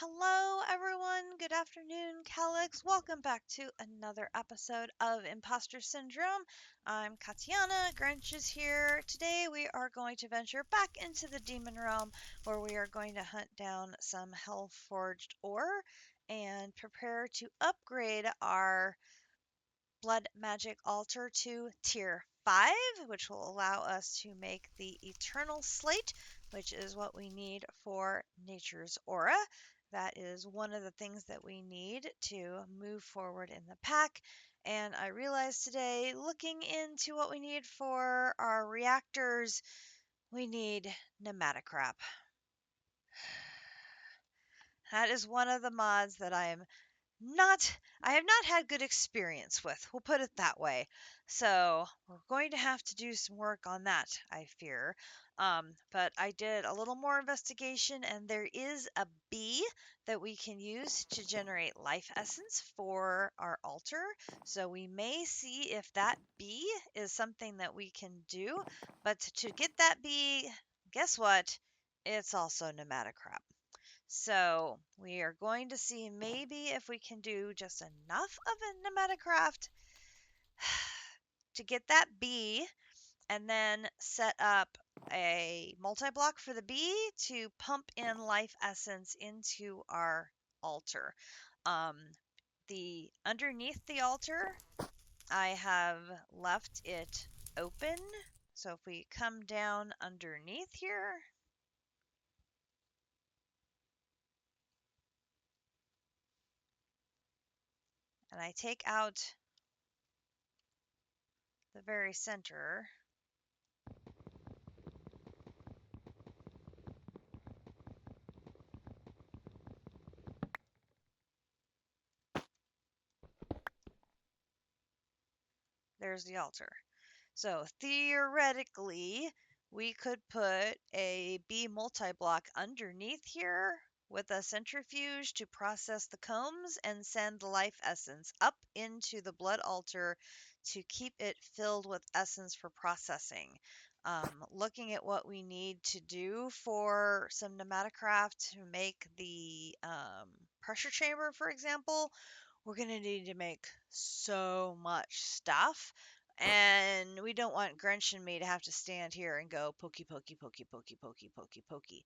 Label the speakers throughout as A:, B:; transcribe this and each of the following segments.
A: Hello, everyone. Good afternoon, Calyx. Welcome back to another episode of Impostor Syndrome. I'm Katiana. Grinch is here. Today, we are going to venture back into the demon realm where we are going to hunt down some hell forged ore and prepare to upgrade our blood magic altar to tier 5, which will allow us to make the eternal slate, which is what we need for nature's aura. That is one of the things that we need to move forward in the pack. And I realized today, looking into what we need for our reactors, we need pneumaticrap. That is one of the mods that I have not had good experience with. We'll put it that way. So we're going to have to do some work on that, I fear. But I did a little more investigation, and there is a bee that we can use to generate life essence for our altar. So we may see if that bee is something that we can do. But to get that bee, guess what? It's also pneumatic crap. So we are going to see maybe if we can do just enough of a pneumatic craft to get that bee and then set up a multi-block for the bee to pump in life essence into our altar. Um, the underneath the altar, I have left it open. So if we come down underneath here, and I take out the very center, there's the altar. So theoretically, we could put a B multi-block underneath here with a centrifuge to process the combs and send the life essence up into the blood altar to keep it filled with essence for processing. Looking at what we need to do for some pneumaticraft to make the pressure chamber, for example, we're going to need to make so much stuff. And we don't want Grinch and me to have to stand here and go pokey, pokey, pokey, pokey, pokey, pokey, pokey.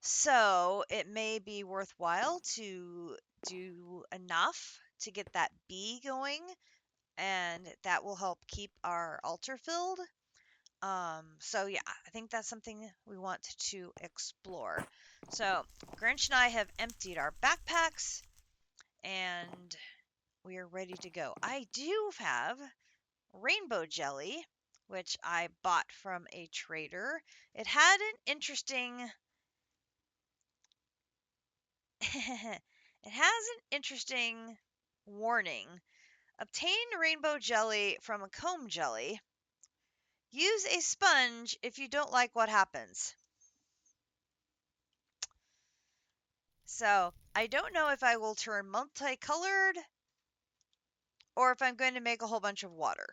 A: So it may be worthwhile to do enough to get that bee going, and that will help keep our altar filled. So yeah, I think that's something we want to explore. So Grinch and I have emptied our backpacks, and we are ready to go. I do have rainbow jelly, which I bought from a trader. It had an interesting it has an interesting warning. Obtain rainbow jelly from a comb jelly. Use a sponge if you don't like what happens. So, I don't know if I will turn multicolored or if I'm going to make a whole bunch of water.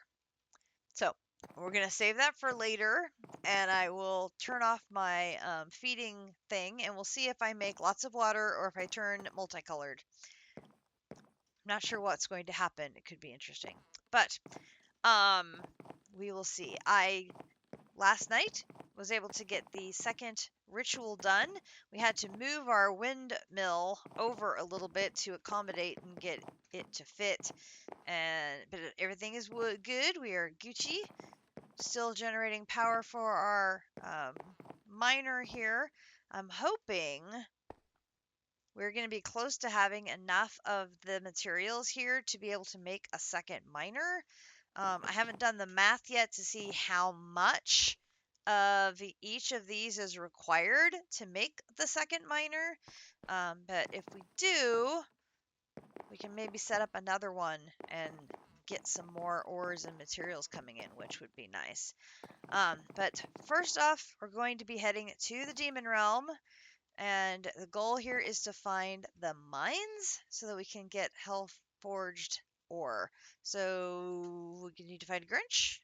A: So, we're going to save that for later, and I will turn off my feeding thing, and we'll see if I make lots of water or if I turn multicolored. I'm not sure what's going to happen. It could be interesting. But, we will see. Last night, was able to get the second ritual done. We had to move our windmill over a little bit to accommodate and get it to fit. But everything is good. We are Gucci. Still generating power for our miner here. I'm hoping we're going to be close to having enough of the materials here to be able to make a second miner. I haven't done the math yet to see how much of each of these is required to make the second miner. But if we do, we can maybe set up another one and get some more ores and materials coming in, which would be nice. But first off, we're going to be heading to the Demon Realm, and the goal here is to find the mines so that we can get Hell Forged ore. So we need to find Grinch.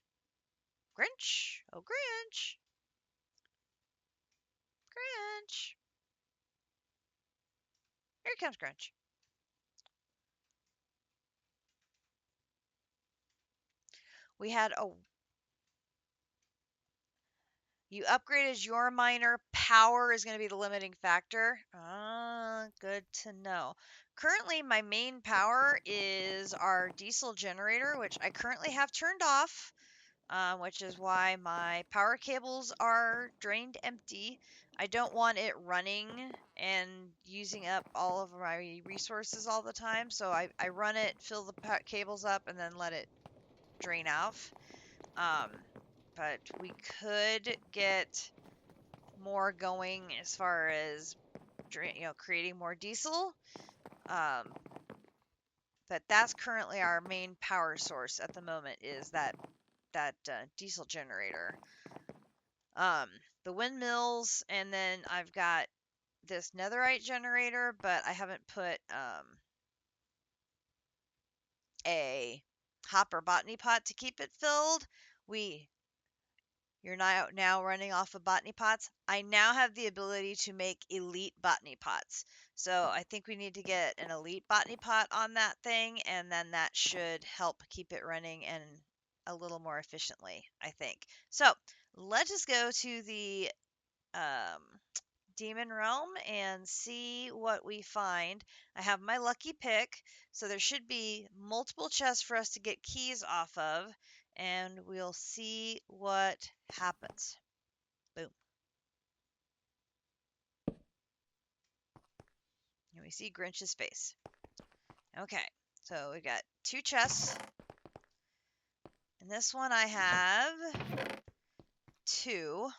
A: Grinch! Oh, Grinch! Grinch! Here comes Grunch. We had a... You upgraded your miner. Power is going to be the limiting factor. Good to know. Currently, my main power is our diesel generator, which I currently have turned off, which is why my power cables are drained empty. I don't want it running and using up all of my resources all the time, so I run it, fill the cables up, and then let it drain off. But we could get more going as far as creating more diesel. But that's currently our main power source at the moment, is that diesel generator. The windmills, and then I've got this netherite generator, but I haven't put a hopper botany pot to keep it filled. You're now running off of botany pots. I now have the ability to make elite botany pots. So I think we need to get an elite botany pot on that thing, and then that should help keep it running and a little more efficiently, I think. So let us go to the Demon Realm and see what we find. I have my lucky pick, so there should be multiple chests for us to get keys off of, and we'll see what happens. Boom. And we see Grinch's face. Okay, so we got 2 chests. In this one I have 2.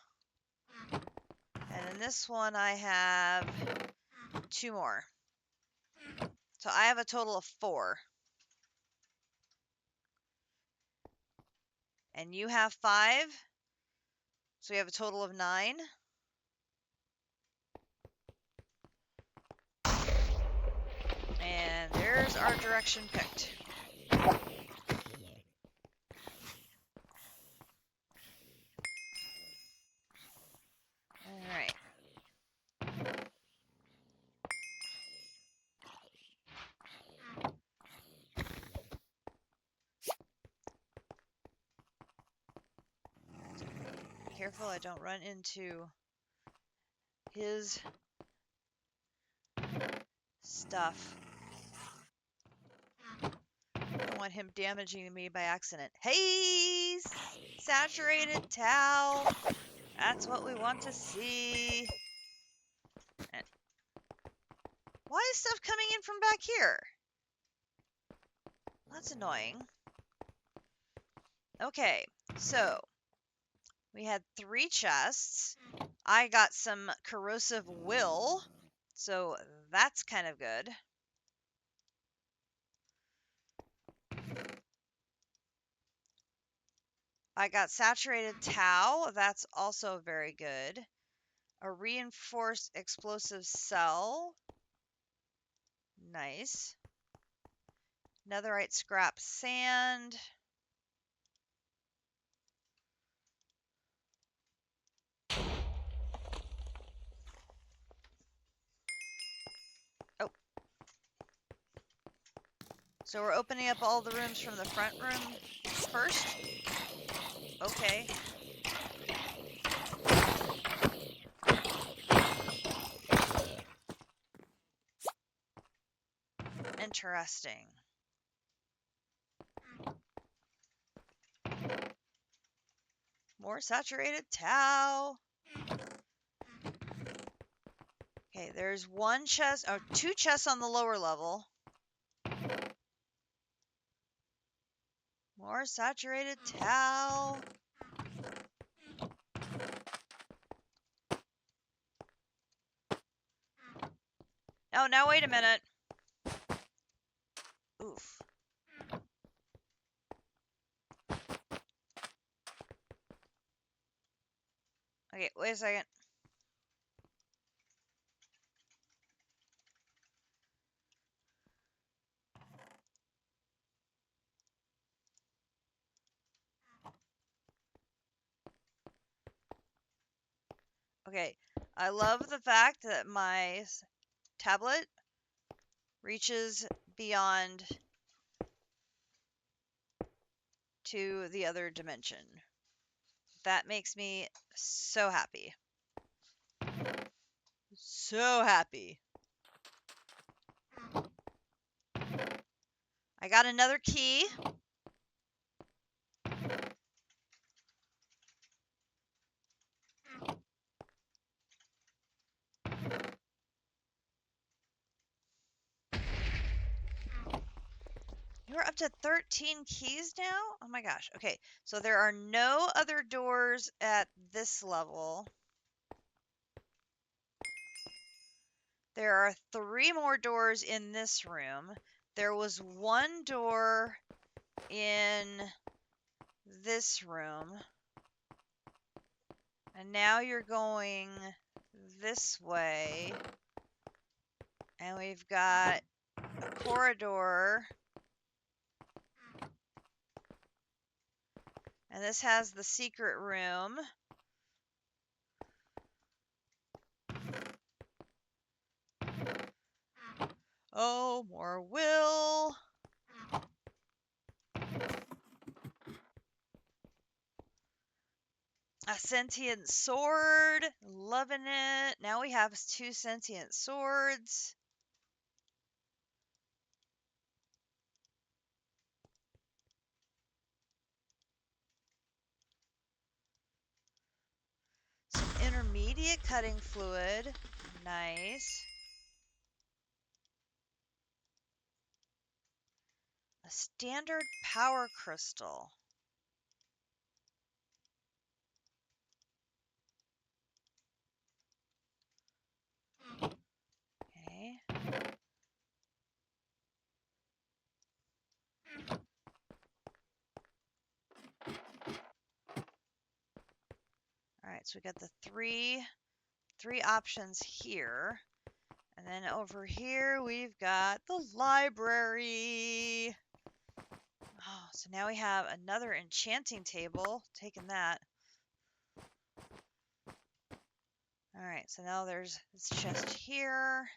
A: And in this one I have 2 more. So I have a total of 4. And you have 5. So we have a total of 9. And there's our direction picked. Alright. Careful I don't run into his stuff. I don't want him damaging me by accident. Hey! Saturated towel! That's what we want to see. And why is stuff coming in from back here? That's annoying. Okay, so we had 3 chests. I got some corrosive will, so that's kind of good. I got saturated tau. That's also very good. A reinforced explosive cell. Nice. Netherite scrap sand. Oh. So we're opening up all the rooms from the front room first? Okay. Interesting. More saturated tau. Okay, there's 1 chest, or 2 chests on the lower level. More saturated tau. Oh, now wait a minute. Oof. Okay, wait a second. Okay, I love the fact that my tablet reaches beyond to the other dimension. That makes me so happy. So happy. I got another key. You're up to 13 keys now? Oh my gosh. Okay, so there are no other doors at this level. There are 3 more doors in this room. There was 1 door in this room. And now you're going this way. And we've got a corridor. And this has the secret room. Oh, more will. A sentient sword. Loving it. Now we have 2 sentient swords. Some intermediate cutting fluid. Nice. A standard power crystal. Okay. Alright, so we got the three options here. And then over here we've got the library. Oh, so now we have another enchanting table. Taking that. Alright, so now there's this chest here.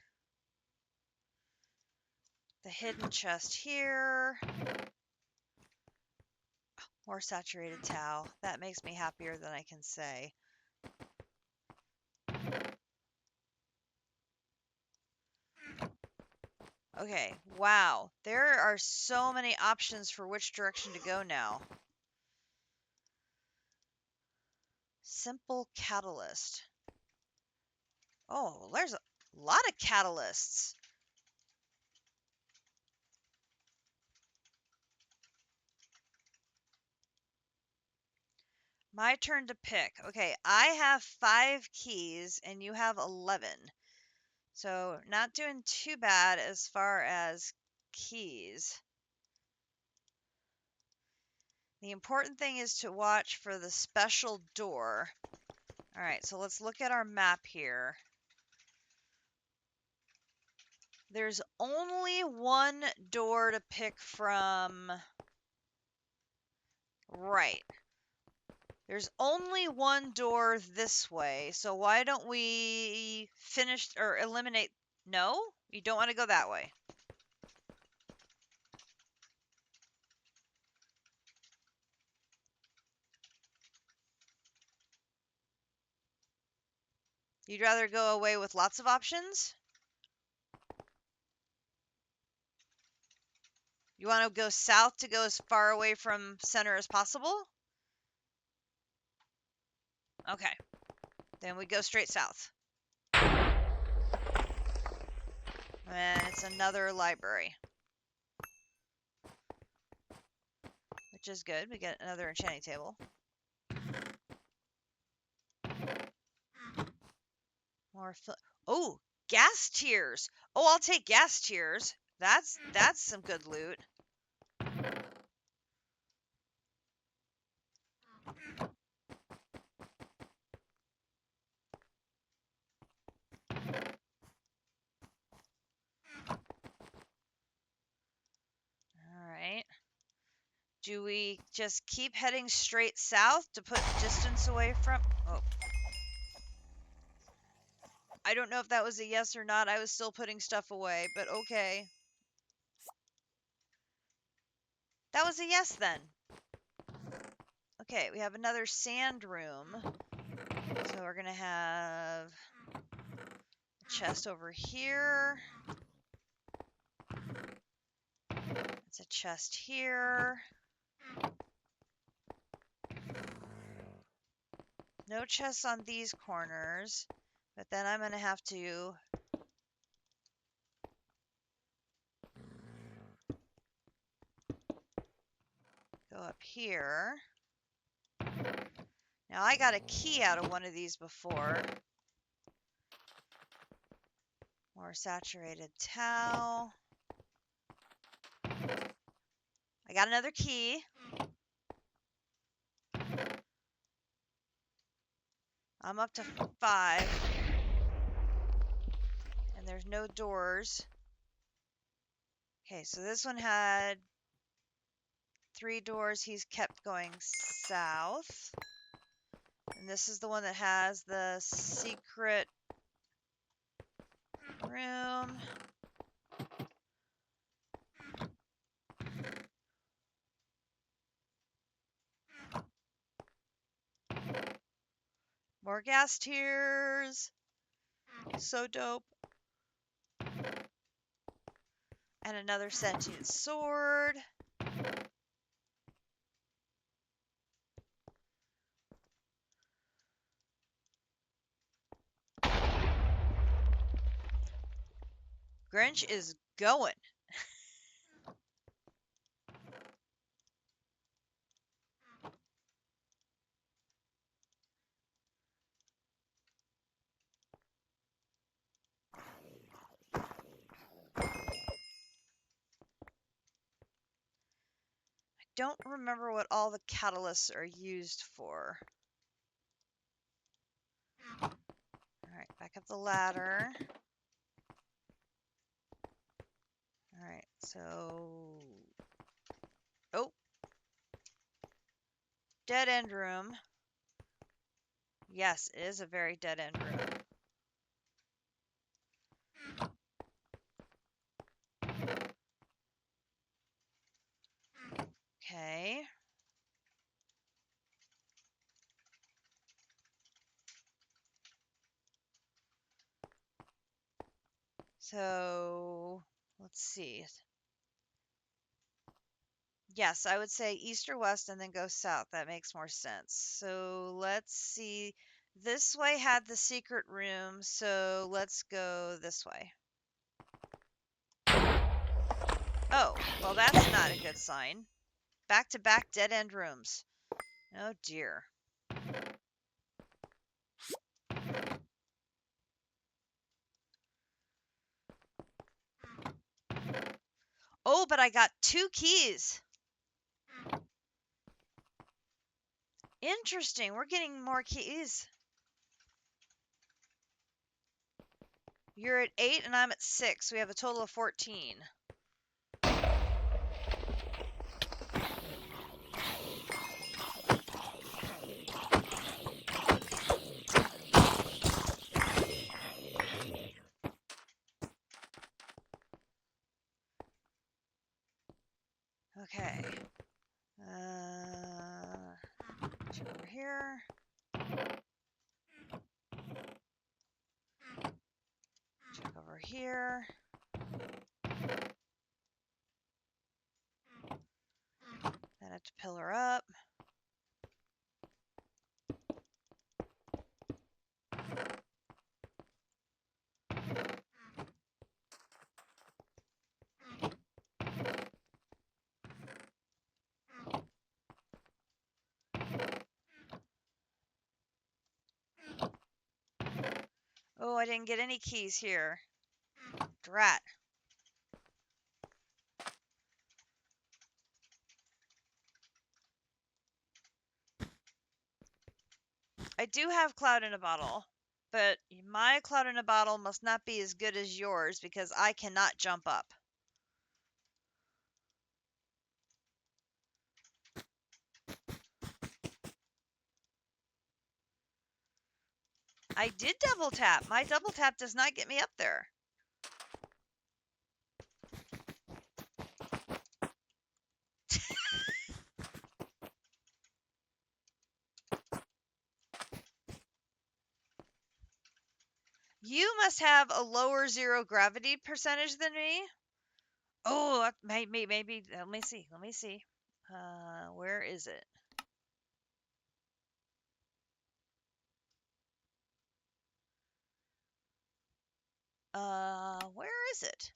A: The hidden chest here. More saturated tau. That makes me happier than I can say. Okay, wow. There are so many options for which direction to go now. Simple catalyst. Oh, there's a lot of catalysts. My turn to pick. Okay, I have 5 keys and you have 11. So not doing too bad as far as keys. The important thing is to watch for the special door. All right, so let's look at our map here. There's only 1 door to pick from. Right. There's only 1 door this way, so why don't we finish or eliminate? No? You don't want to go that way. You'd rather go away with lots of options? You want to go south to go as far away from center as possible? Okay. Then we go straight south. And it's another library. Which is good. We get another enchanting table. More oh, gas tiers. Oh, I'll take gas tiers. That's some good loot. Alright. Do we just keep heading straight south to put distance away from... Oh. I don't know if that was a yes or not. I was still putting stuff away, but okay. That was a yes then. Okay, we have another sand room. So we're going to have a chest over here. It's a chest here. No chests on these corners. But then I'm going to have to go up here. Now I got a key out of one of these before. More saturated towel. I got another key. I'm up to 5. And there's no doors. Okay, so this one had 3 doors. He's kept going south. And this is the one that has the secret room. More gas tiers. So dope. And another sentient sword. Grinch is going. Don't remember what all the catalysts are used for. Alright, back up the ladder. Alright, so... Oh! Dead end room. Yes, it is a very dead end room. Okay. So, let's see. Yes, I would say east or west and then go south. That makes more sense. So, let's see. This way had the secret room, so let's go this way. Oh, well, that's not a good sign. Back-to-back dead-end rooms. Oh, dear. Oh, but I got 2 keys. Interesting. We're getting more keys. You're at 8 and I'm at 6. We have a total of 14. Okay. Check over here. Check over here. Then I have to pillar up. Oh, I didn't get any keys here. Drat. I do have cloud in a bottle, but my cloud in a bottle must not be as good as yours because I cannot jump up. I did double tap. My double tap does not get me up there. You must have a lower zero gravity percentage than me. Oh, maybe. Let me see. Where is it? Where is it?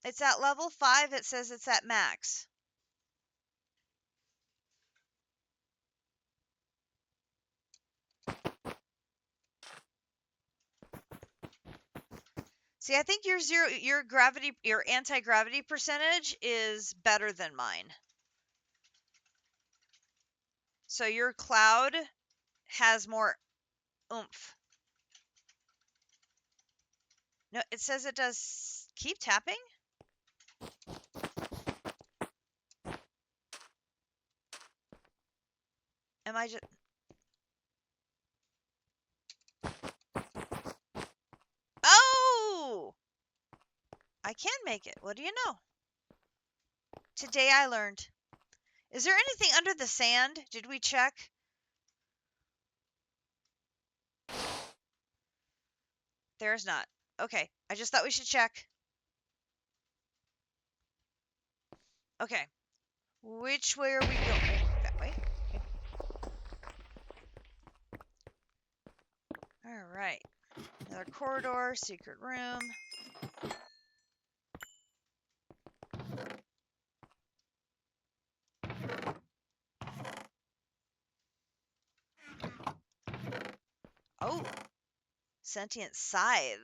A: It's at level 5. It says it's at max. See, I think your anti-gravity percentage is better than mine. So your cloud has more oomph. No, it says it does. Keep tapping? Am I just... Oh! I can make it. What do you know? Today I learned. Is there anything under the sand? Did we check? There's not. Okay, I just thought we should check. Okay. Which way are we going? That way? Okay. Alright. Another corridor, secret room. Oh! Sentient scythe.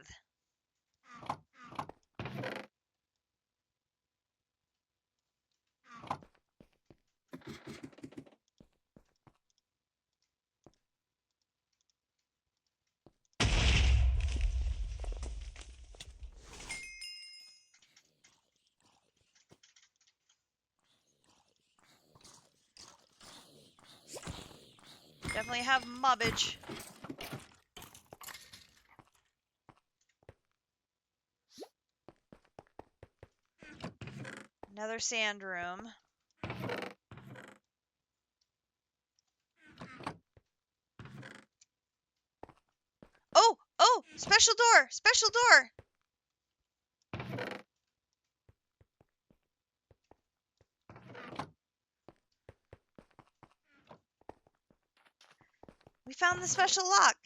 A: Definitely have mobbage. Another sand room. Oh! Oh! Special door! Special door! We found the special lock.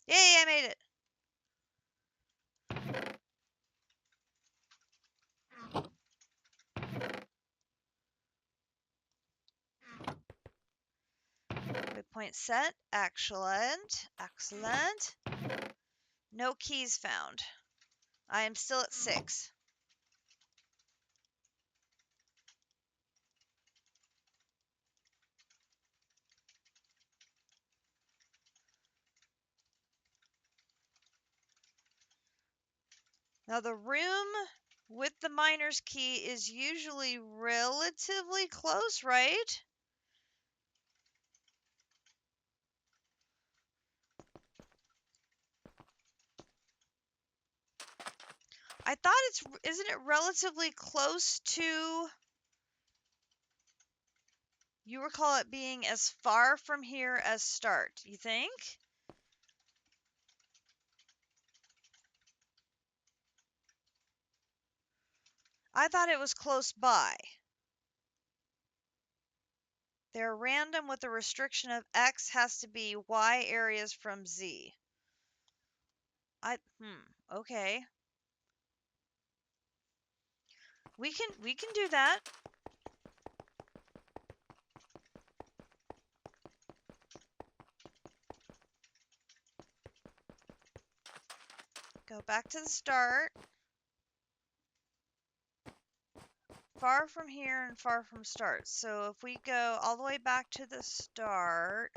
A: Yay, I made it. Waypoint set. Excellent. Excellent. No keys found. I am still at 6. Now the room with the miner's key is usually relatively close, right? I thought isn't it relatively close to, you recall it being as far from here as start, you think? I thought it was close by. They're random with a restriction of X has to be Y areas from Z. Okay. We can do that. Go back to the start. far from here and far from start. So if we go all the way back to the start.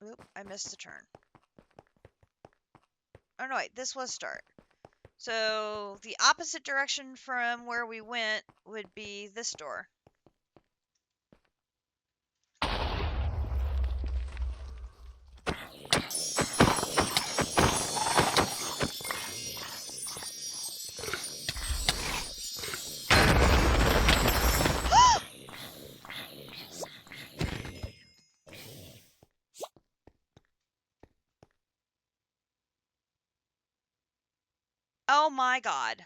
A: Oop, I missed a turn. Oh no, wait, this was start. So the opposite direction from where we went would be this door. Oh my god.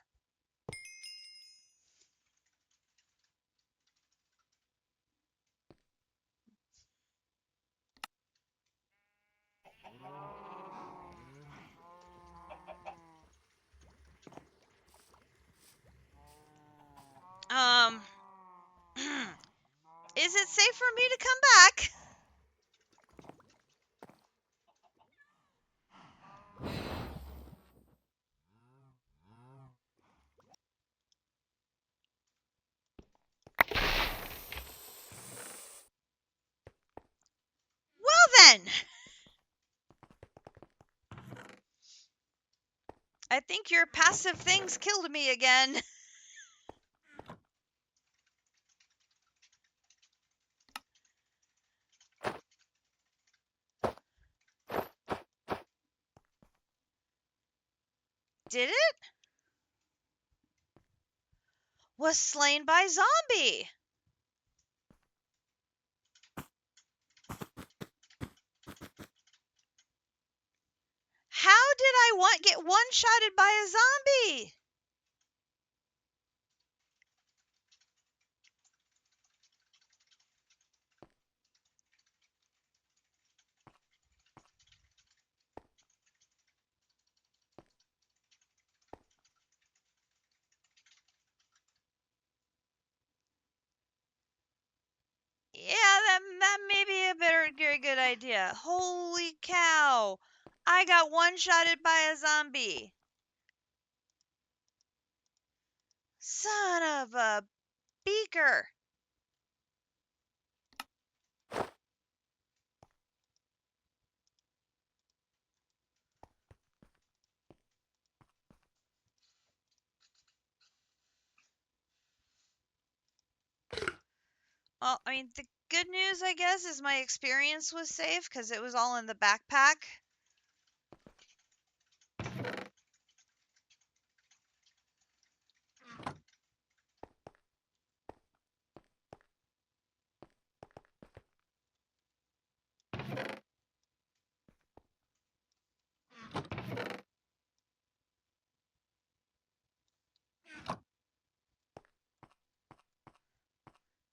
A: Is it safe for me to come back? Well then. I think your passive things killed me again. Did it? Was slain by zombie. How did I get one-shotted by a zombie? Yeah, that may be a very good idea. Holy cow. I got one-shotted by a zombie. Son of a beaker. Well, I mean, the good news, I guess, is my experience was safe because it was all in the backpack.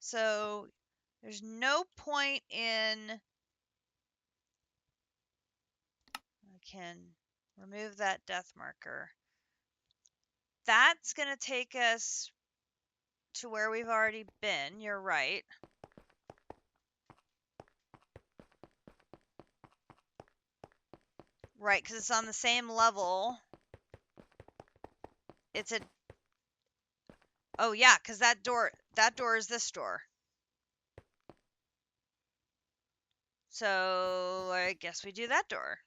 A: So there's no point in... I can remove that death marker. That's going to take us to where we've already been. You're right. Right, because it's on the same level. It's a... Oh, yeah, because that door is this door. So I guess we do that door.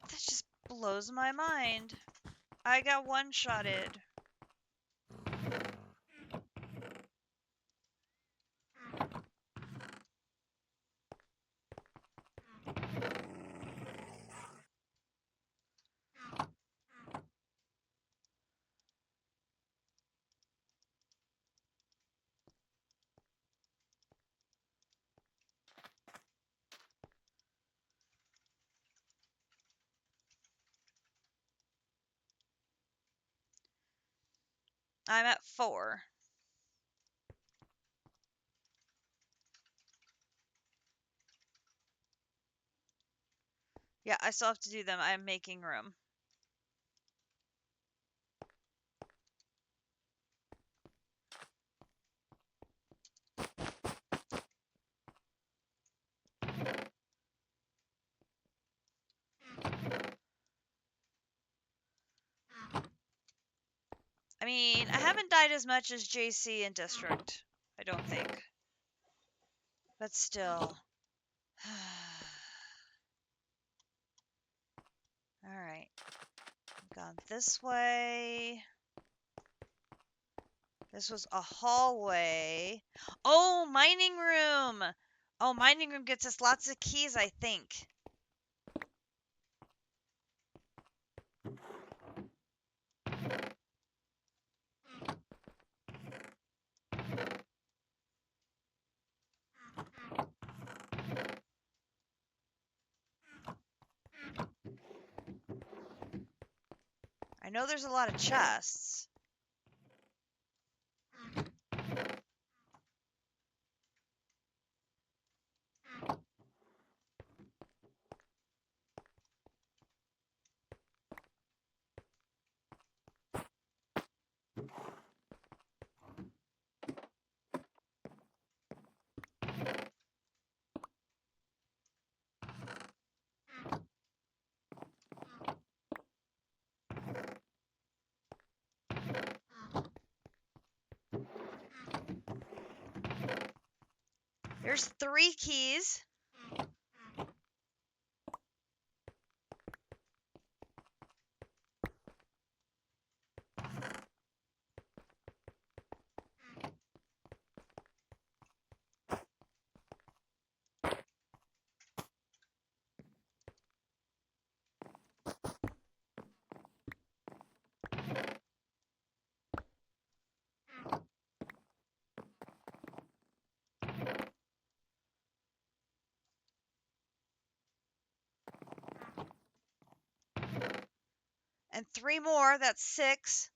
A: That just blows my mind. I got one-shotted. I'm at 4. Yeah, I still have to do them. I'm making room. I mean, I haven't died as much as JC in District, I don't think. But still. Alright. Gone this way. This was a hallway. Oh, mining room! Oh, mining room gets us lots of keys, I think. I know there's a lot of chests. There's 3 keys. And 3 more, that's 6.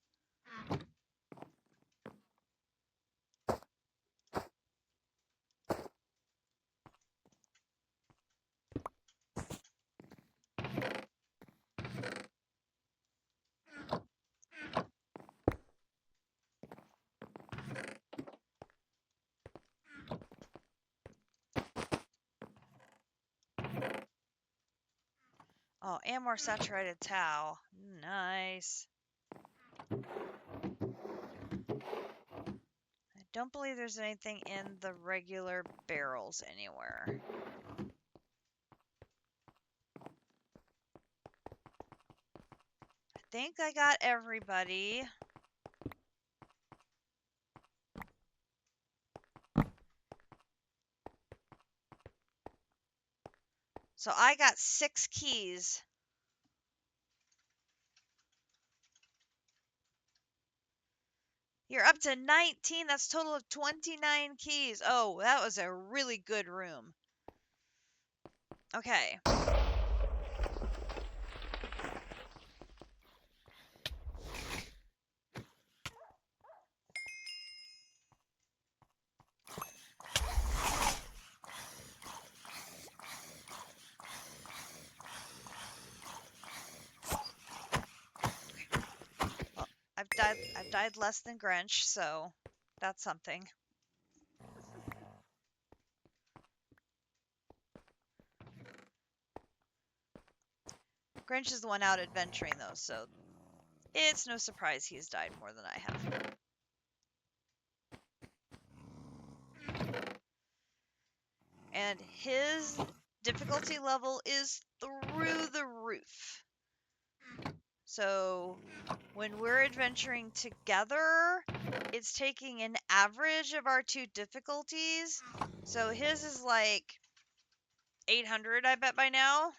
A: Oh, and more saturated tau. Nice. I don't believe there's anything in the regular barrels anywhere. I think I got everybody. So I got 6 keys. You're up to 19. That's a total of 29 keys. Oh, that was a really good room. Okay. Well, I've died less than Grinch, so that's something. Grinch is the one out adventuring, though, so it's no surprise he's died more than I have. And his difficulty level is through the roof. So when we're adventuring together, it's taking an average of our 2 difficulties. So his is like 800, I bet by now.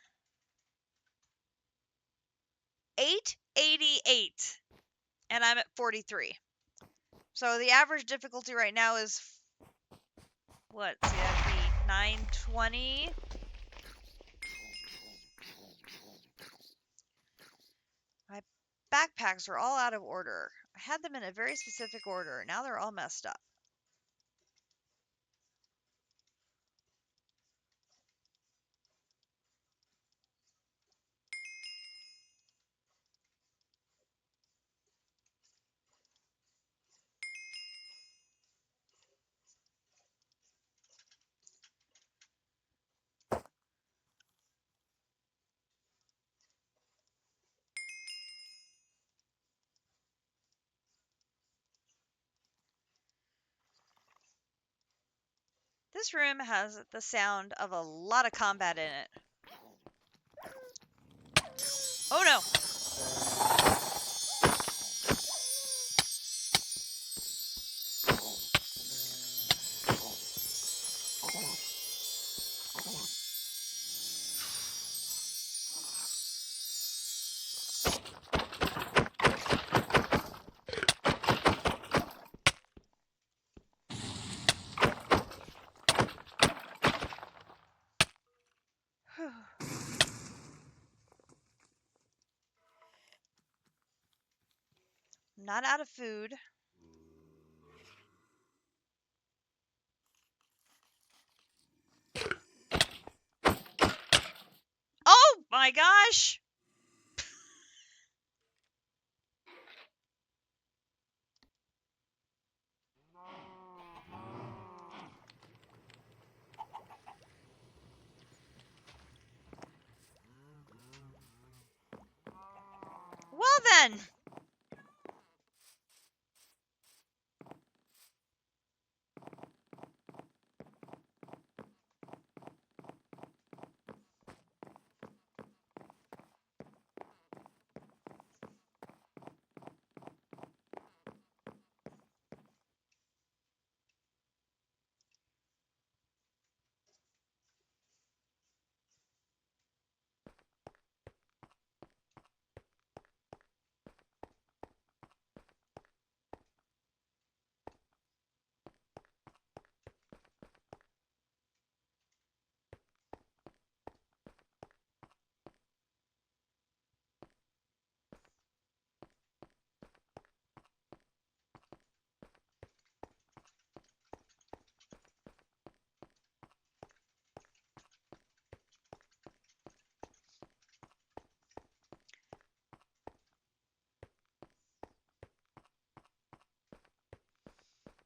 A: 888. And I'm at 43. So the average difficulty right now is, what? See, that'd be 920. My backpacks are all out of order. I had them in a very specific order. Now they're all messed up. This room has the sound of a lot of combat in it. Oh no! I'm not out of food. Oh my gosh! Well then!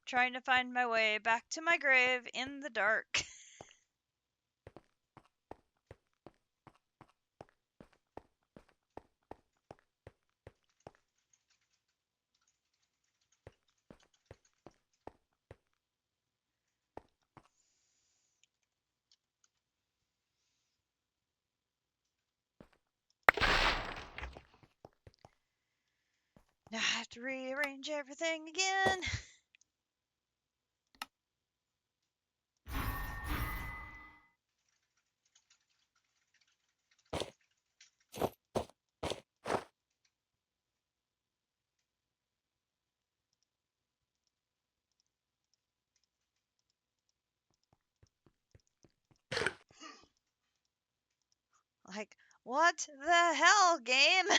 A: Trying to find my way back to my grave in the dark. Now I have to rearrange everything again. Like, what the hell, game?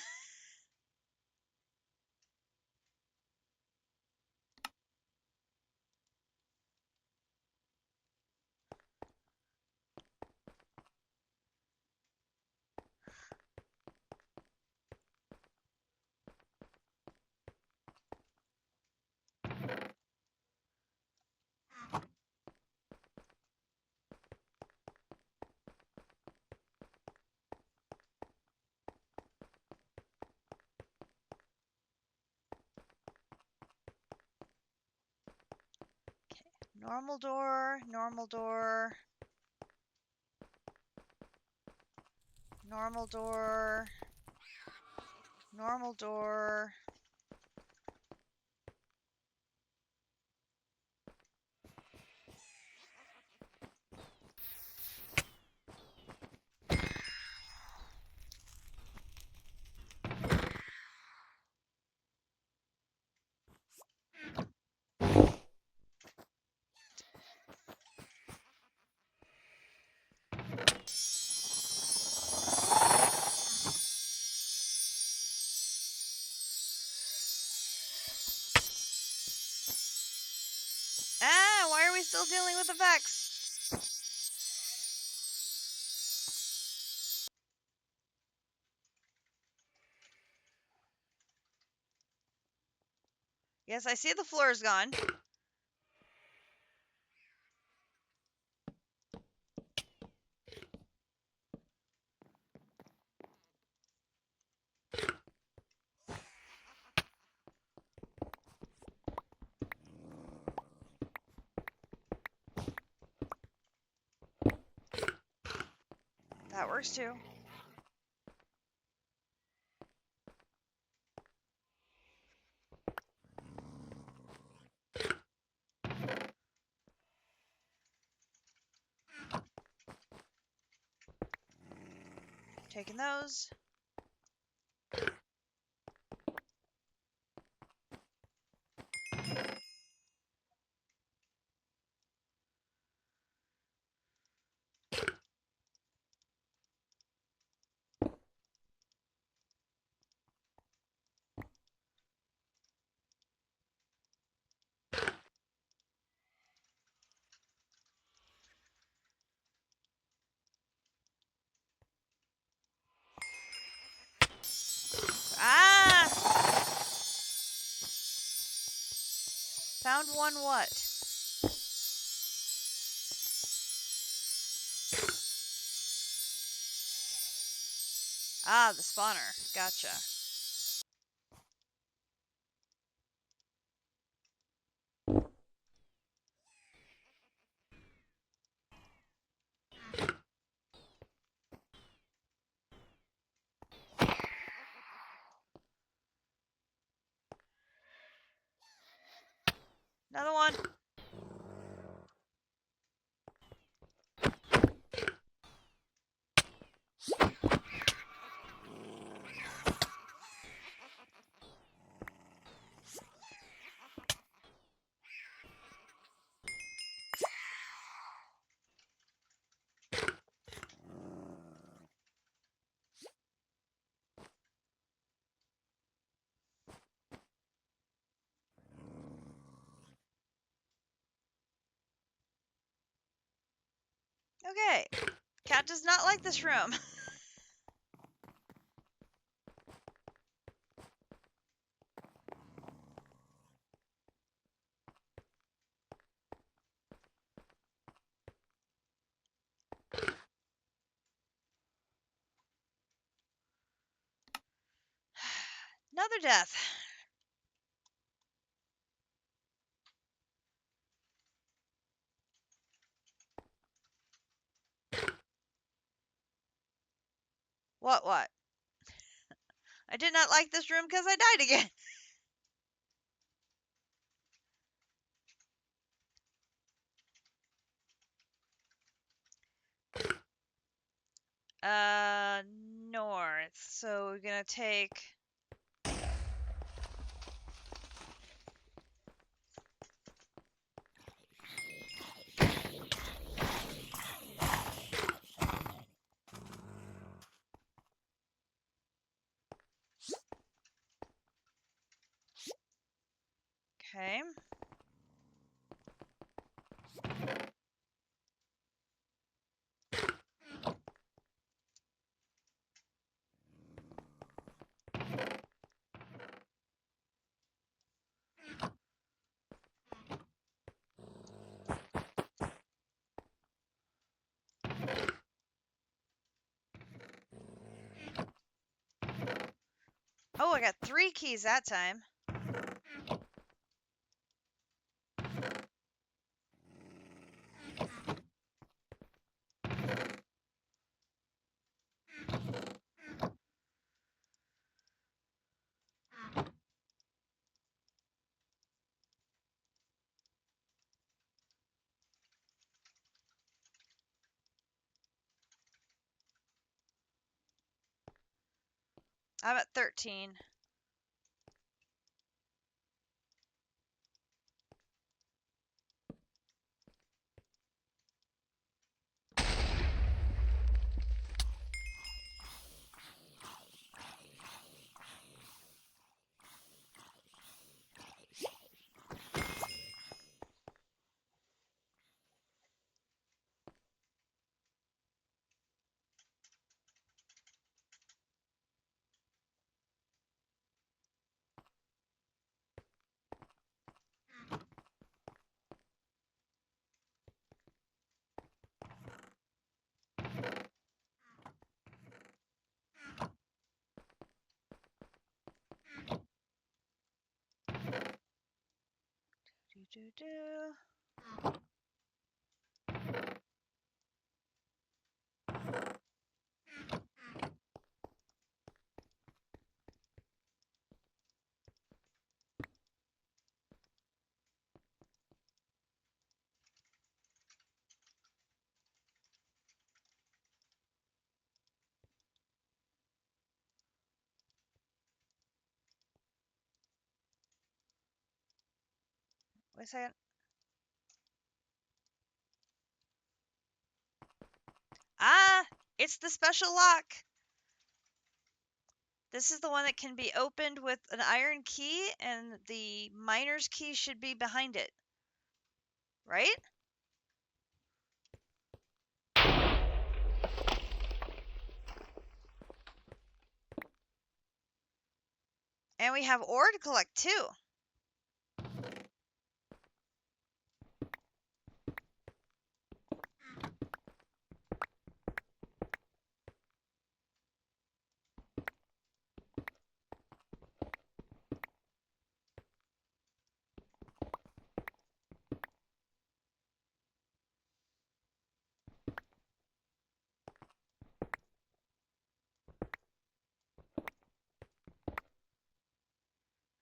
A: Normal door, normal door. Normal door. Normal door. we still dealing with effects? Yes, I see the floor is gone. That works too. Taking those. Ah! Found one what? Ah, the spawner. Gotcha. Another one. Okay. Cat does not like this room. Another death. What? I did not like this room because I died again. North. So we're gonna take... Okay. Oh, I got 3 keys that time. I'm at 13. Wait a second. Ah, it's the special lock. This is the one that can be opened with an iron key, and the miner's key should be behind it. Right? And we have ore to collect too.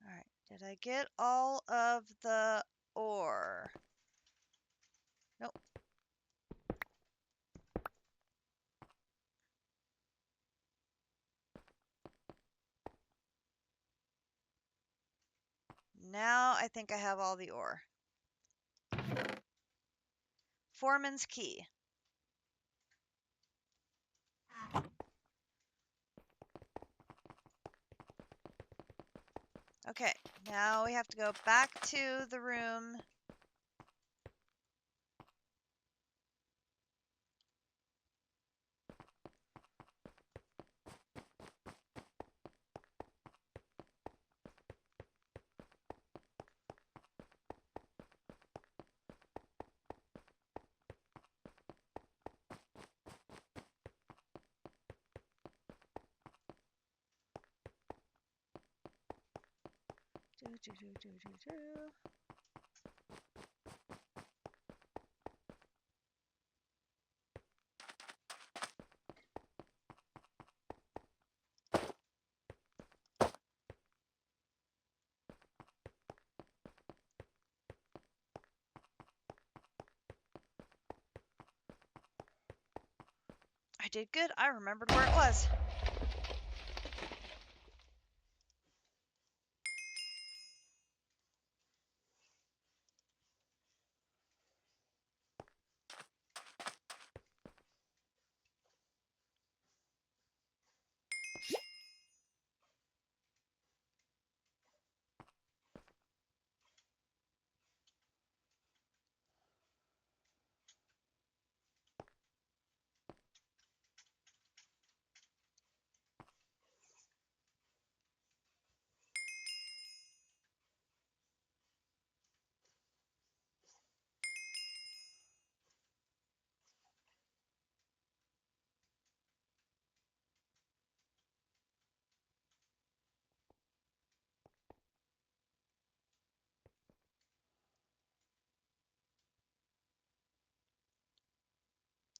A: Alright, did I get all of the ore? Nope. Now I think I have all the ore. Foreman's key. Okay, now we have to go back to the room. I did good. I remembered where it was.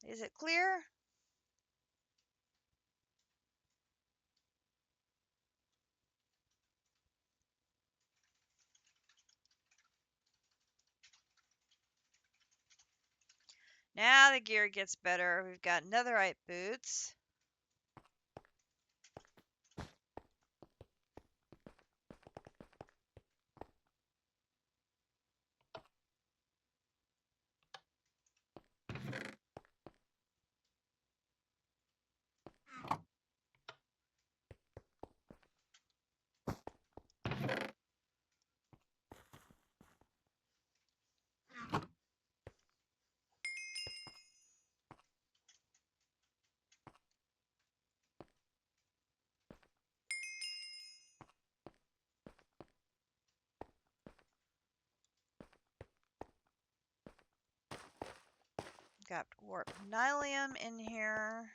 A: Is it clear? Now the gear gets better. We've got netherite boots. Got warp nylium in here.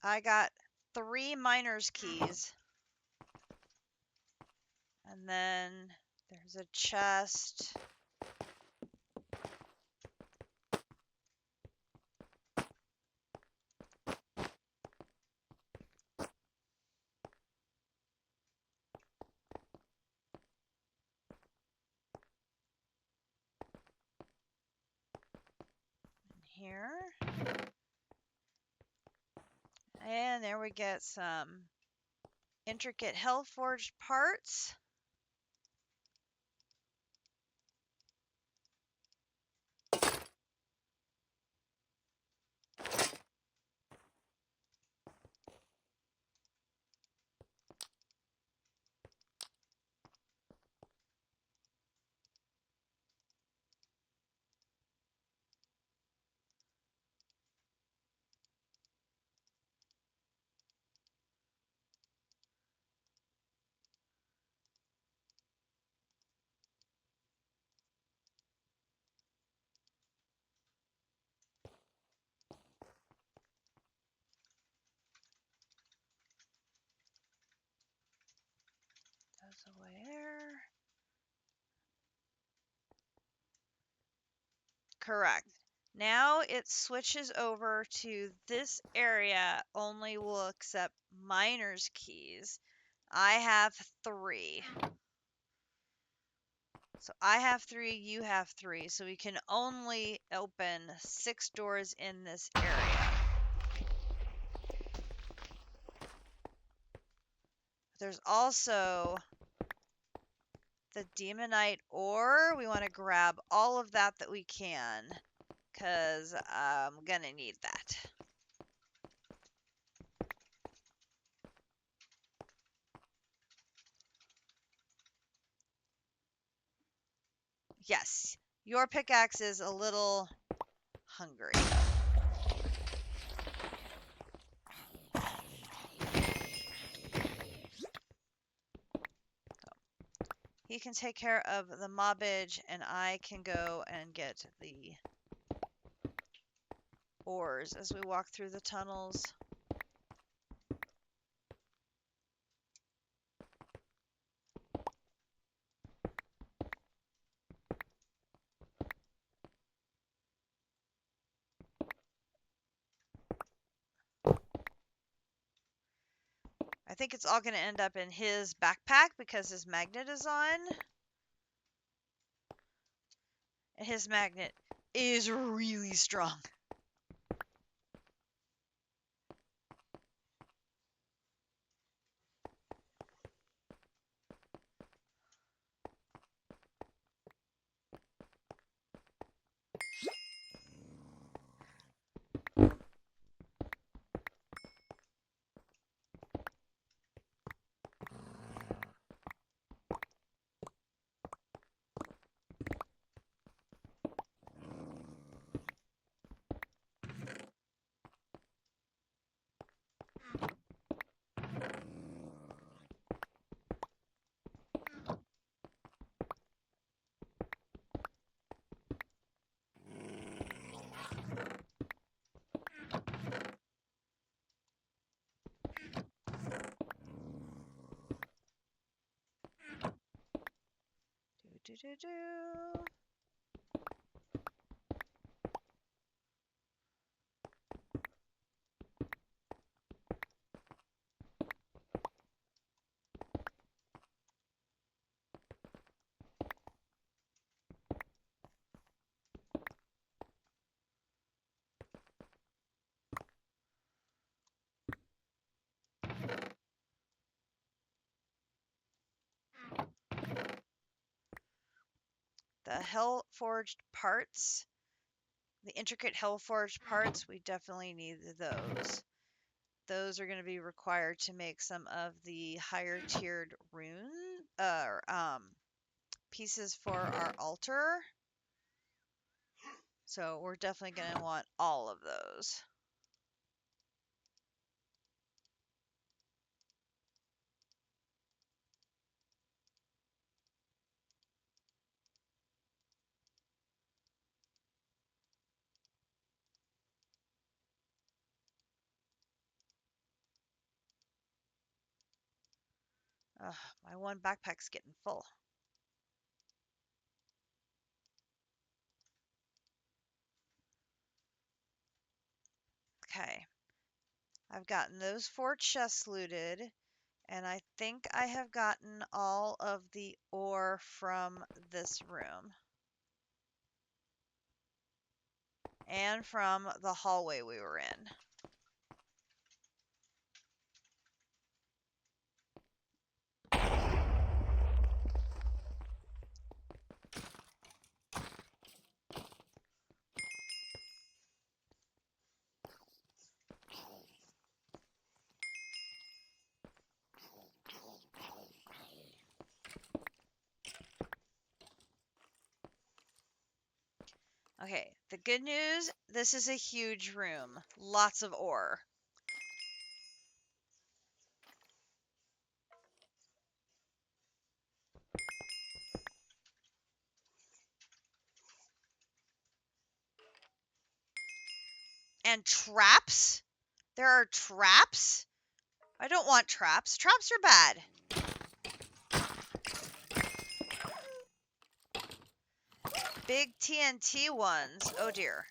A: I got 3 miner's keys. And then there's a chest. Here. And there we get some intricate hell-forged parts. Goes away there. Correct. Now it switches over to this area only will accept miner's keys. I have 3. So I have 3, you have 3. So we can only open 6 doors in this area. There's also the demonite ore. We want to grab all of that we can, because I'm going to need that. Yes, your pickaxe is a little hungry. He can take care of the mobbage, and I can go and get the ores as we walk through the tunnels. I think it's all going to end up in his backpack because his magnet is on. And his magnet is really strong. Do, do, do. The hell-forged parts, the intricate hell-forged parts, we definitely need those. Those are going to be required to make some of the higher tiered pieces for our altar. So we're definitely going to want all of those. Ugh, my one backpack's getting full. Okay. I've gotten those 4 chests looted, and I think I have gotten all of the ore from this room. And from the hallway we were in. Okay, the good news, this is a huge room. Lots of ore. And traps? There are traps? I don't want traps. Traps are bad. Big TNT ones. Oh dear.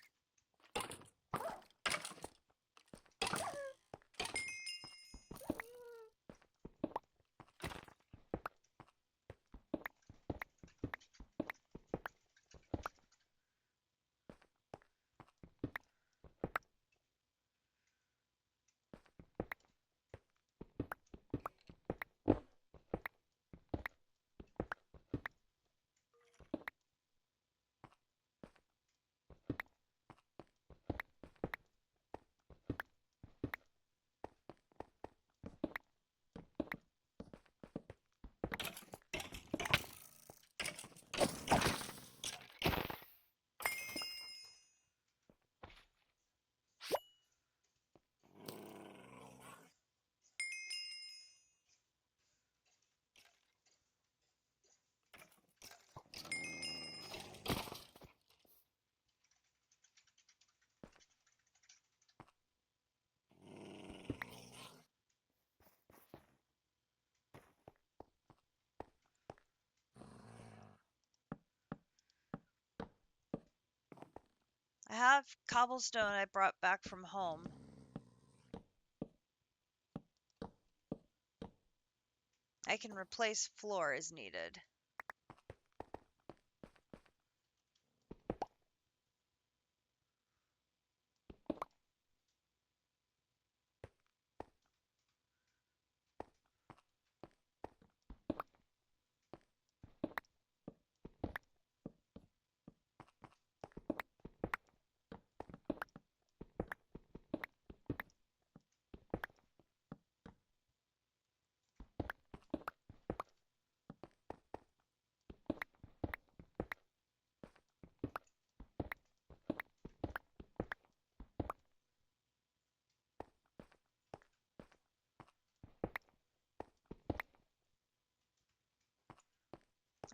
A: I have cobblestone I brought back from home. I can replace floor as needed.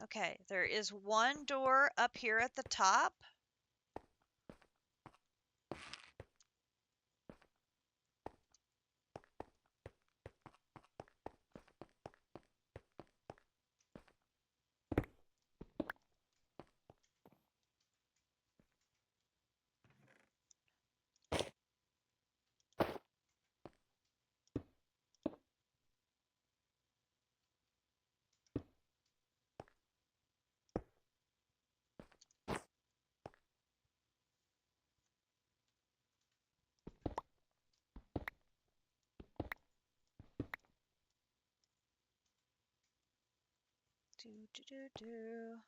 A: Okay, there is one door up here at the top. Do, do, do, do.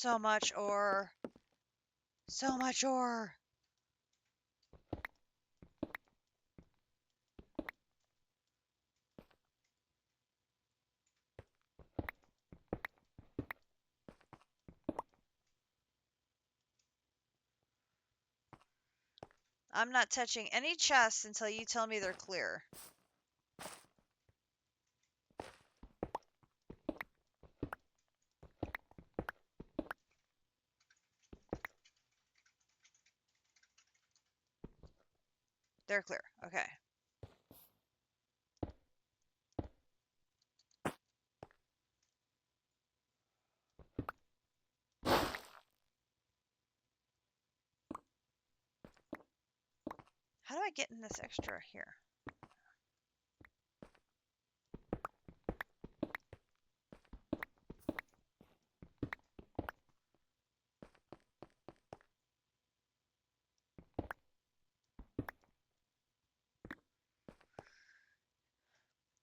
A: So much ore. So much ore. I'm not touching any chests until you tell me they're clear. They're clear. Okay. How do I get in this extra here?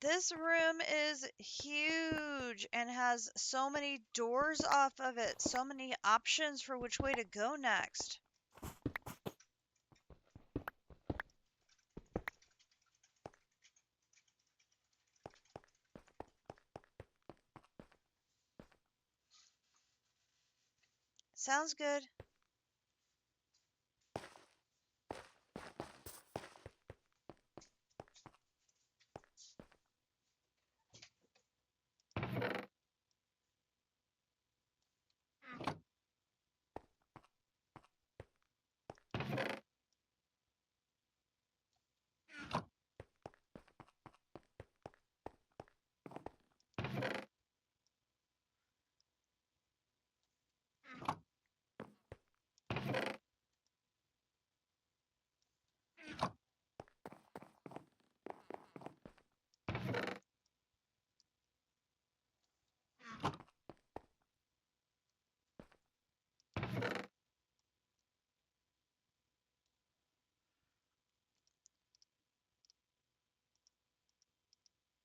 A: This room is huge and has so many doors off of it, so many options for which way to go next. Sounds good.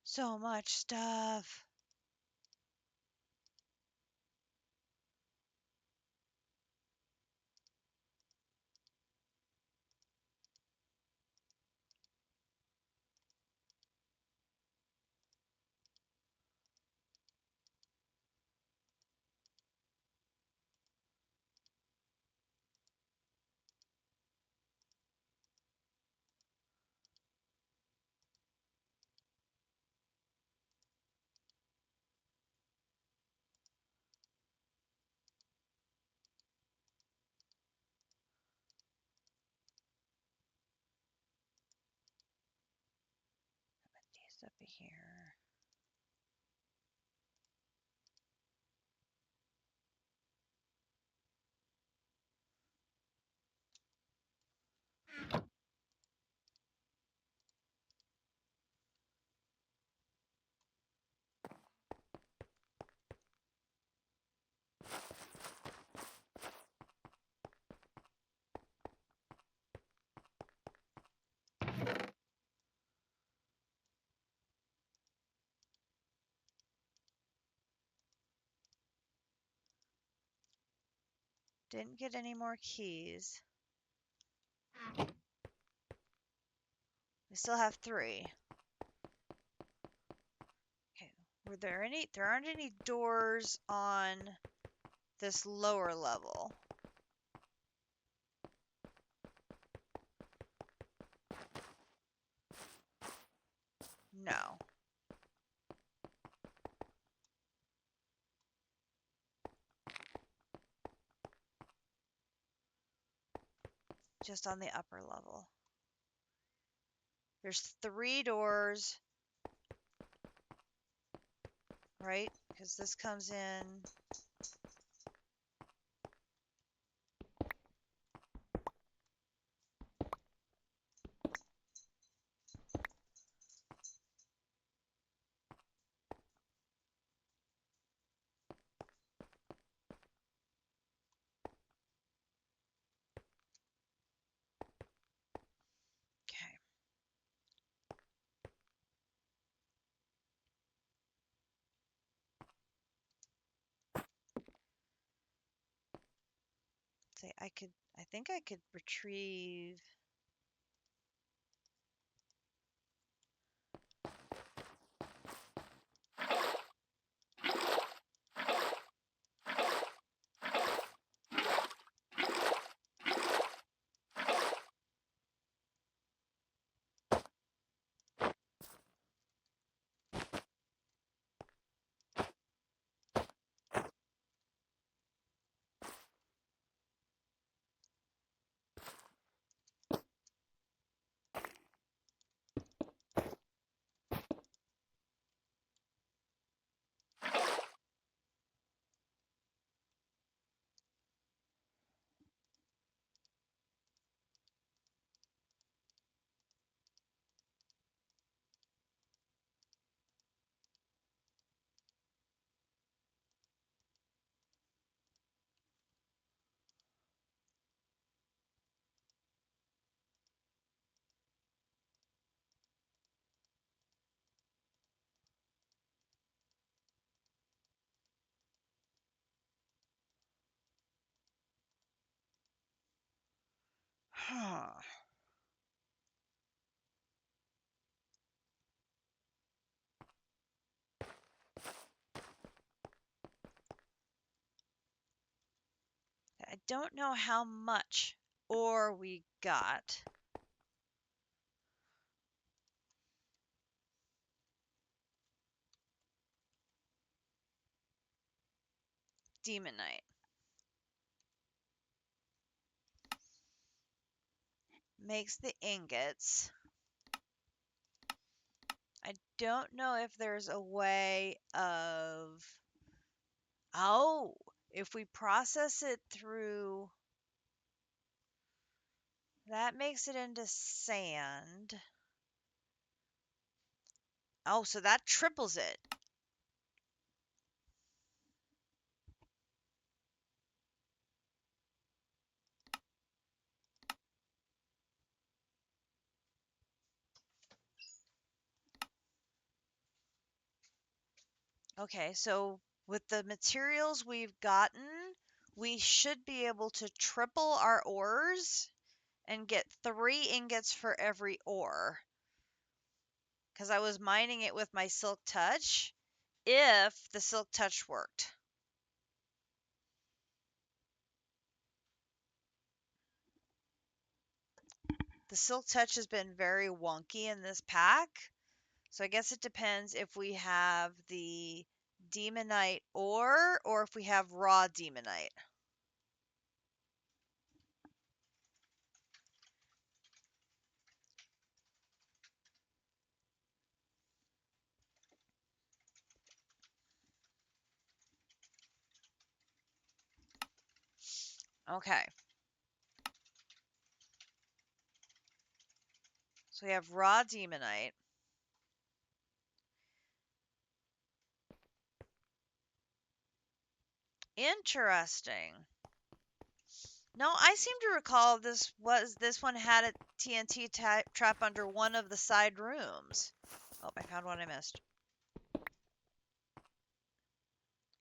A: So much stuff. These up here. Didn't get any more keys. We still have 3. Okay. Were there any? There aren't any doors on this lower level. No. Just on the upper level. There's 3 doors, right? Because this comes in. Okay. say I think I could retrieve. Huh. I don't know how much ore we got. Demonite. Makes the ingots. I don't know if there's a way of... Oh, if we process it through... That makes it into sand. Oh, so that triples it. Okay, so with the materials we've gotten, we should be able to triple our ores and get 3 ingots for every ore. Because I was mining it with my Silk Touch, if the Silk Touch worked. The Silk Touch has been very wonky in this pack, so I guess it depends if we have the Demonite ore or if we have raw Demonite. Okay. So we have raw Demonite. Interesting. No, I seem to recall this one had a TNT trap under one of the side rooms. Oh, I found one I missed.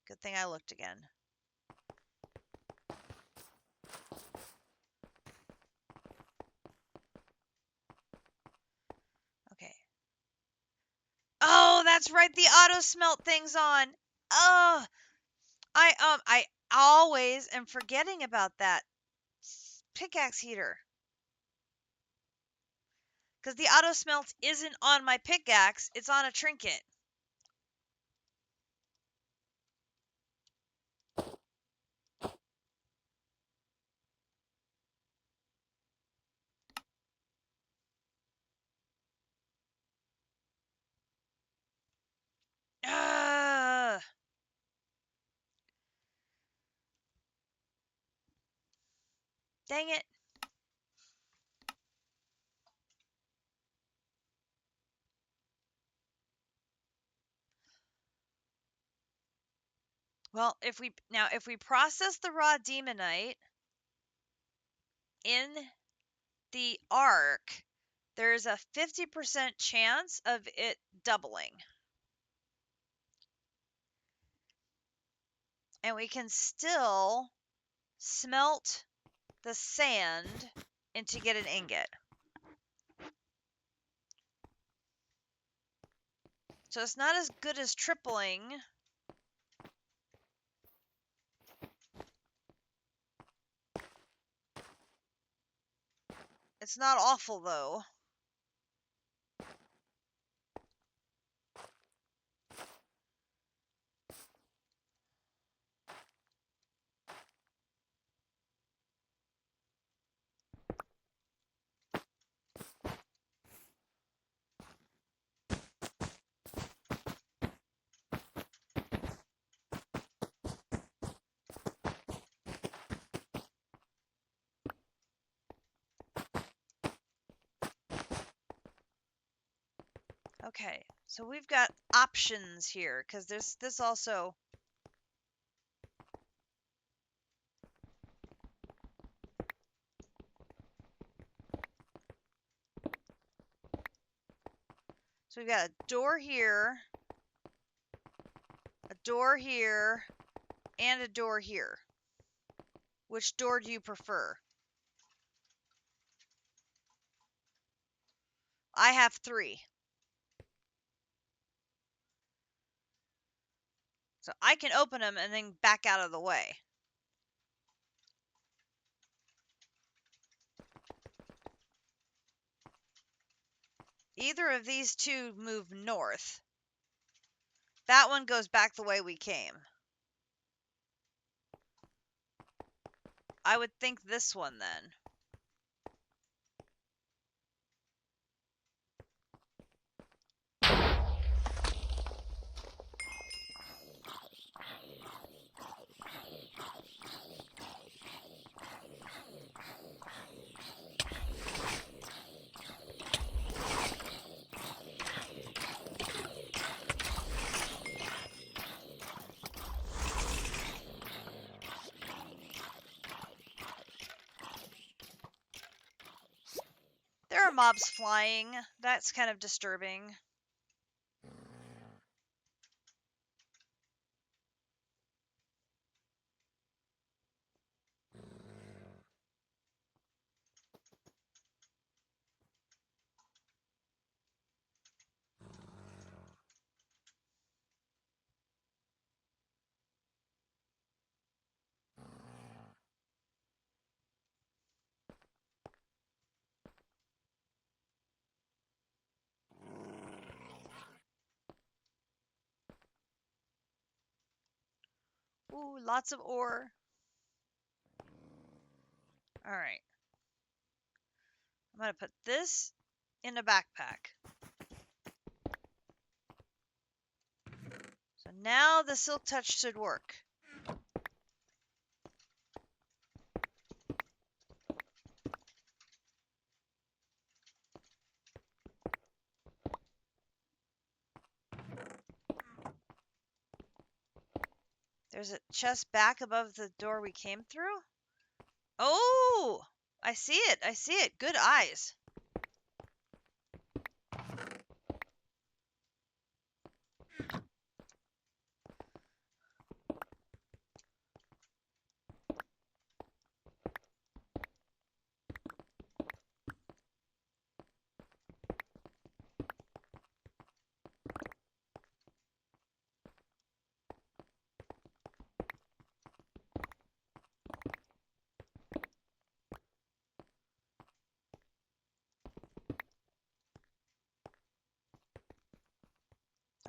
A: Good thing I looked again. Okay. Oh, that's right. The auto smelt thing's on. Oh, I always am forgetting about that pickaxe heater. Because the auto smelt isn't on my pickaxe, it's on a trinket. Ugh. Dang it. Well, if we process the raw demonite in the arc, there's a 50% chance of it doubling. And we can still smelt the sand and to get an ingot. So it's not as good as tripling. It's not awful, though. Okay, so we've got options here, because there's this also... So we've got a door here, and a door here. Which door do you prefer? I have 3. So I can open them and then back out of the way. Either of these two move north. That one goes back the way we came. I would think this one then. There are mobs flying. That's kind of disturbing. Ooh, lots of ore. All right. I'm going to put this in a backpack. So now the silk touch should work. There's a chest back above the door we came through. Oh, I see it. I see it. Good eyes.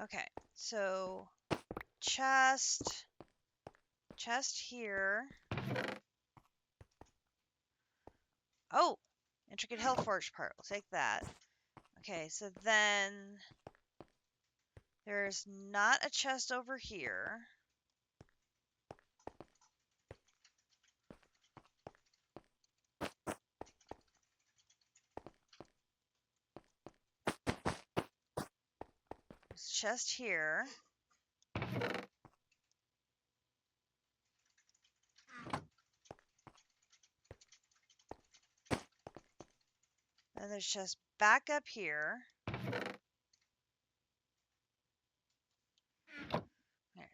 A: Okay, so chest here. Oh, intricate Hellforge part. We'll take that. Okay, so then there's not a chest over here. There's a chest here. And there's chest back up here. Okay,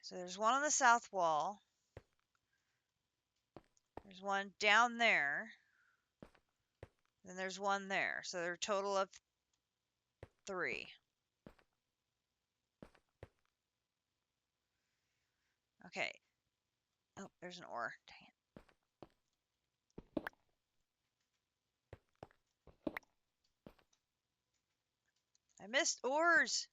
A: so there's one on the south wall. There's one down there. Then there's one there. So there's a total of 3. Okay. Oh, there's an ore. Dang it. I missed ores.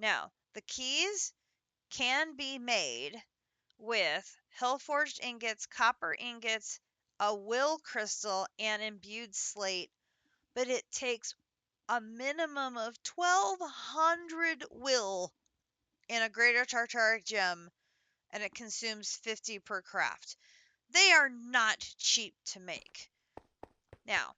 A: Now, the keys can be made with hellforged ingots, copper ingots, a will crystal, and imbued slate, but it takes a minimum of 1,200 will in a greater tartaric gem, and it consumes 50 per craft. They are not cheap to make. Now,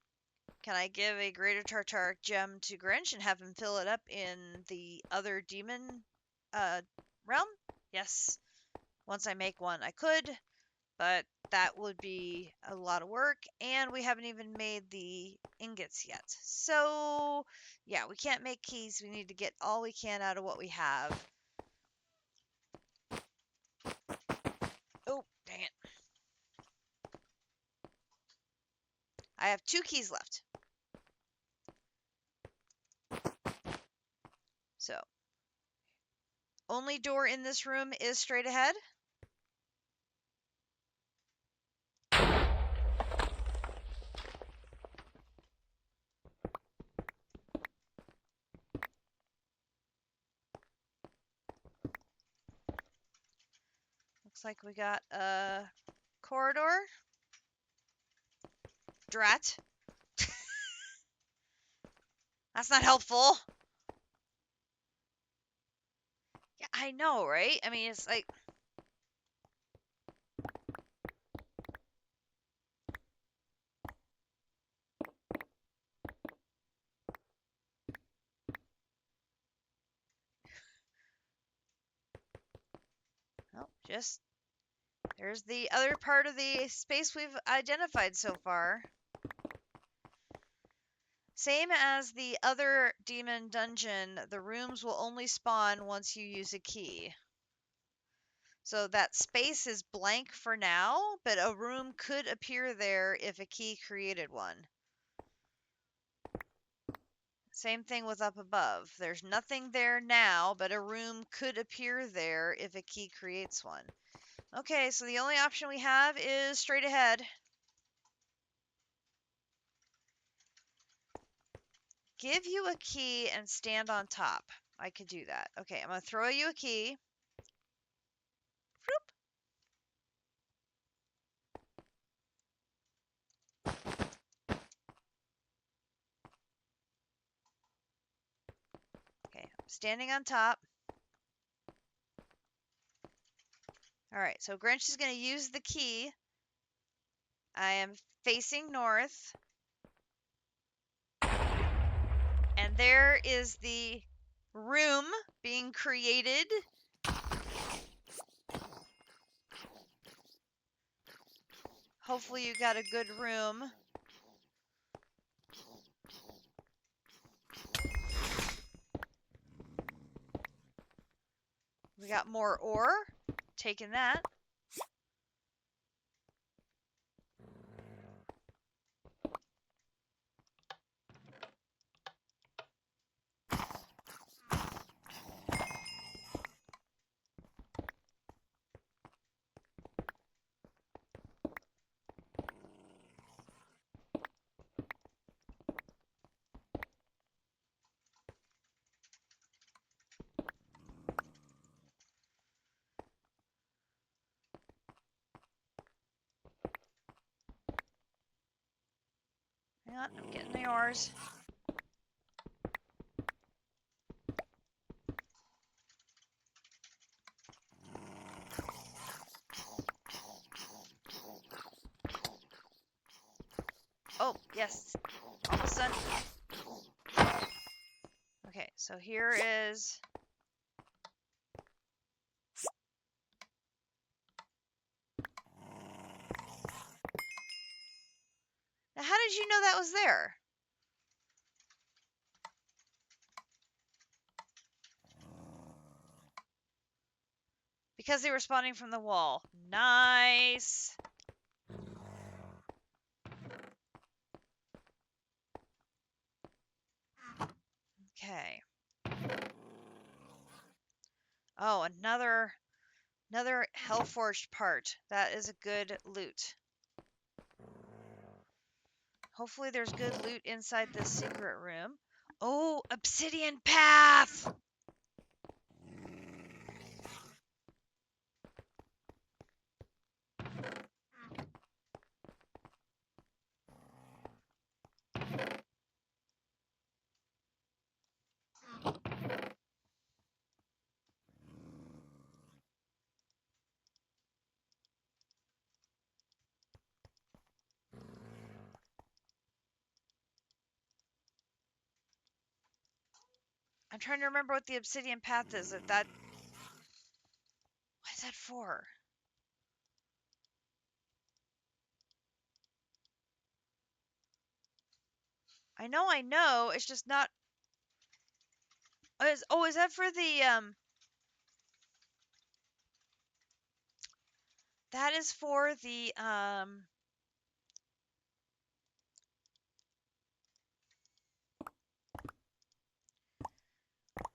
A: can I give a greater tartaric gem to Grinch and have him fill it up in the other demon realm? Yes. Once I make one, I could, but that would be a lot of work, and we haven't even made the ingots yet. So, yeah, we can't make keys. We need to get all we can out of what we have. Oh, dang it. I have 2 keys left. So, only door in this room is straight ahead. Looks like we got a corridor. Drat. That's not helpful. Yeah, I know, right? I mean, it's like... Oh, just... There's the other part of the space we've identified so far. Same as the other demon dungeon, the rooms will only spawn once you use a key. So that space is blank for now, but a room could appear there if a key created one. Same thing with up above. There's nothing there now, but a room could appear there if a key creates one. Okay, so the only option we have is straight ahead. Give you a key and stand on top. I could do that. Okay, I'm going to throw you a key. Okay, I'm standing on top. Alright, so Grinch is going to use the key. I am facing north. And there is the room being created. Hopefully you got a good room. We got more ore. Taking that. Hang on, I'm getting the ores. Oh, yes. Almost done. Okay, so here is... Now, how did you know that was there? Because they were spawning from the wall. Nice. Okay. Oh, another Hellforged part. That is a good loot. Hopefully there's good loot inside this secret room. Oh, obsidian path! I'm trying to remember what the obsidian path is. What is that for? I know. It's just not. Is that for the That is for the.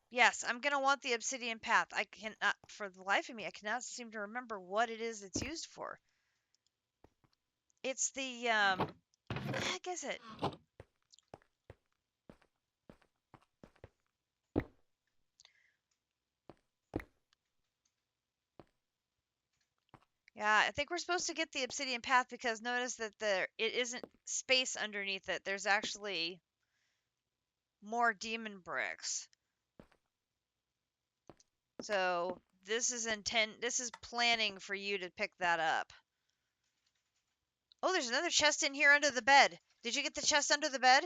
A: Yes, I'm gonna want the obsidian path. I cannot, for the life of me, I cannot seem to remember what it is it's used for. It's the. Heck is it? Yeah, I think we're supposed to get the obsidian path because notice that it isn't space underneath it. There's actually more demon bricks. So this is planning for you to pick that up. Oh, there's another chest in here under the bed. Did you get the chest under the bed?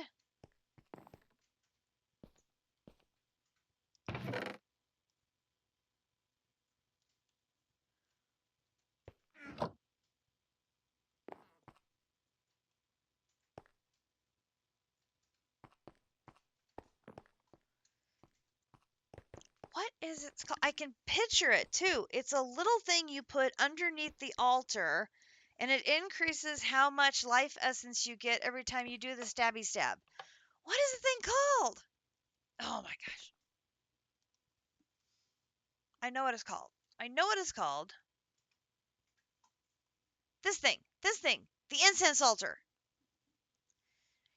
A: What is it called? I can picture it too. It's a little thing you put underneath the altar, and it increases how much life essence you get every time you do the stabby stab. What is the thing called? Oh my gosh. I know what it's called. I know what it's called. This thing, the incense altar.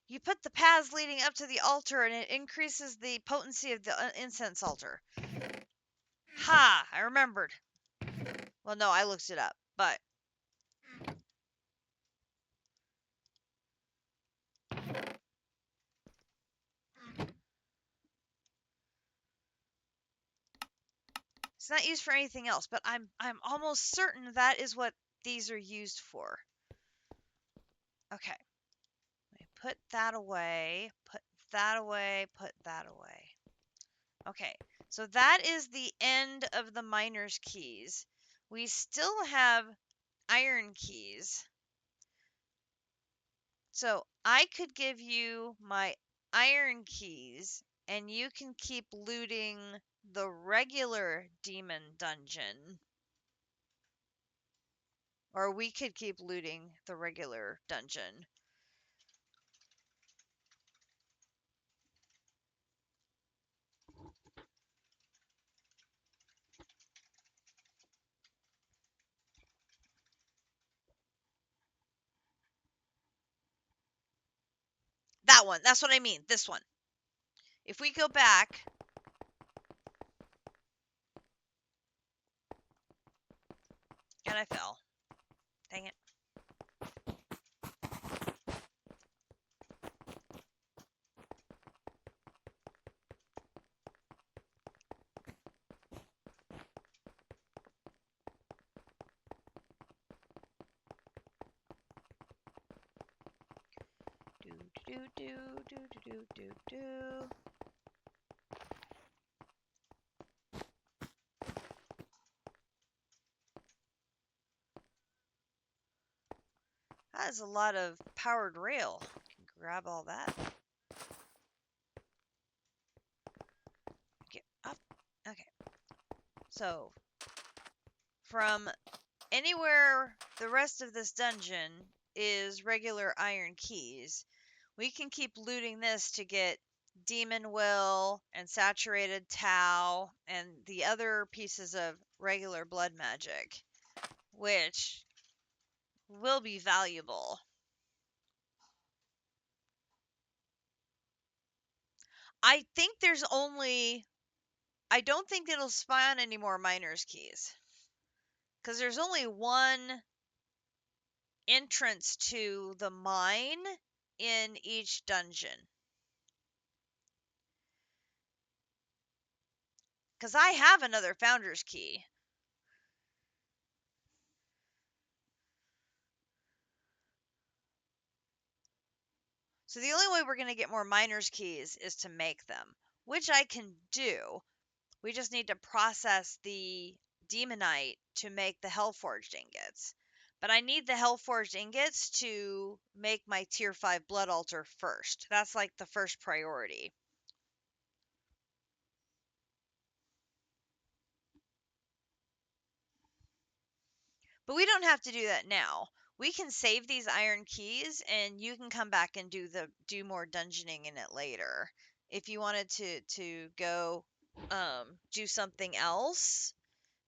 A: You put the paths leading up to the altar and it increases the potency of the incense altar. Ha! I remembered. Well, no, I looked it up, but it's not used for anything else, but I'm almost certain that is what these are used for. Okay. Let me put that away, put that away, put that away. Okay. So that is the end of the miner's keys. We still have iron keys. So I could give you my iron keys and you can keep looting the regular demon dungeon. Or we could keep looting the regular dungeon. That one. That's what I mean. This one. If we go back. And I fell. Dang it. Do. That is a lot of powered rail. I can grab all that. Get up. Okay. So from anywhere the rest of this dungeon is regular iron keys. We can keep looting this to get demon will and saturated tau and the other pieces of regular blood magic, which will be valuable. I think there's only... I don't think it'll spawn any more miner's keys. Because there's only one entrance to the mine in each dungeon. Because I have another founder's key. So the only way we're going to get more miner's keys is to make them, which I can do. We just need to process the demonite to make the hellforged ingots. But I need the hellforged ingots to make my tier 5 blood altar first. That's like the first priority. But we don't have to do that now. We can save these iron keys and you can come back and do more dungeoning in it later. If you wanted to go do something else,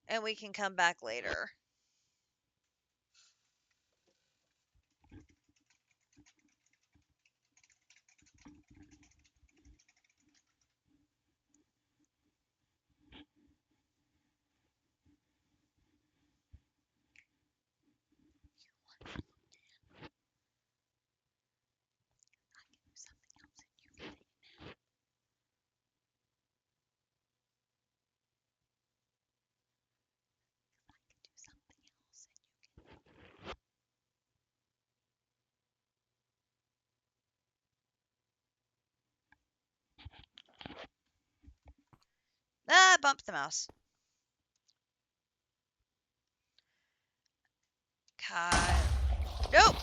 A: and we can come back later. Ah, bump the mouse. God. Nope.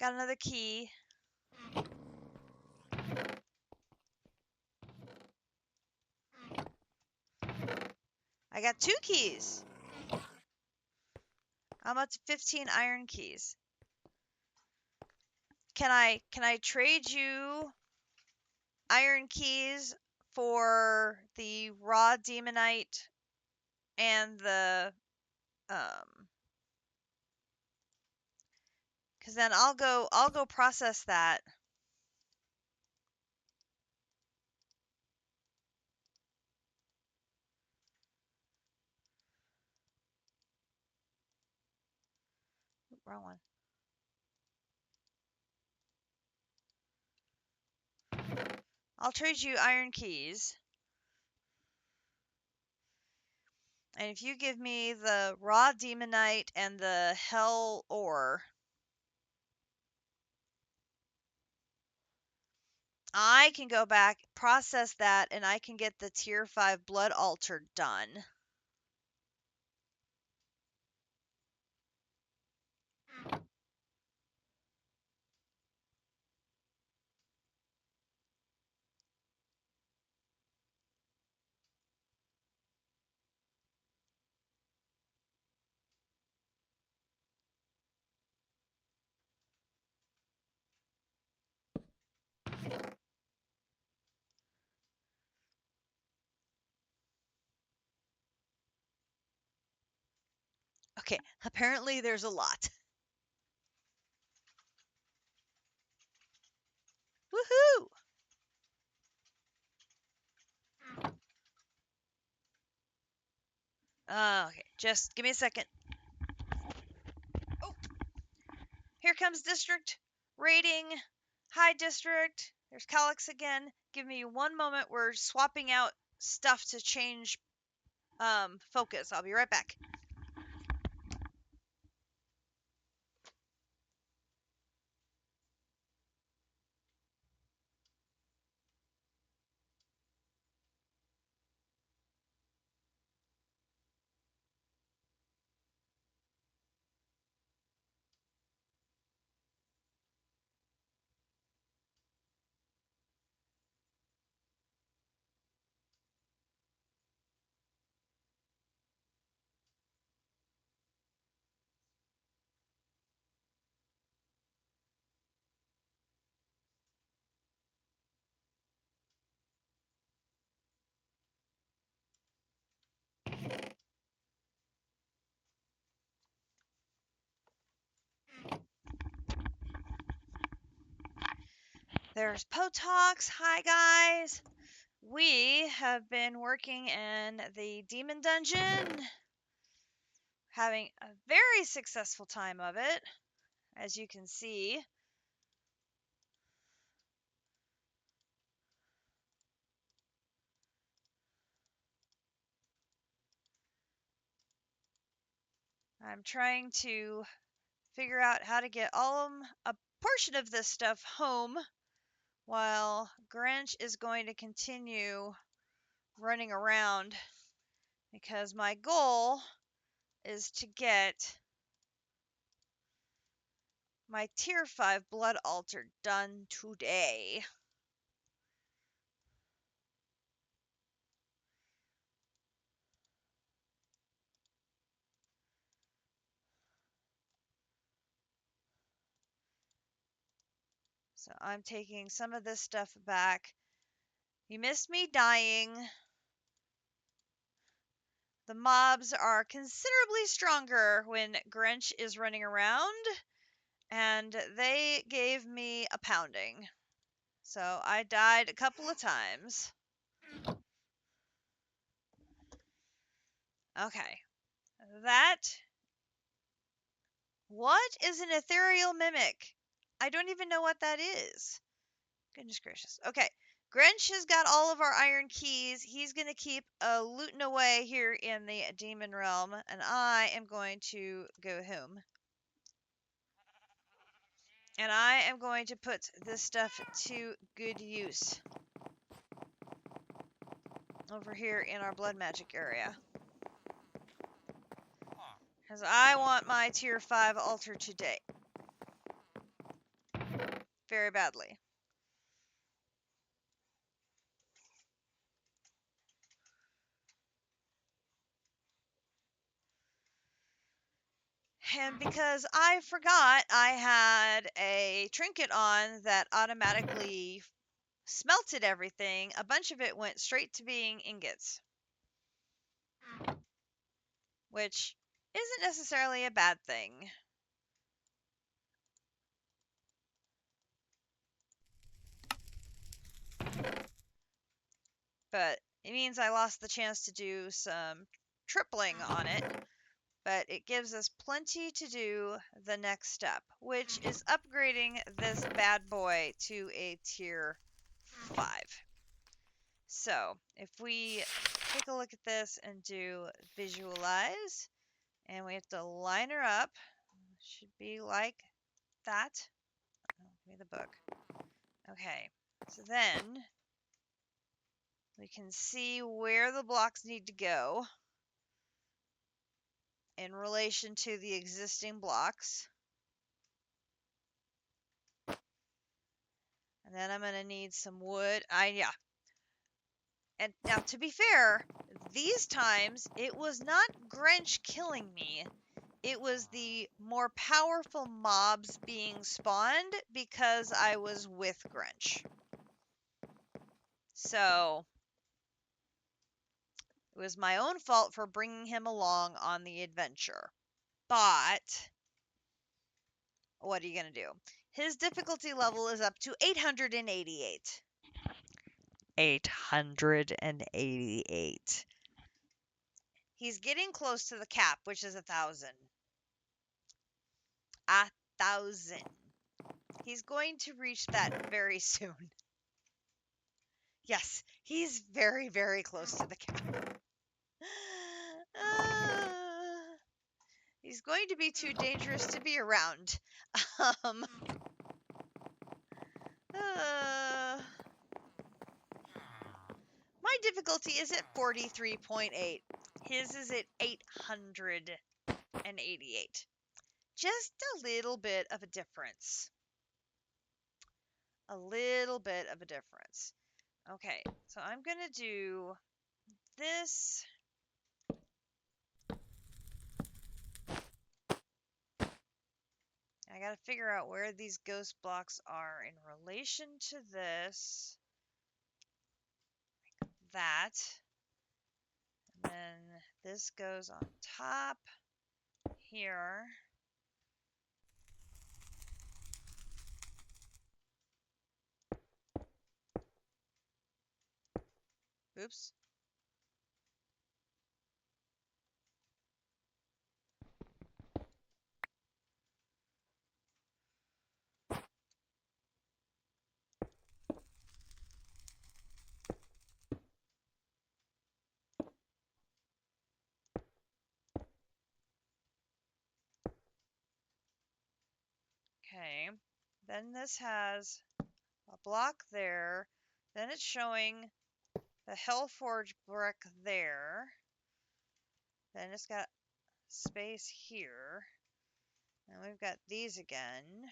A: Got another key. I got 2 keys. I'm up to 15 iron keys. Can I trade you iron keys for the raw demonite and the cuz then I'll go process that. Wrong one. I'll trade you iron keys. And if you give me the raw demonite and the hell ore, I can go back, process that, and I can get the tier 5 blood altar done. Okay, apparently there's a lot. Woohoo! Okay, just give me a second. Oh, here comes district rating Hi, District. There's Calyx again. Give me one moment. We're swapping out stuff to change focus. I'll be right back. There's Potox. Hi, guys. We have been working in the Demon Dungeon, having a very successful time of it, as you can see. I'm trying to figure out how to get a portion of this stuff home while Grinch is going to continue running around, because my goal is to get my tier 5 blood altar done today. So I'm taking some of this stuff back. You missed me dying. The mobs are considerably stronger when Grinch is running around, and they gave me a pounding. So I died a couple of times. Okay. What is an ethereal mimic? I don't even know what that is. Goodness gracious. Okay. Grinch has got all of our iron keys. He's going to keep looting away here in the demon realm, and I am going to go home. And I am going to put this stuff to good use over here in our blood magic area. Because I want my tier 5 altar today. Very badly. And because I forgot I had a trinket on that automatically smelted everything, a bunch of it went straight to being ingots. Which isn't necessarily a bad thing. But it means I lost the chance to do some tripling on it. But it gives us plenty to do the next step, which is upgrading this bad boy to a tier 5. So if we take a look at this and do visualize, and we have to line her up, should be like that. Oh, give me the book. Okay, so then we can see where the blocks need to go in relation to the existing blocks. And then I'm going to need some wood. Yeah. And now, to be fair, these times it was not Grinch killing me. It was the more powerful mobs being spawned because I was with Grinch. So it was my own fault for bringing him along on the adventure. But what are you going to do? His difficulty level is up to 888. 888. He's getting close to the cap, which is 1,000. 1,000. He's going to reach that very soon. Yes, he's very, very close to the cap. He's going to be too dangerous to be around. Um, my difficulty is at 43.8. His is at 888. Just a little bit of a difference. A little bit of a difference. Okay, so I'm going to do this. I got to figure out where these ghost blocks are in relation to this. Like that. And then this goes on top here. Oops. Okay. Then this has a block there. Then it's showing the Hellforge brick there. Then it's got space here. And we've got these again.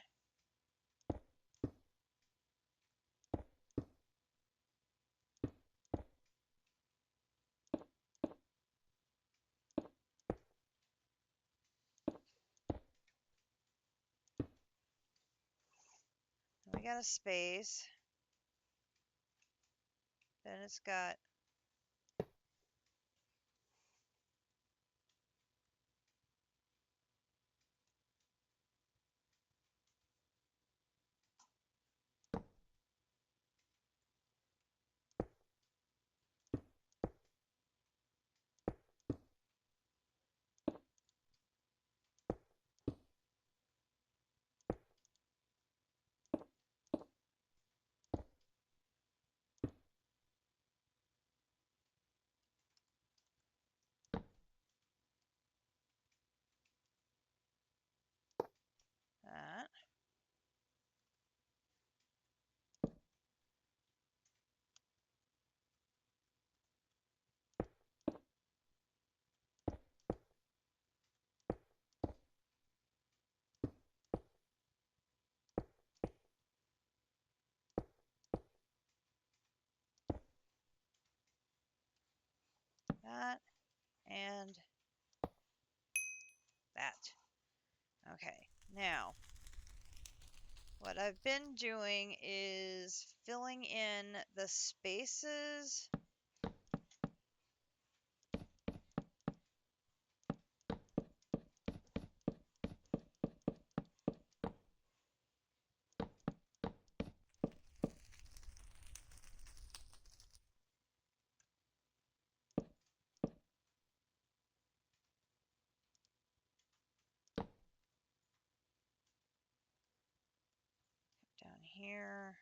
A: We got a space. Then it's got that. That. And that. Okay. Now, what I've been doing is filling in the spaces. Down here.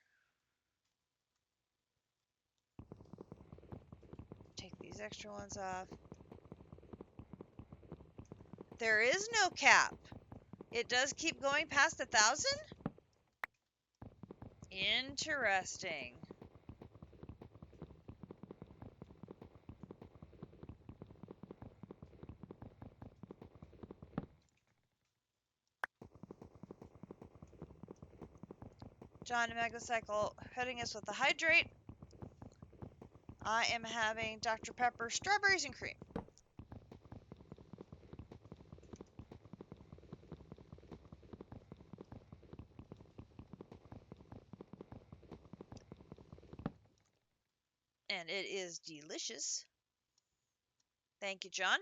A: Take these extra ones off. There is no cap. It does keep going past 1,000? Interesting. John and Megacycle hitting us with the hydrate. I am having Dr. Pepper strawberries and cream. And it is delicious. Thank you, John.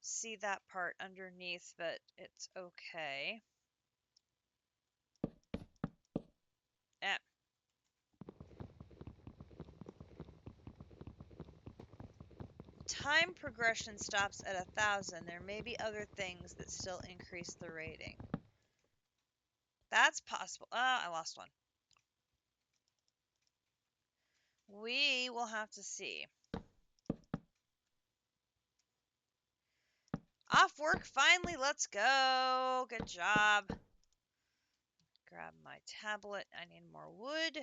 A: see that part underneath, but it's okay. Eh. Time progression stops at 1,000. There may be other things that still increase the rating. That's possible. I lost one. We will have to see. Off work, finally, let's go. Good job. Grab my tablet. I need more wood.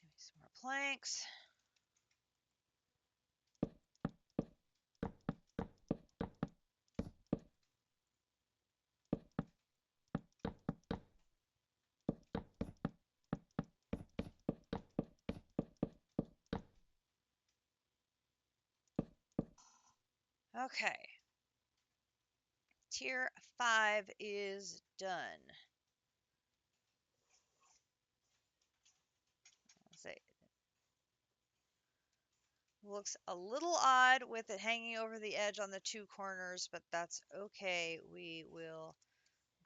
A: Maybe some more planks. Okay. Tier 5 is done. Let's see. Looks a little odd with it hanging over the edge on the 2 corners, but that's okay. We will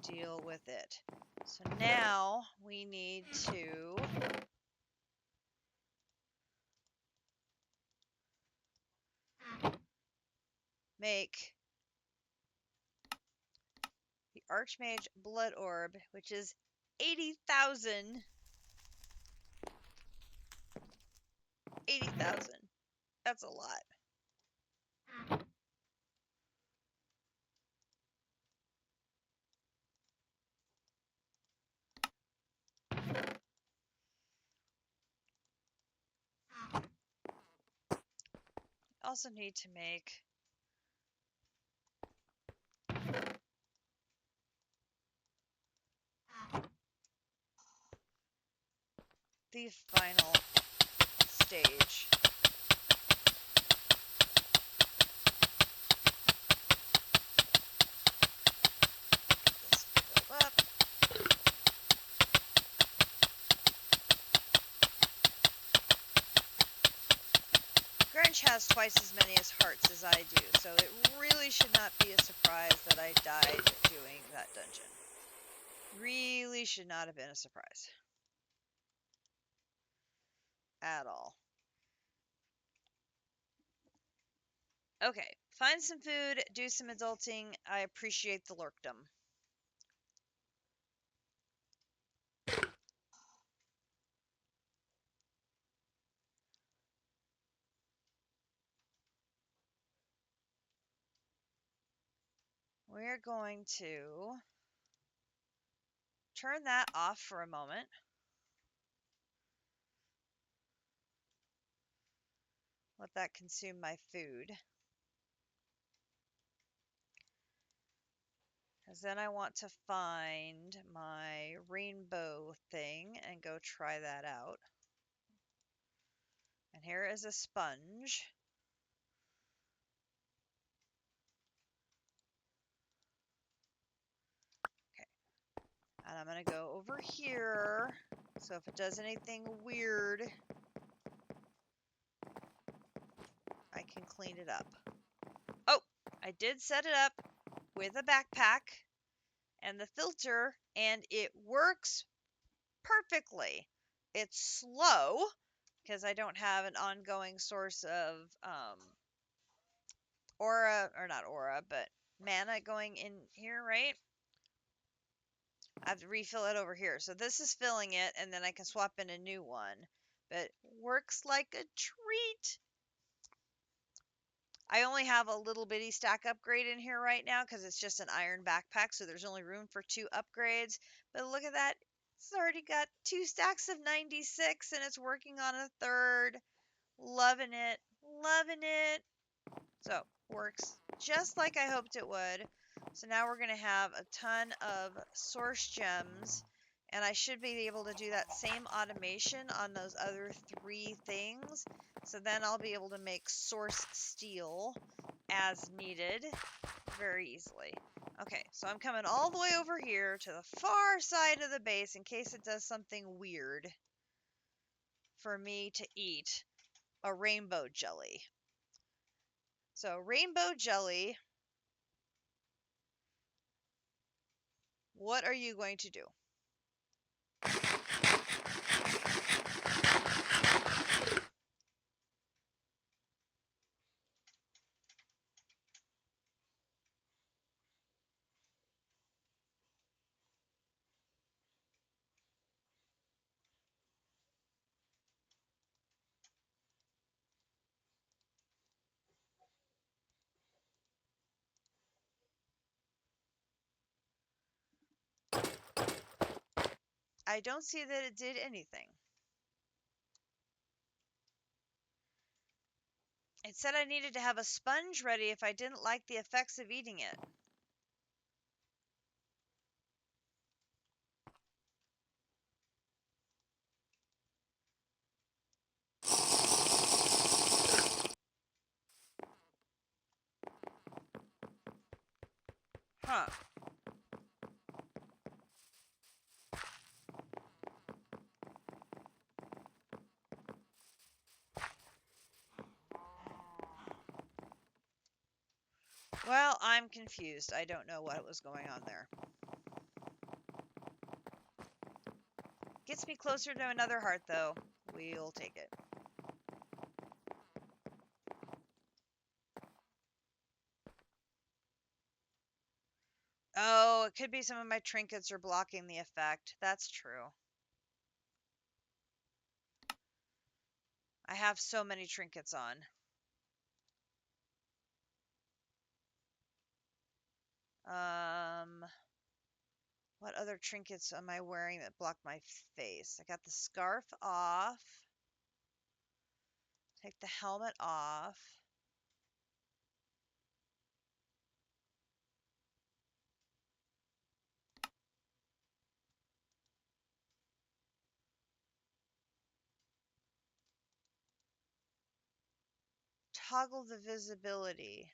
A: deal with it. So now we need to make the Archmage Blood Orb, which is 80,000. 80,000. That's a lot. Also need to make the final stage. Get this filled up. Grinch has twice as many as hearts as I do, so it really should not be a surprise that I died doing that dungeon. Really should not have been a surprise. At all. Okay, find some food, do some adulting. I appreciate the lurkdom. We're going to turn that off for a moment. Let that consume my food. Because then I want to find my rainbow thing and go try that out. And here is a sponge. Okay. And I'm going to go over here. So if it does anything weird, I can clean it up. Oh, I did set it up with a backpack and the filter, and it works perfectly. It's slow because I don't have an ongoing source of aura, or not aura, but mana going in here, right? I have to refill it over here. So this is filling it, and then I can swap in a new one. But works like a treat. I only have a little bitty stack upgrade in here right now because it's just an iron backpack, so there's only room for 2 upgrades. But look at that. It's already got 2 stacks of 96, and it's working on a 3rd. Loving it. Loving it. So, works just like I hoped it would. So now we're going to have a ton of source gems, And I should be able to do that same automation on those other 3 things. So then I'll be able to make source steel as needed very easily. Okay, so I'm coming all the way over here to the far side of the base in case it does something weird for me to eat a rainbow jelly. So rainbow jelly, what are you going to do? I don't see that it did anything. It said I needed to have a sponge ready if I didn't like the effects of eating it. Huh. Well, I'm confused. I don't know what was going on there. Gets me closer to another heart, though. We'll take it. Oh, it could be some of my trinkets are blocking the effect. That's true. I have so many trinkets on. What other trinkets am I wearing that block my face? I got the scarf off. Take the helmet off. Toggle the visibility.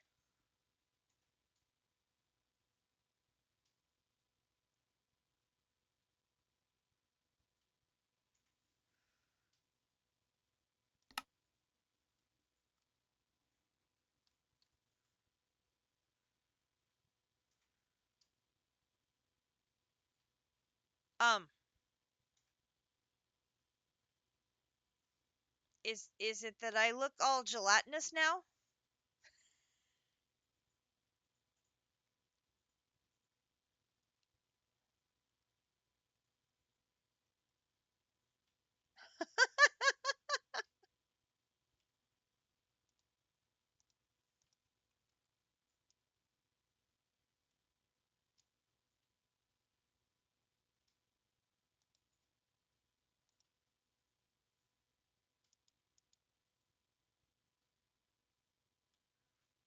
A: Um, is it that I look all gelatinous now?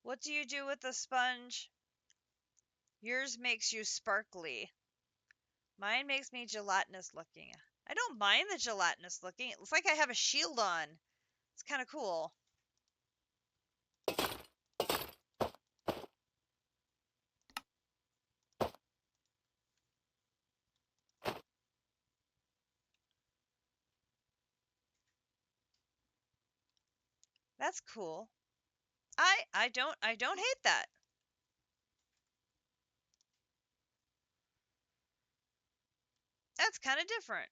A: What do you do with the sponge? Yours makes you sparkly. Mine makes me gelatinous looking. I don't mind the gelatinous looking. It looks like I have a shield on. It's kind of cool. That's cool. I don't hate that. That's kind of different.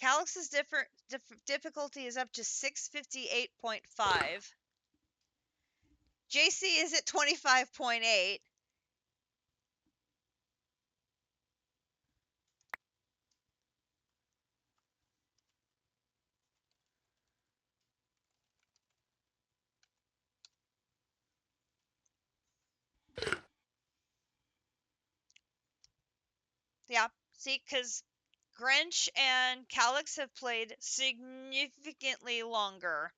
A: Calyx's difficulty is up to 658.5. JC is at 25.8. Yeah, see, because Grinch and Calyx have played significantly longer.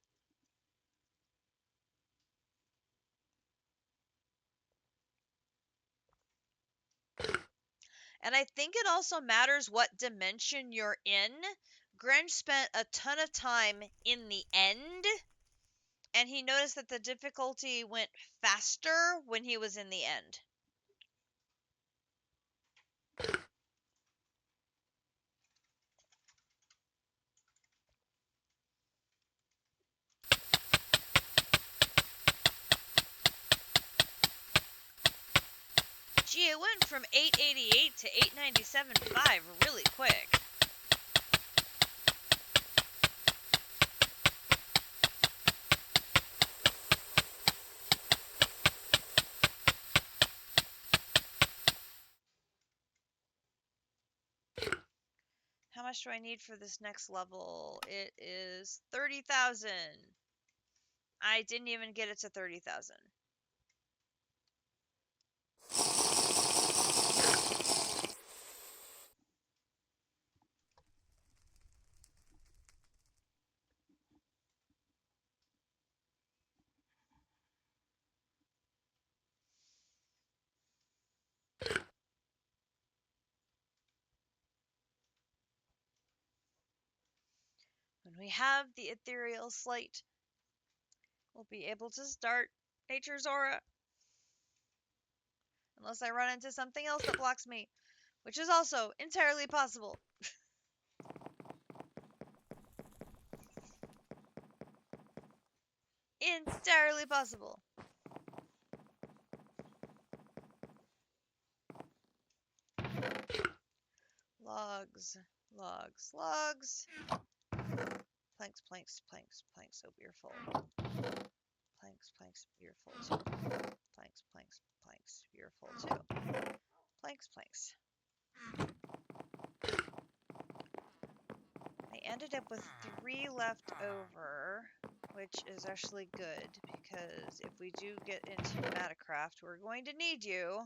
A: And I think it also matters what dimension you're in. Grinch spent a ton of time in the end, and he noticed that the difficulty went faster when he was in the end. Gee, it went from 888 to 897.5 really quick. How much do I need for this next level? It is 30,000. I didn't even get it to 30,000. When we have the ethereal slate, we'll be able to start Nature's Aura. Unless I run into something else that blocks me, which is also entirely possible. Entirely possible. Logs, logs, logs. Planks, planks, planks, planks. Oh, we're full. Planks, planks, we're full too. Planks, planks, planks, we're full too. Planks, planks. I ended up with 3 left over, which is actually good because if we do get into Pneumaticraft, we're going to need you.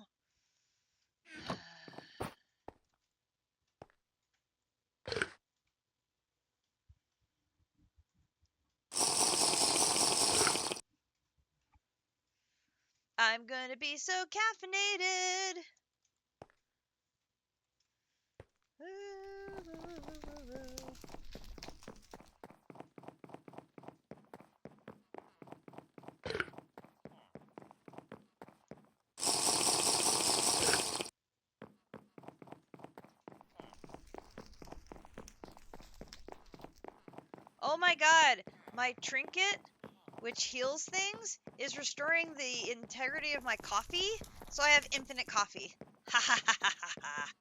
A: I'm gonna be so caffeinated. Oh my god, my trinket, which heals things, is restoring the integrity of my coffee, so I have infinite coffee. Ha ha ha ha ha ha.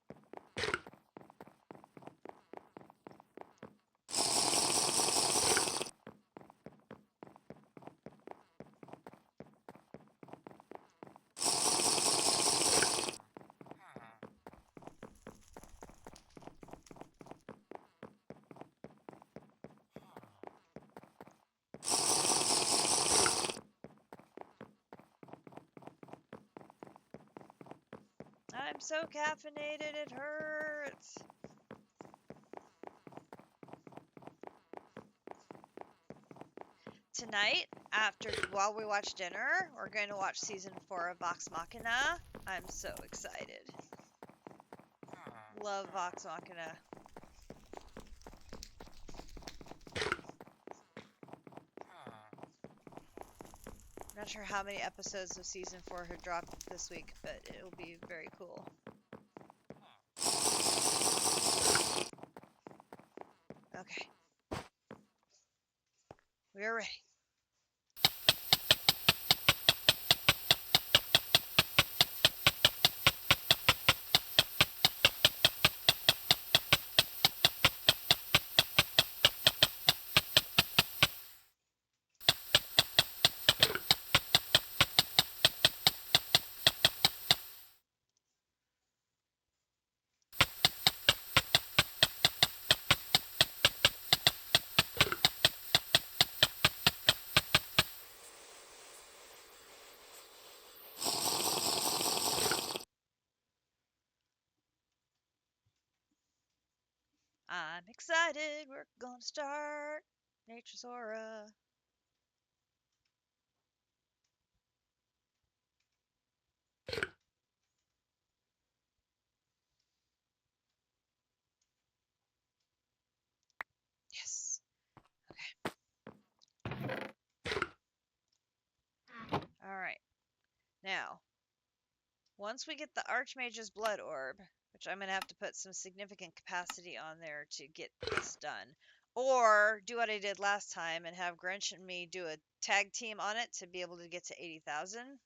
A: I'm so caffeinated, it hurts. Tonight, while we watch dinner, we're going to watch season 4 of Vox Machina. I'm so excited. Love Vox Machina. Not sure how many episodes of season 4 have dropped this week, but it'll be very cool. Okay. We are ready. excited. We're gonna start Nature's Aura. Yes. All right. Now, once we get the Archmage's Blood Orb, which I'm going to have to put some significant capacity on there to get this done, or do what I did last time and have Grinch and me do a tag team on it to be able to get to 80,000.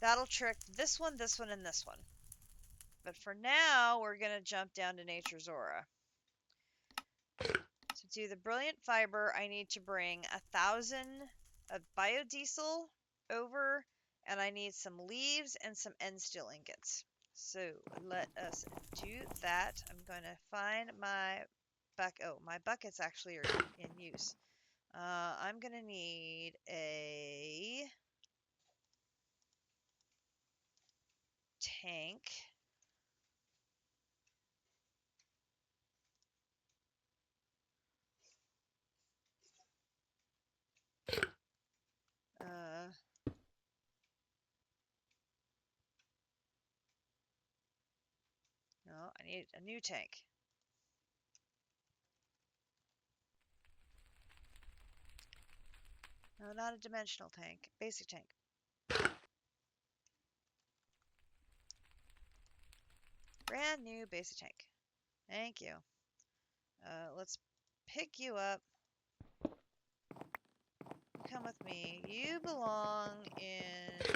A: That'll trick this one, and this one. But for now, we're going to jump down to Nature's Aura. To do the Brilliant Fiber, I need to bring 1,000 of biodiesel over, and I need some leaves and some end steel ingots. So let us do that. I'm going to find my bucket. Oh, my buckets actually are in use. I'm going to need a tank. No, I need a new tank. No, not a dimensional tank. Basic tank. Brand new basic tank. Thank you. Let's pick you up. Come with me. You belong in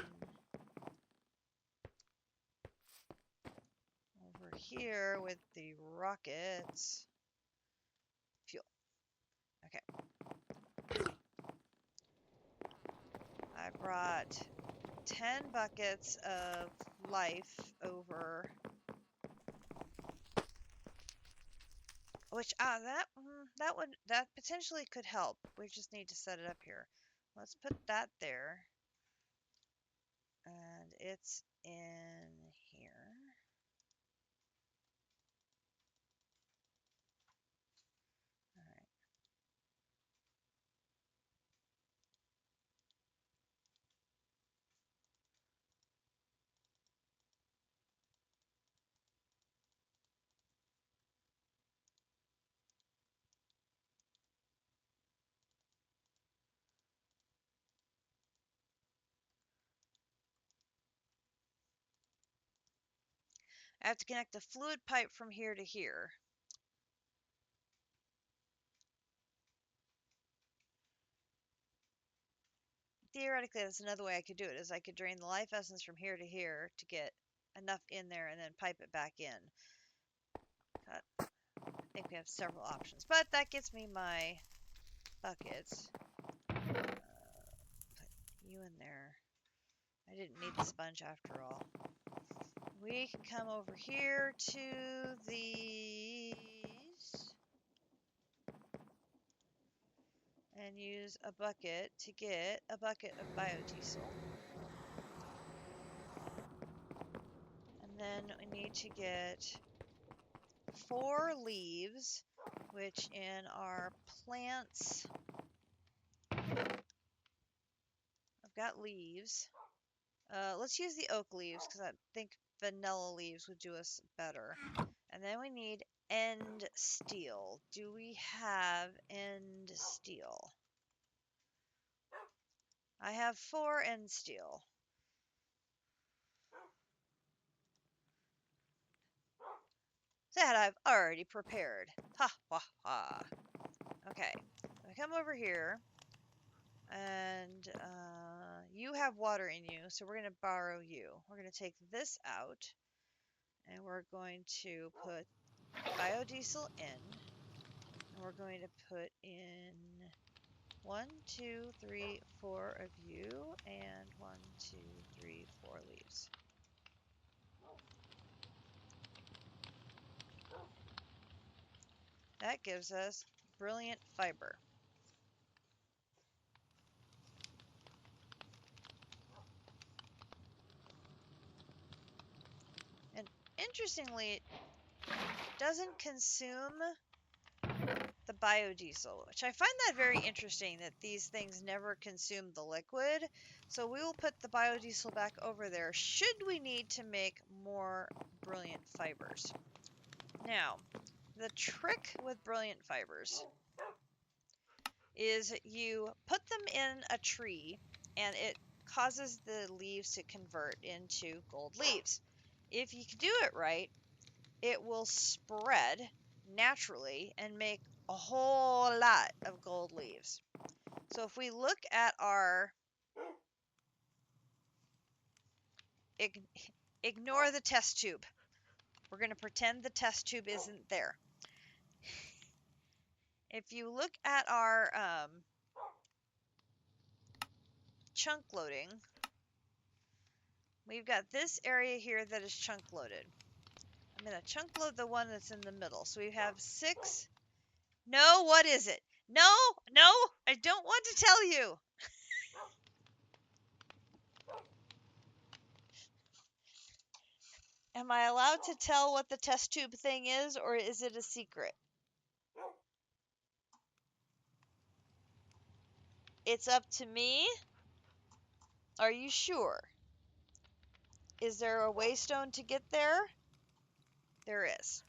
A: over here with the rockets. Fuel. Okay. I brought 10 buckets of life over. Which that potentially could help. We just need to set it up here. Let's put that there. And it's in here. Alright. I have to connect the fluid pipe from here to here. Theoretically, that's another way I could do it, is I could drain the life essence from here to here to get enough in there and then pipe it back in. I think we have several options, but that gets me my buckets. Put you in there. I didn't need the sponge after all. We can come over here to these and use a bucket to get a bucket of biodiesel. And then we need to get 4 leaves, which in our plants, I've got leaves. Let's use the oak leaves because I think vanilla leaves would do us better. And then we need end steel. Do we have end steel? I have 4 end steel. That I've already prepared. Ha ha ha. Okay, I come over here, and you have water in you, so we're going to borrow you. We're going to take this out, and we're going to put biodiesel in, and we're going to put in 1, 2, 3, 4 of you, and 1, 2, 3, 4 leaves. That gives us brilliant fiber. And interestingly, doesn't consume the biodiesel, which I find that very interesting that these things never consume the liquid. So we will put the biodiesel back over there should we need to make more brilliant fibers. Now, the trick with brilliant fibers is you put them in a tree and it causes the leaves to convert into gold leaves. If you can do it right, it will spread naturally and make a whole lot of gold leaves. So if we look at our, ignore the test tube. We're going to pretend the test tube isn't there. If you look at our chunk loading, we've got this area here that is chunk loaded. I'm going to chunk load the one that's in the middle. So we have 6. No, what is it? No, I don't want to tell you. Am I allowed to tell what the test tube thing is, or is it a secret? It's up to me? Are you sure? Is there a waystone to get there? There is.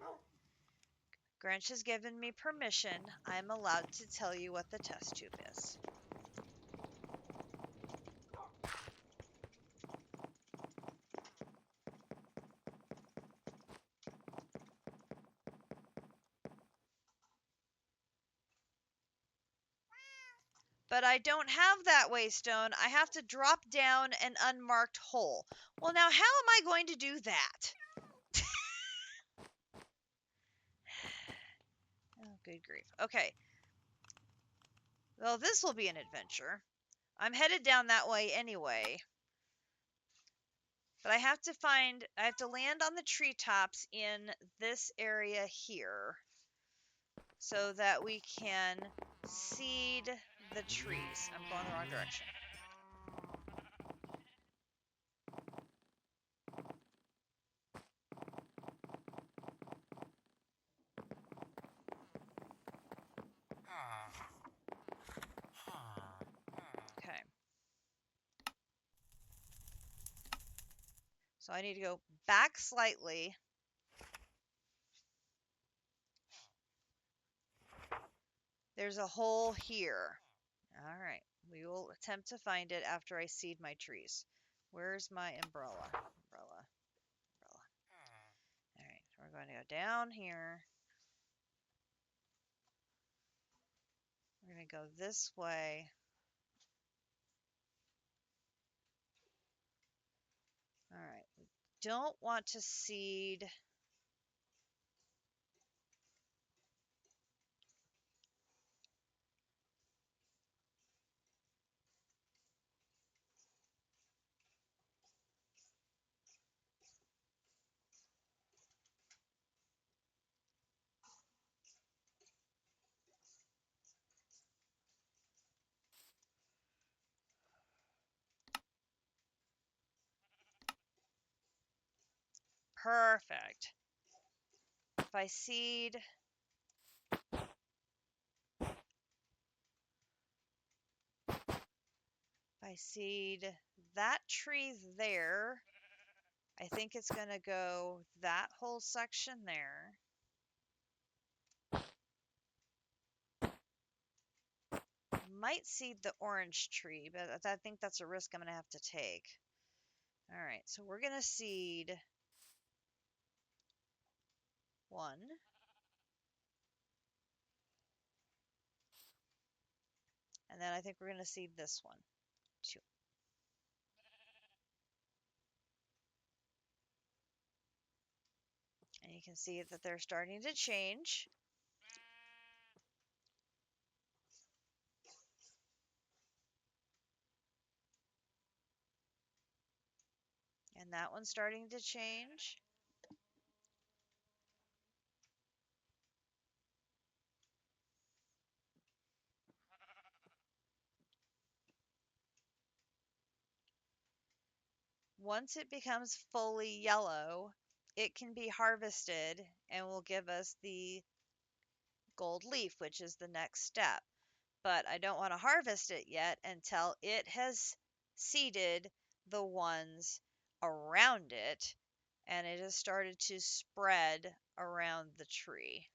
A: All right. Grinch has given me permission. I'm allowed to tell you what the test tube is. But I don't have that waystone. I have to drop down an unmarked hole. Well, now how am I going to do that? Oh, good grief. Okay. Well, this will be an adventure. I'm headed down that way anyway. But I have to land on the treetops in this area here so that we can seed the trees. I'm going the wrong direction. Okay. So I need to go back slightly. There's a hole here. All right. We will attempt to find it after I seed my trees. Where's my umbrella? Umbrella. All right. So we're going to go down here. We're going to go this way. All right. We don't want to seed. Perfect. If I seed. If I seed that tree there, I think it's going to go that whole section there. Might seed the orange tree, but I think that's a risk I'm going to have to take. All right, so we're going to seed 1. And then I think we're going to seed this one, 2. And you can see that they're starting to change. And that one's starting to change. Once it becomes fully yellow, it can be harvested and will give us the gold leaf, which is the next step. But I don't want to harvest it yet until it has seeded the ones around it and it has started to spread around the tree.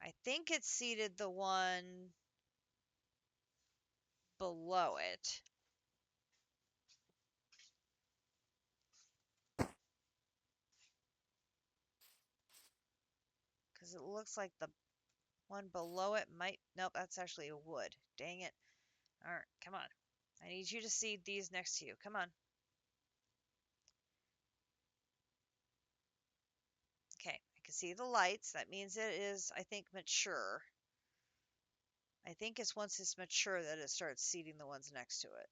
A: I think it seeded the one below it. Because it looks like the one below it might... Nope, that's actually a wood. Dang it. All right, come on. I need you to seed these next to you. Come on. Okay, I can see the lights. That means it is, I think, mature. I think it's once it's mature that it starts seeding the ones next to it.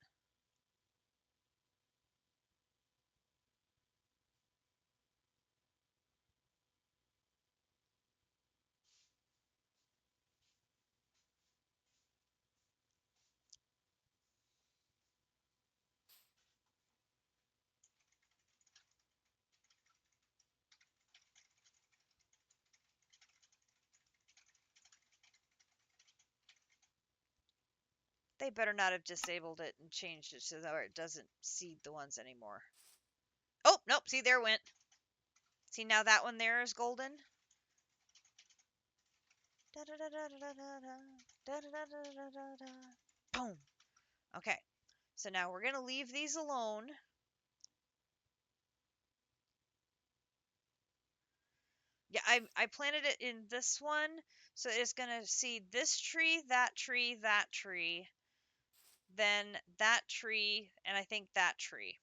A: They better not have disabled it and changed it so that it doesn't seed the ones anymore. Oh, nope. See, there it went. See, now that one there is golden. Boom. Okay. So now we're going to leave these alone. Yeah, I planted it in this one. So it's going to seed this tree, that tree, that tree. Then that tree, and I think that tree.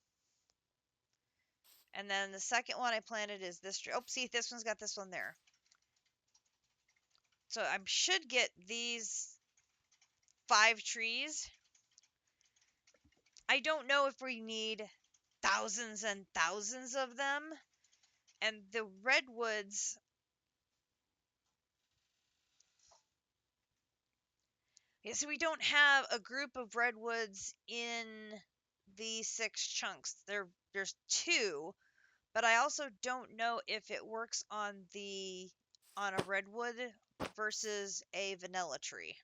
A: And then the second one I planted is this tree. Oh, see, this one's got this one there. So I should get these 5 trees. I don't know if we need thousands and thousands of them. And the redwoods... Yeah, so we don't have a group of redwoods in the 6 chunks. There's 2, but I also don't know if it works on a redwood versus a vanilla tree.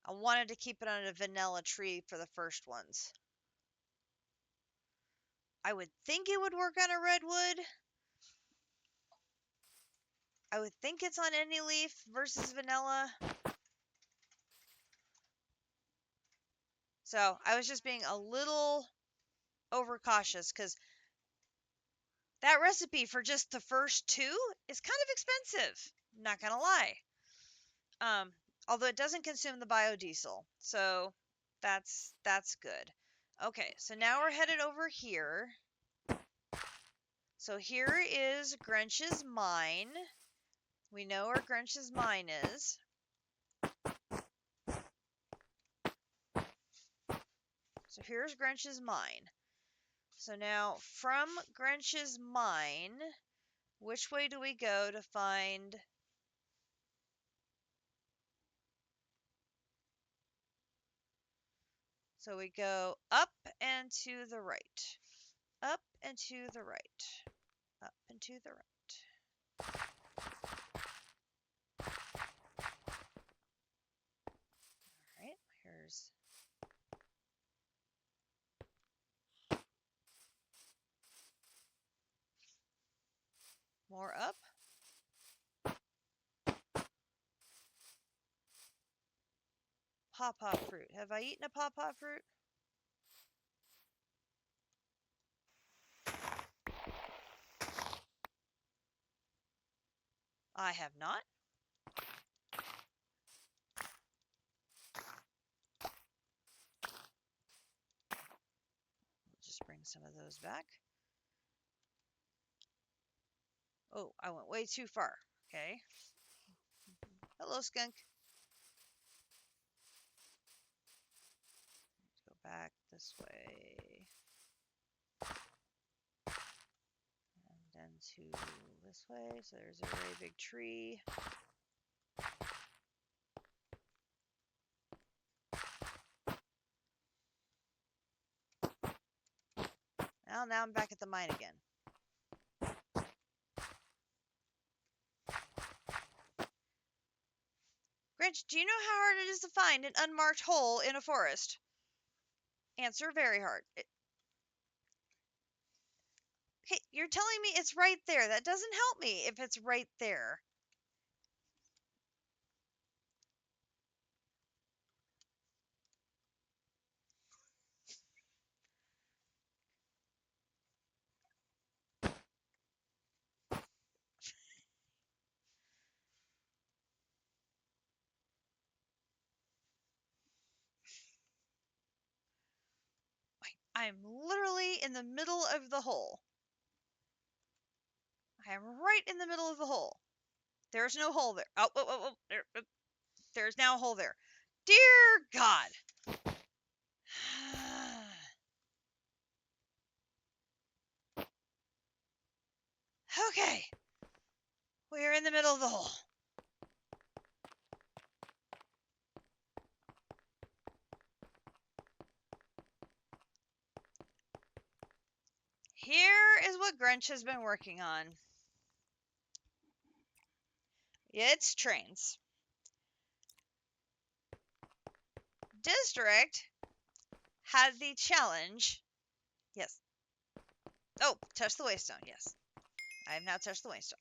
A: I wanted to keep it on a vanilla tree for the first ones. I would think it would work on a redwood. I would think it's on any leaf versus vanilla. So I was just being a little overcautious because that recipe for just the first 2 is kind of expensive. Not gonna lie. Although it doesn't consume the biodiesel, so that's good. Okay, so now we're headed over here. So here is Grinch's mine. We know where Grinch's mine is. So here's Grinch's mine. So now from Grinch's mine, which way do we go to find... So we go up and to the right. Up and to the right. Up and to the right. Alright, here's... more up. Pawpaw fruit. Have I eaten a pawpaw fruit? I have not. Just bring some of those back. Oh, I went way too far. Okay. Hello, skunk. Let's go back this way. And then to this way. So there's a very big tree. Well, now I'm back at the mine again. Grinch, do you know how hard it is to find an unmarked hole in a forest? Answer, very hard. Hey, you're telling me it's right there. That doesn't help me if it's right there. I'm literally in the middle of the hole. I am right in the middle of the hole. There's no hole there. Oh, there's now a hole there. Dear God. Okay. We're in the middle of the hole. Here is what Grinch has been working on. It's trains. District had the challenge. Yes. Oh, touch the waystone. Yes. I have now touched the waystone.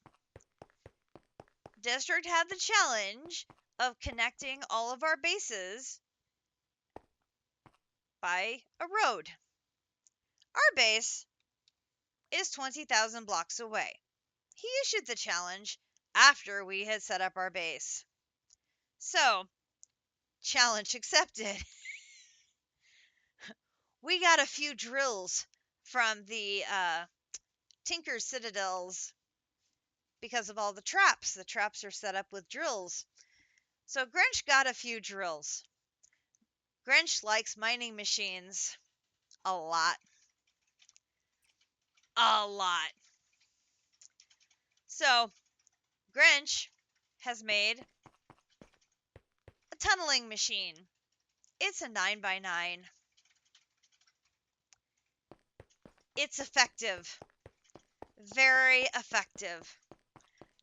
A: District had the challenge of connecting all of our bases by a road. Our base is 20,000 blocks away. He issued the challenge after we had set up our base. So, challenge accepted. We got a few drills from the Tinker's Citadels because of all the traps. The traps are set up with drills. So Grinch got a few drills. Grinch likes mining machines a lot. A lot. So Grinch has made a tunneling machine. It's a 9x9. It's effective. Very effective.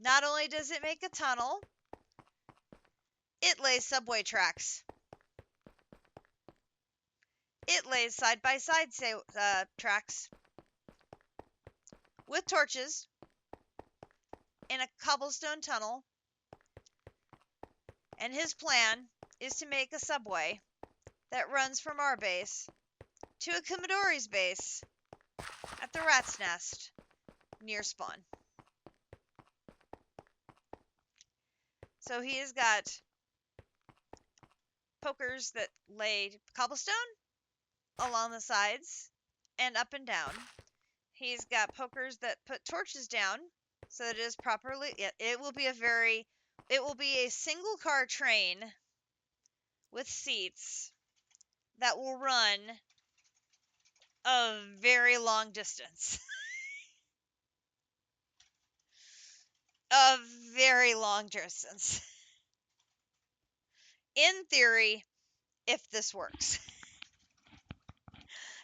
A: Not only does it make a tunnel, it lays subway tracks. It lays side-by-side tracks with torches in a cobblestone tunnel. And his plan is to make a subway that runs from our base to a Commodori's base at the Rat's Nest near spawn. So he has got pokers that lay cobblestone along the sides and up and down. He's got pokers that put torches down so that it is properly. It will be a single car train with seats that will run a very long distance. A very long distance. In theory, if this works.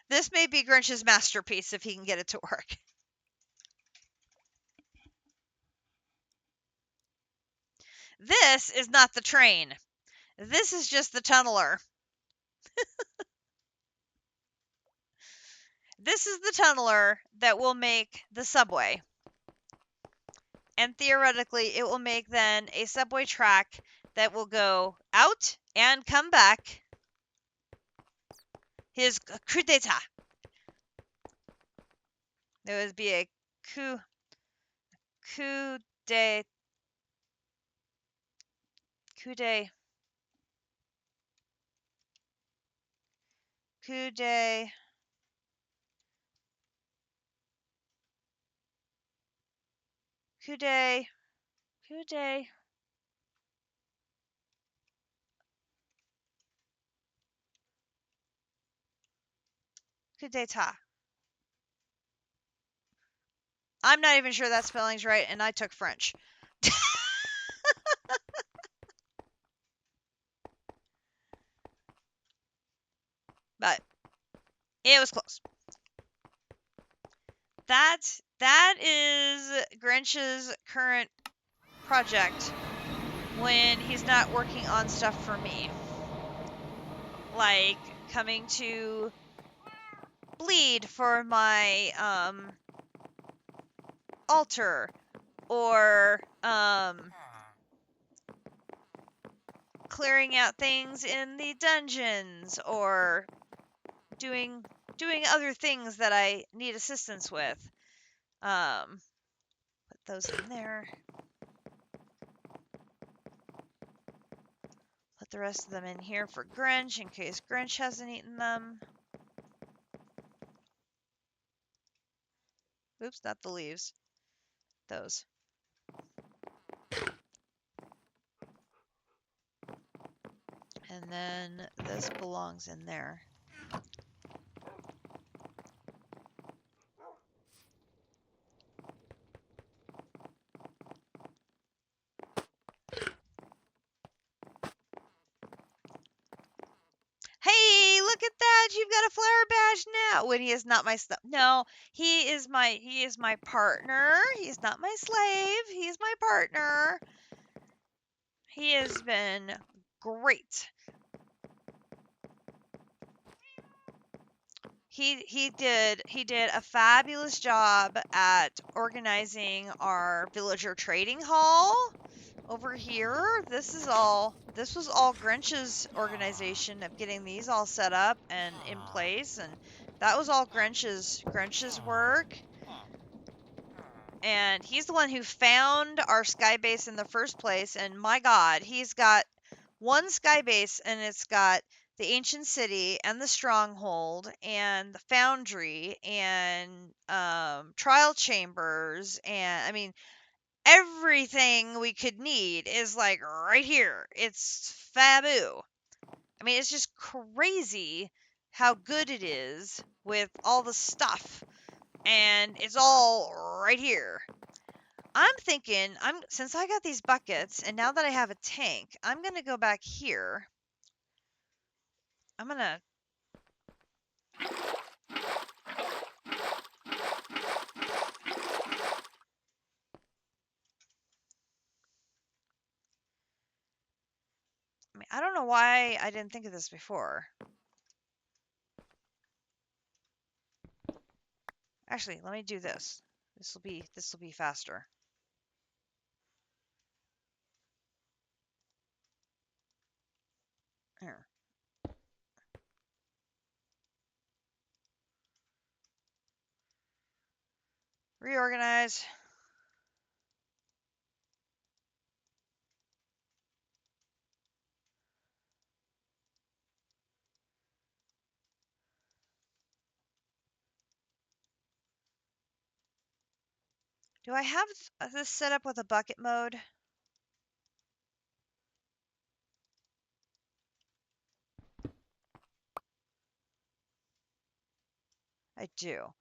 A: This may be Grinch's masterpiece if he can get it to work. This is not the train. This is just the tunneler. This is the tunneler that will make the subway. And theoretically, it will make then a subway track that will go out and come back. His coup d'etat. There would be a coup de coup de coup de coup de coup de coup d'etat. I'm not even sure that spelling's right, and I took French. But it was close. that is Grinch's current project when he's not working on stuff for me. Like coming to bleed for my altar, or clearing out things in the dungeons, or doing other things that I need assistance with. Put those in there. Put the rest of them in here for Grinch in case Grinch hasn't eaten them. Oops, not the leaves. Those. And then this belongs in there. Hey, look at that! You've got a flower badge now. When he is not my stuff. No, he is my partner. He's not my slave. He's my partner. He has been great. He did a fabulous job at organizing our villager trading hall over here. This was all Grinch's organization of getting these all set up and in place, and that was all Grinch's work. And he's the one who found our sky base in the first place, and my god, he's got one sky base, and it's got the ancient city and the stronghold and the foundry and trial chambers, and I mean everything we could need is like right here. It's fabu. I mean, it's just crazy how good it is with all the stuff, and it's all right here. I'm thinking, since I got these buckets, and now that I have a tank, I'm gonna go back here. I'm gonna I mean, I don't know why I didn't think of this before. Actually, let me do this. This will be faster. Here. Reorganize. Do I have this set up with a bucket mode? I do.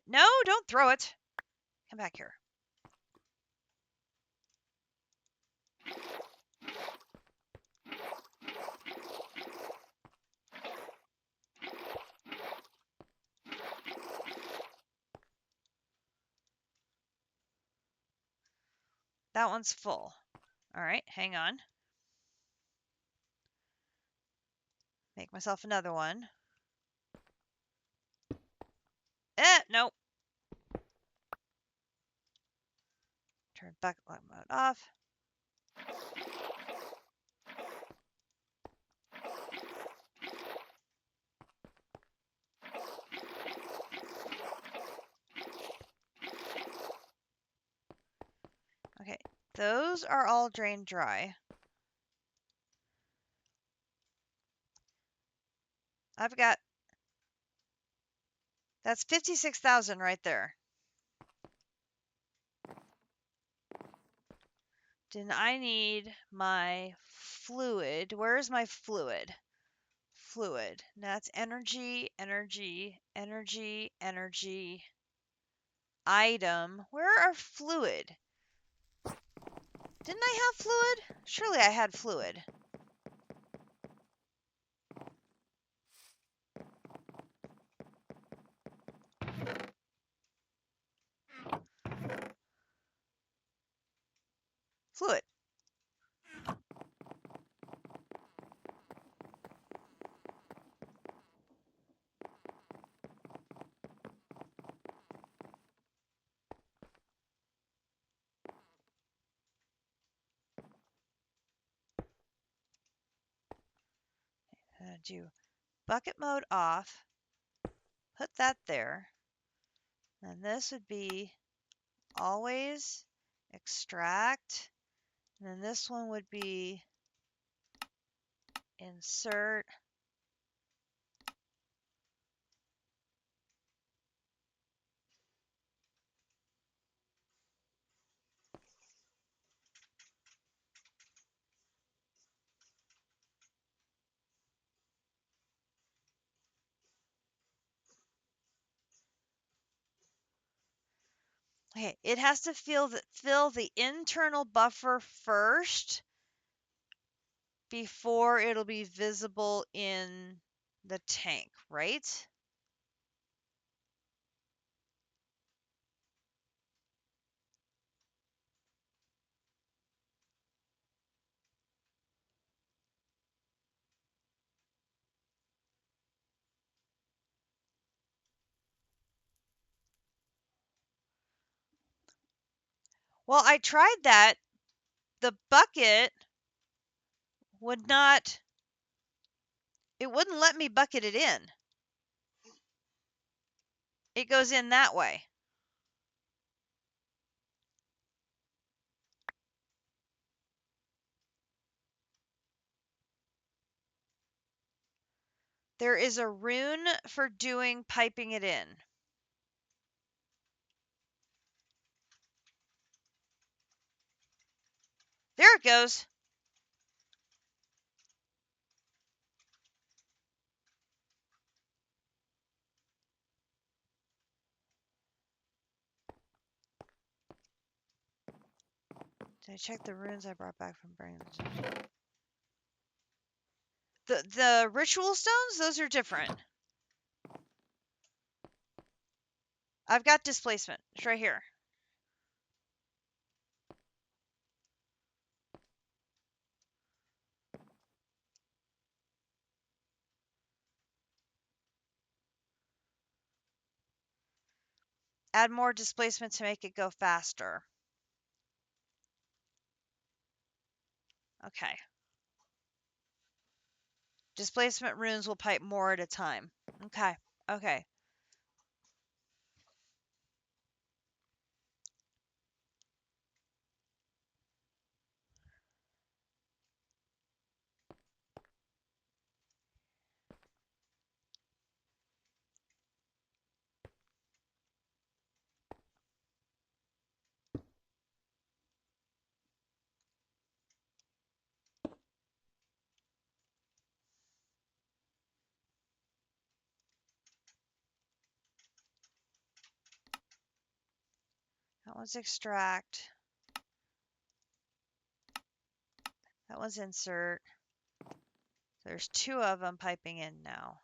A: No, don't throw it. Come back here. That one's full. All right, hang on. Make myself another one. Nope. Turn bucket mode off. Okay, those are all drained dry. I've got, that's 56,000 right there. Then I need my fluid. Where's my fluid? Fluid. That's energy, energy, energy, energy. Item. Where are fluid? Didn't I have fluid? Surely I had fluid. fluid. Do bucket mode off, put that there, and this would be always extract, and then this one would be insert. Okay, it has to fill the internal buffer first before it'll be visible in the tank, right? Well, I tried that. The bucket would not, it wouldn't let me bucket it in. It goes in that way. There is a rune for doing piping it in. There it goes. Did I check the runes I brought back from bringing the ritual stones? Those are different. I've got displacement. It's right here. Add more displacement to make it go faster. Okay. Displacement runes will pipe more at a time. Okay. Okay. That one's extract. That one's insert. There's two of them piping in now.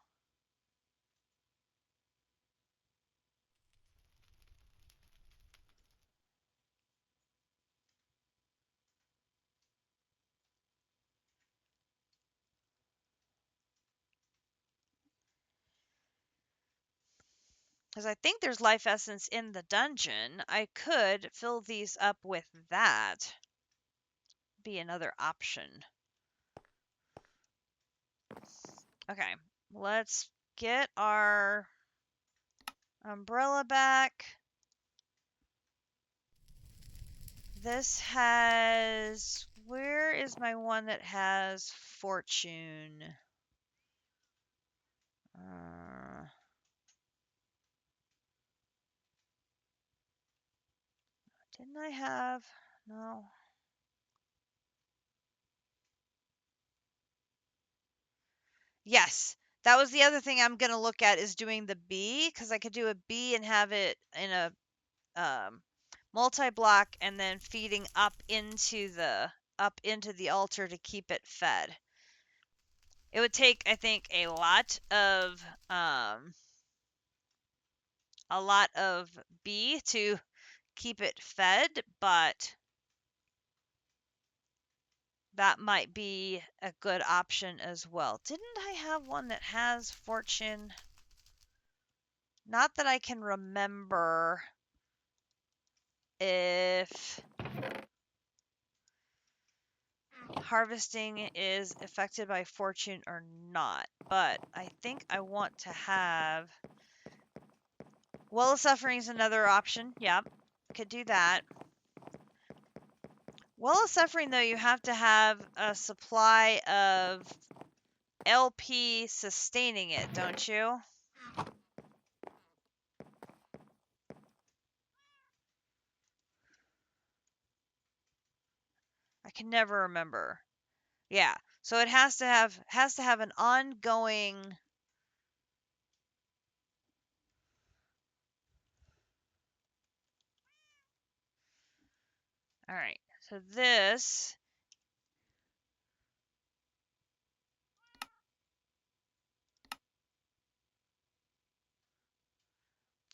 A: Because I think there's life essence in the dungeon. I could fill these up with that. Be another option. Okay, let's get our umbrella back. This has, where is my one that has fortune? Didn't I have, no. Yes, that was the other thing I'm going to look at is doing the B, because I could do a B and have it in a multi-block and then feeding up into the altar to keep it fed. It would take, I think, a lot of B to keep it fed, but that might be a good option as well. Didn't I have one that has fortune? Not that I can remember if harvesting is affected by fortune or not, but I think I want to have Well of Suffering is another option. Yep, could do that. Well of Suffering, though, you have to have a supply of LP sustaining it, don't you? I can never remember. Yeah, so it has to have an ongoing. All right, so this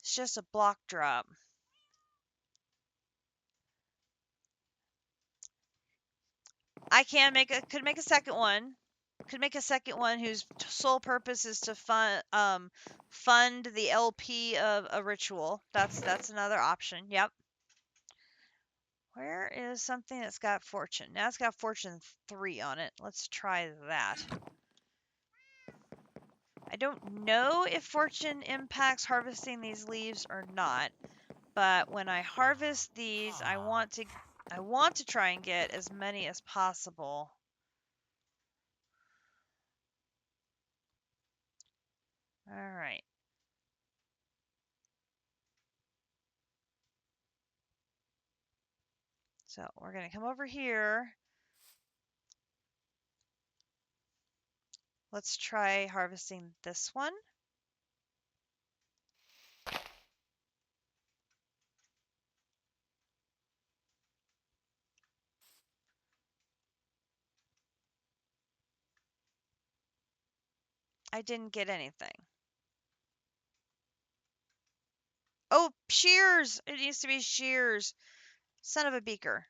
A: is just a block drop. I could make a second one. Could make a second one whose sole purpose is to fund the LP of a ritual. That's another option. Yep. Where is something that's got fortune? Now it's got fortune 3 on it. Let's try that. I don't know if fortune impacts harvesting these leaves or not, but when I harvest these, I want to try and get as many as possible. All right. So we're going to come over here. Let's try harvesting this one. I didn't get anything. Oh, shears! It needs to be shears. Son of a beaker.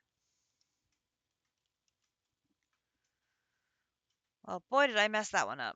A: Well, boy, did I mess that one up.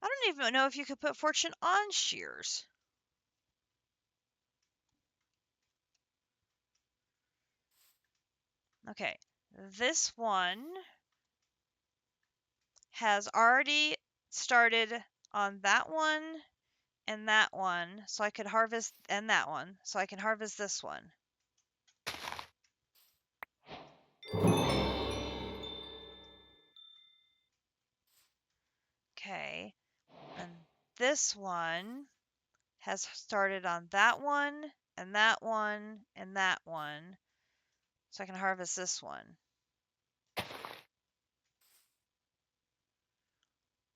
A: I don't even know if you could put fortune on shears. Okay, this one has already started on that one and that one, so I could harvest, and that one, so I can harvest this one. Okay, and this one has started on that one and that one and that one, so I can harvest this one.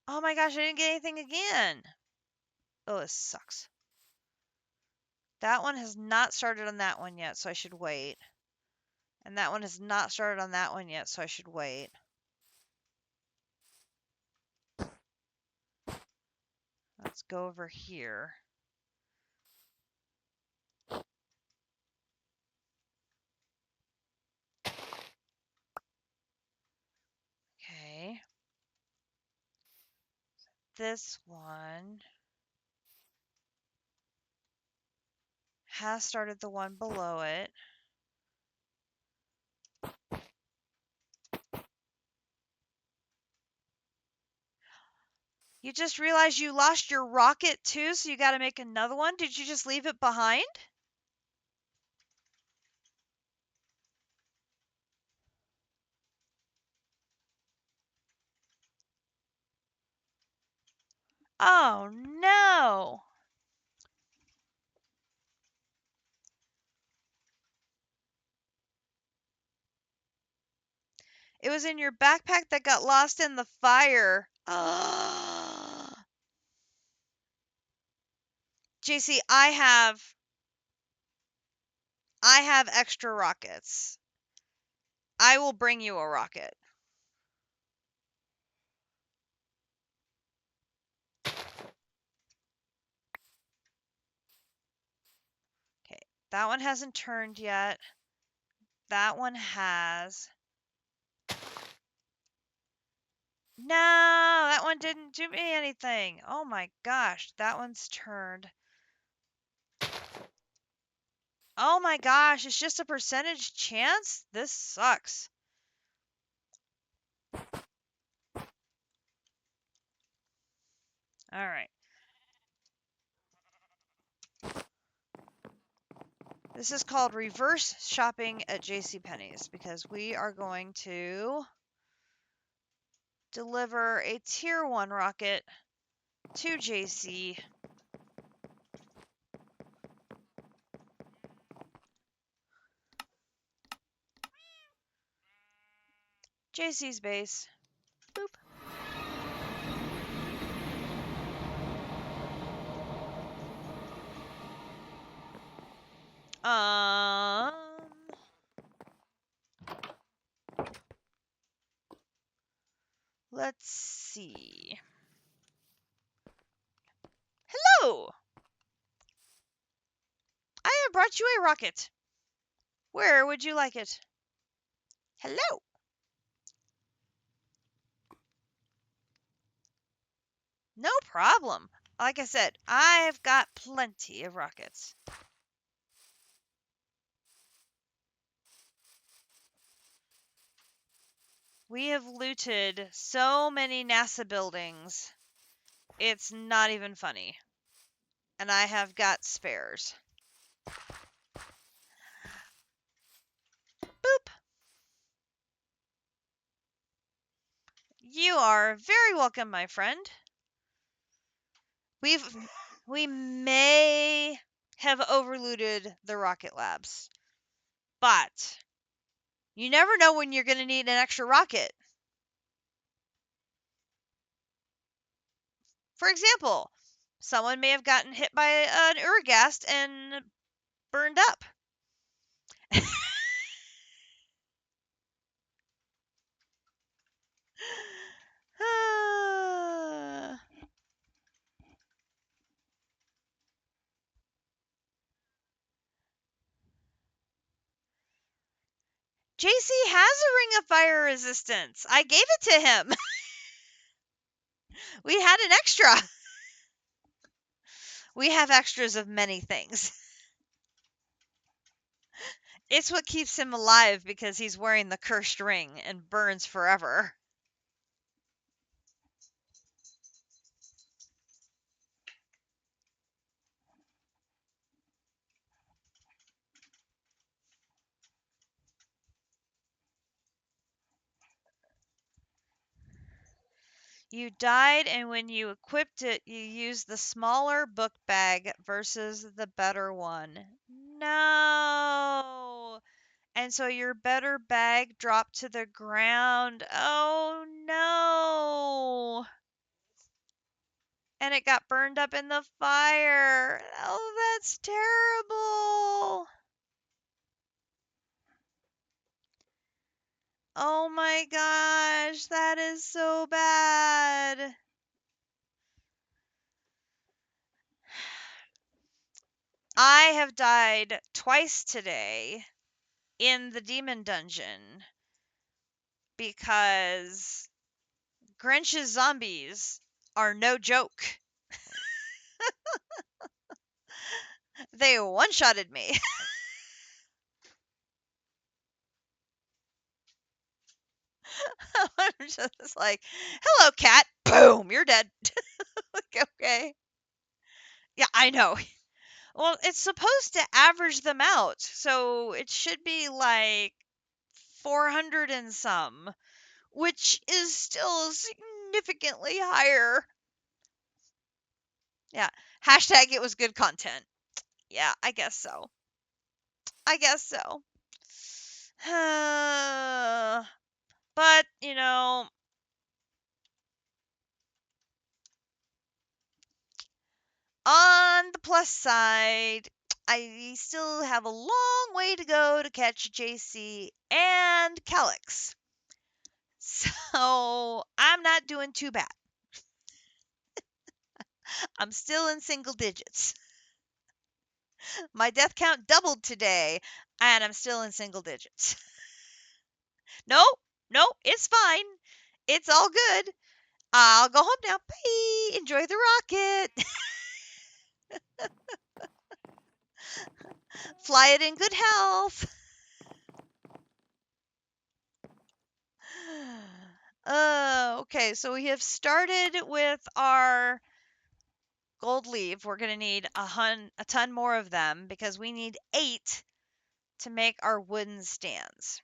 A: Oh my gosh, I didn't get anything again. Oh, this sucks. That one has not started on that one yet, so I should wait. And that one has not started on that one yet, so I should wait. Let's go over here. Okay. This one has started the one below it. You just realized you lost your rocket too, so you got to make another one? Did you just leave it behind? Oh no! It was in your backpack that got lost in the fire. JC, I have extra rockets. I will bring you a rocket. Okay, that one hasn't turned yet. That one has. No, that one didn't do me anything. Oh my gosh, that one's turned. Oh my gosh, it's just a percentage chance? This sucks. All right. This is called reverse shopping at JCPenney's because we are going to deliver a tier 1 rocket to JC. JC's base. Boop. Let's see. Hello! I have brought you a rocket. Where would you like it? Hello! No problem. Like I said, I've got plenty of rockets. We have looted so many NASA buildings. It's not even funny. And I have got spares. Boop. You are very welcome, my friend. We may have overlooted the rocket labs, but you never know when you're going to need an extra rocket. For example, someone may have gotten hit by an Urgast and burned up. JC has a ring of fire resistance. I gave it to him. We had an extra. We have extras of many things. It's what keeps him alive because he's wearing the cursed ring and burns forever. You died, and when you equipped it, you used the smaller book bag versus the better one. No! And so your better bag dropped to the ground. Oh no! And it got burned up in the fire. Oh, that's terrible. Oh my gosh, that is so bad. I have died twice today in the demon dungeon because Grinch's zombies are no joke. They one-shotted me. I'm just like, hello, cat. Boom, you're dead. Okay. Yeah, I know. Well, it's supposed to average them out, so it should be like 400 and some, which is still significantly higher. Yeah. Hashtag it was good content. Yeah, I guess so. I guess so. But, you know, on the plus side, I still have a long way to go to catch JC and Calyx. So I'm not doing too bad. I'm still in single digits. My death count doubled today, and I'm still in single digits. No, no, it's fine. It's all good. I'll go home now. Bye. Enjoy the rocket. Fly it in good health. Okay, so we have started with our gold leaf. We're going to need a ton more of them because we need 8 to make our wooden stands.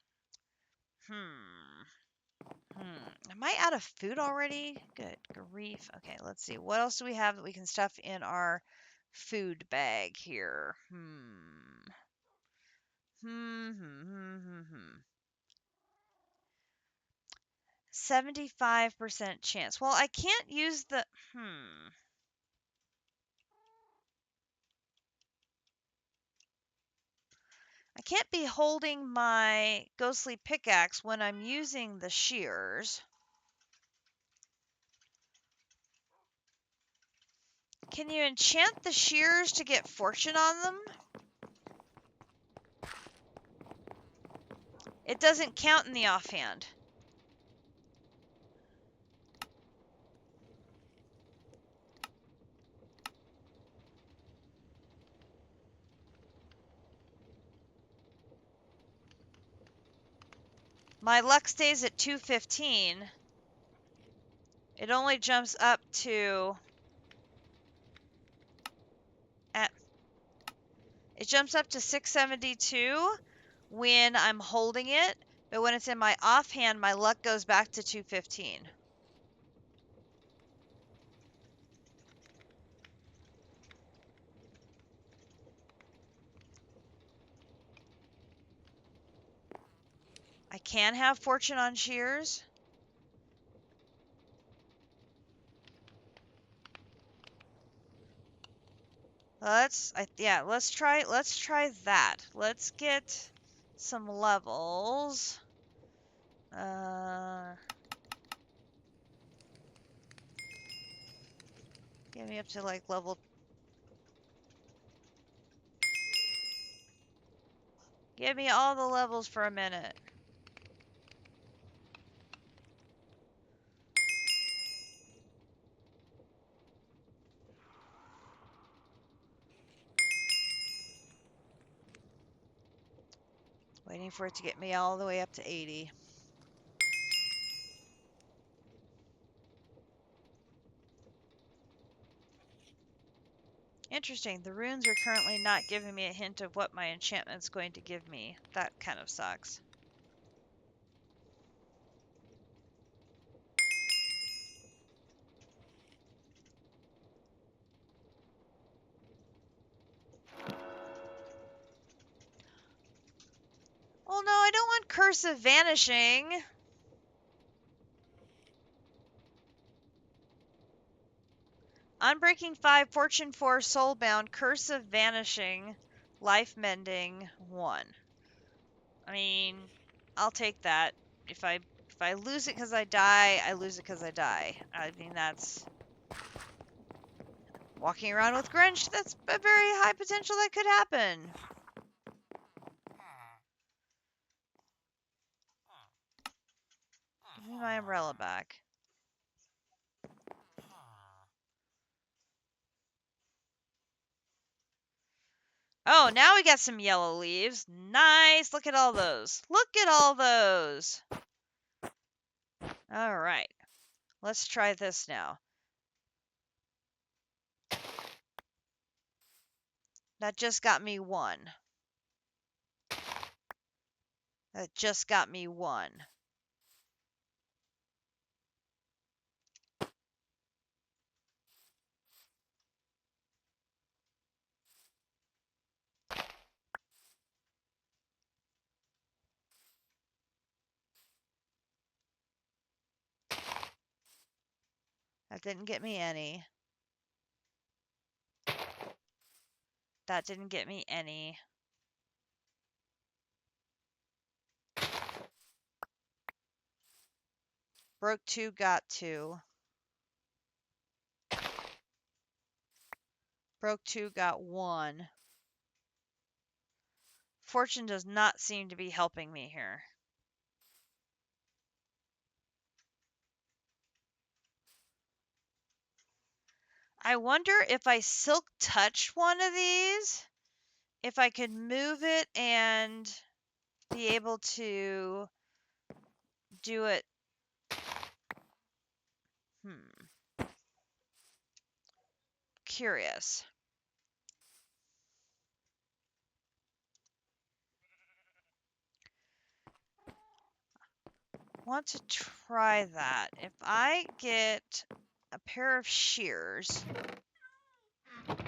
A: Am I out of food already? Good grief. Okay, let's see. What else do we have that we can stuff in our food bag here? 75% chance. Well, I can't use the I can't be holding my ghostly pickaxe when I'm using the shears. Can you enchant the shears to get fortune on them? It doesn't count in the offhand. My luck stays at 215. It only jumps up to it jumps up to 672 when I'm holding it, but when it's in my offhand, my luck goes back to 215. I can have fortune on shears. Let's try that. Let's get some levels. Get me up to like level. Give me all the levels for a minute. Waiting for it to get me all the way up to 80. Interesting. The runes are currently not giving me a hint of what my enchantment's going to give me. That kind of sucks. Oh no, I don't want Curse of Vanishing. Unbreaking 5, Fortune 4, Soulbound, Curse of Vanishing, Life Mending 1. I mean, I'll take that. If I lose it because I die, I lose it because I die. I mean, that's walking around with Grinch. That's a very high potential that could happen. Give me my umbrella back. Oh, now we got some yellow leaves. Nice. Look at all those. Look at all those. All right. Let's try this now. That just got me 1. That just got me 1. That didn't get me any. That didn't get me any. Broke 2, got 2. Broke 2, got 1. Fortune does not seem to be helping me here. I wonder if I silk touch one of these, if I could move it and be able to do it. Curious. Want to try that. If I get a pair of shears. Alright,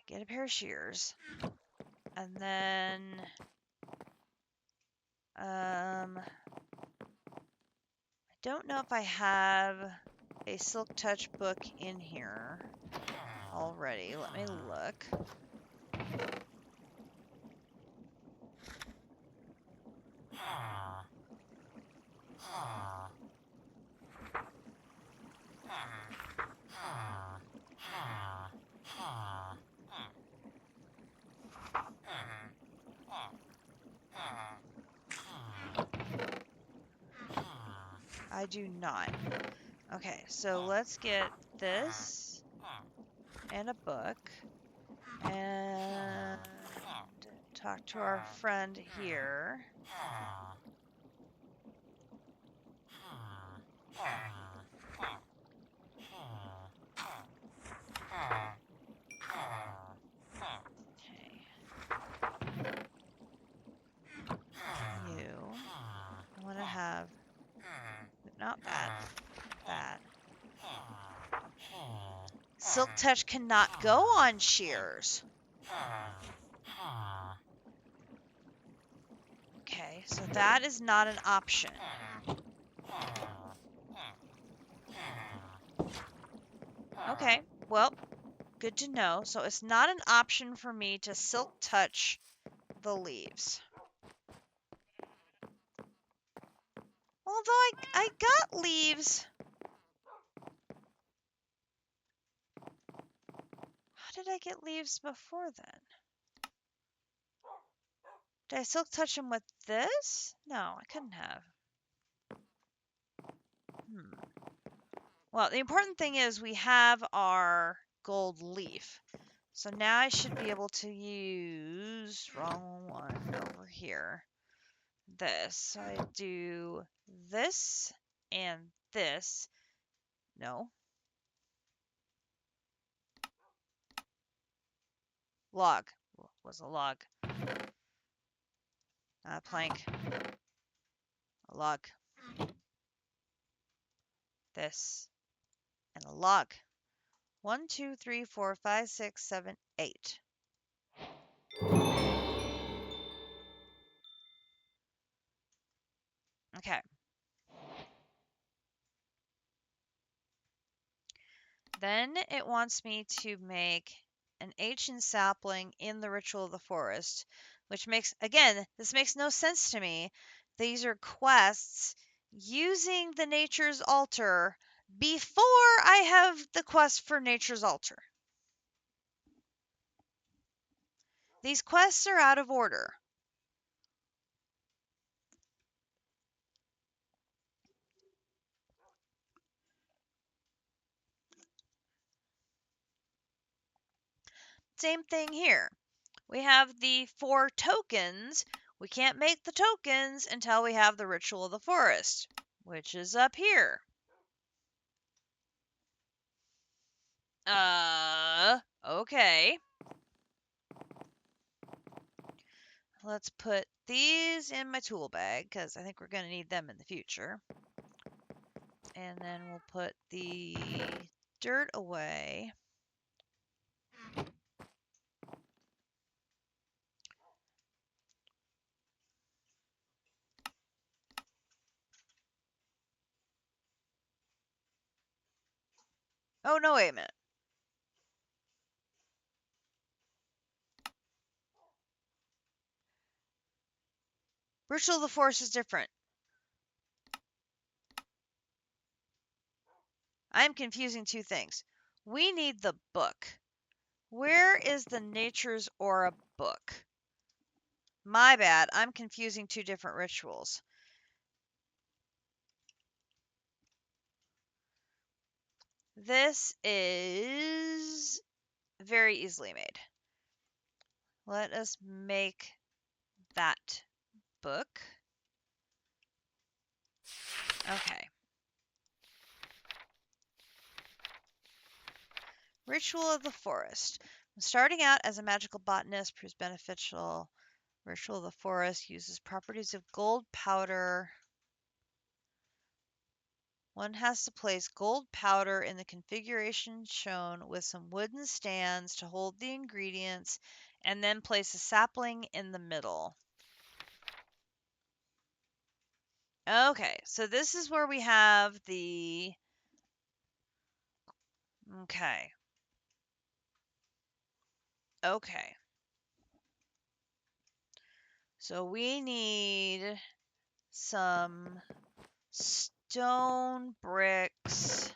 A: get a pair of shears. And then I don't know if I have a Silk Touch book in here already. Let me look. I do not. Okay, so let's get this and a book and talk to our friend here. I want to have, not that, that. Silk Touch cannot go on shears. Okay, so that is not an option. Okay, well, good to know. So it's not an option for me to Silk Touch the leaves. Although I got leaves. How did I get leaves before then? Did I Silk Touch them with this? No, I couldn't have. Well, the important thing is we have our gold leaf. So now I should be able to use, wrong one over here, this. So I do this and this. No. Log. Was a log. Not a plank. A log. This. And a log. 1, 2, 3, 4, 5, 6, 7, 8. Okay. Then it wants me to make an ancient sapling in the Ritual of the Forest, which makes, again, this makes no sense to me. These are quests using the Nature's Altar before I have the quest for Nature's Altar. These quests are out of order. Same thing here. We have the 4 tokens. We can't make the tokens until we have the Ritual of the Forest, which is up here. Okay. Let's put these in my tool bag, because I think we're going to need them in the future. And then we'll put the dirt away. Oh, no, wait a minute. Ritual of the Forest is different. I'm confusing two things. We need the book. Where is the Nature's Aura book? My bad. I'm confusing two different rituals. This is very easily made. Let us make that book. Okay. Ritual of the Forest. Starting out as a magical botanist proves beneficial. Ritual of the Forest uses properties of gold powder. One has to place gold powder in the configuration shown with some wooden stands to hold the ingredients, and then place a sapling in the middle. Okay, so this is where we have the... Okay. Okay. So we need some stone bricks.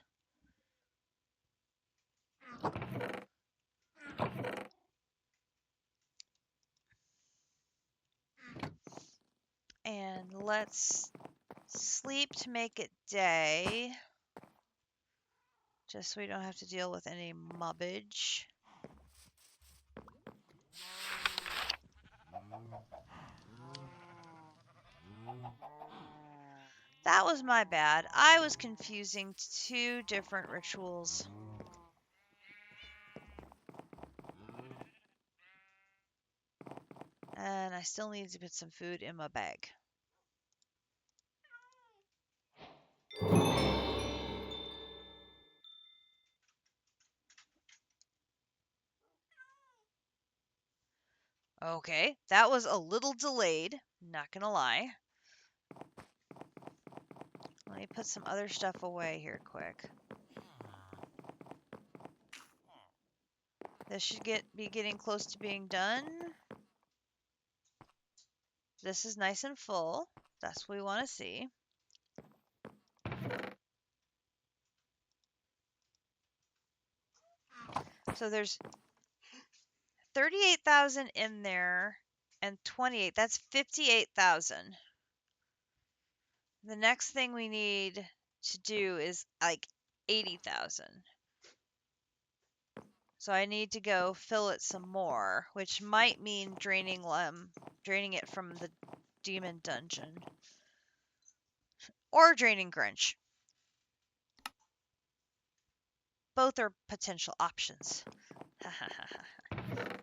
A: And let's sleep to make it day. Just so we don't have to deal with any mobbage. That was my bad. I was confusing two different rituals. And I still need to put some food in my bag. Okay, that was a little delayed, not gonna lie. Let me put some other stuff away here quick. This should be getting close to being done. This is nice and full. That's what we want to see. So there's 38,000 in there and 28. That's 58,000. The next thing we need to do is like 80,000. So I need to go fill it some more, which might mean draining it from the demon dungeon. Or draining Grinch. Both are potential options.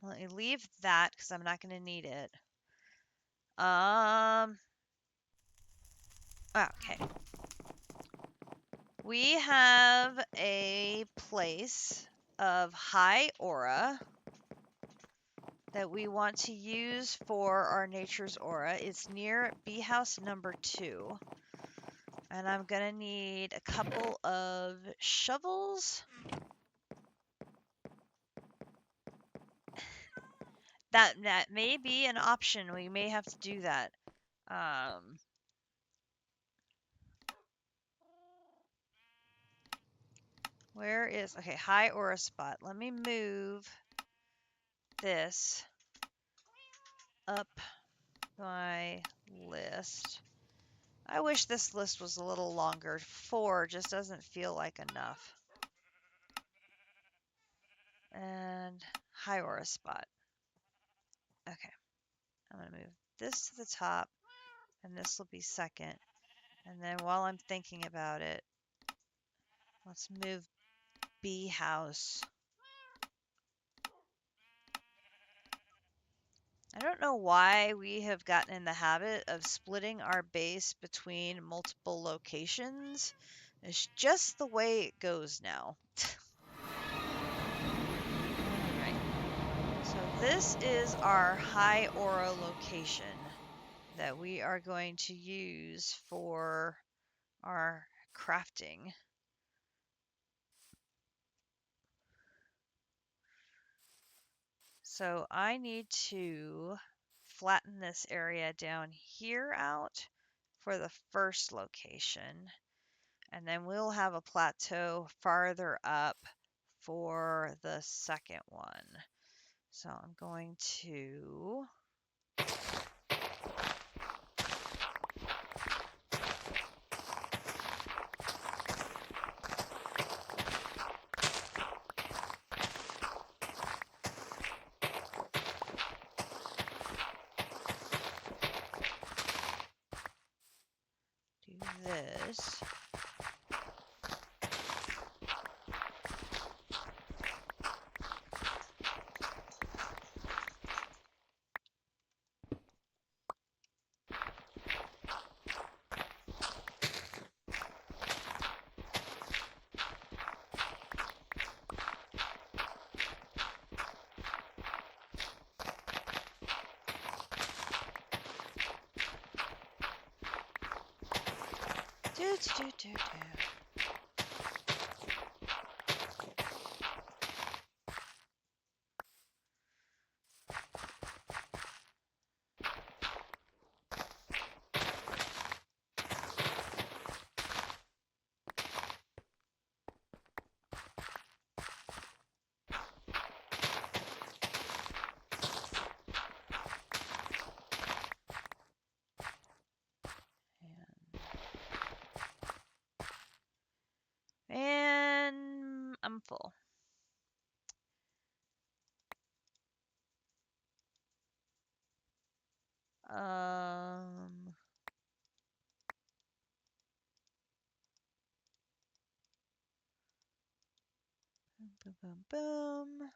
A: Let me leave that because I'm not going to need it. Okay. We have a place of high aura that we want to use for our Nature's Aura. It's near bee house number 2. And I'm going to need a couple of shovels. That may be an option. We may have to do that. Where is... Okay, high aura spot. Let me move this up my list. I wish this list was a little longer. 4 just doesn't feel like enough. And high aura spot. Okay. I'm going to move this to the top, and this will be second. And then while I'm thinking about it, let's move bee house. I don't know why we have gotten in the habit of splitting our base between multiple locations. It's just the way it goes now. Alright. So this is our high aura location that we are going to use for our crafting. So I need to flatten this area down here out for the first location. And then we'll have a plateau farther up for the second one. So I'm going to do this. Do. And I'm full. Boom, boom, boom.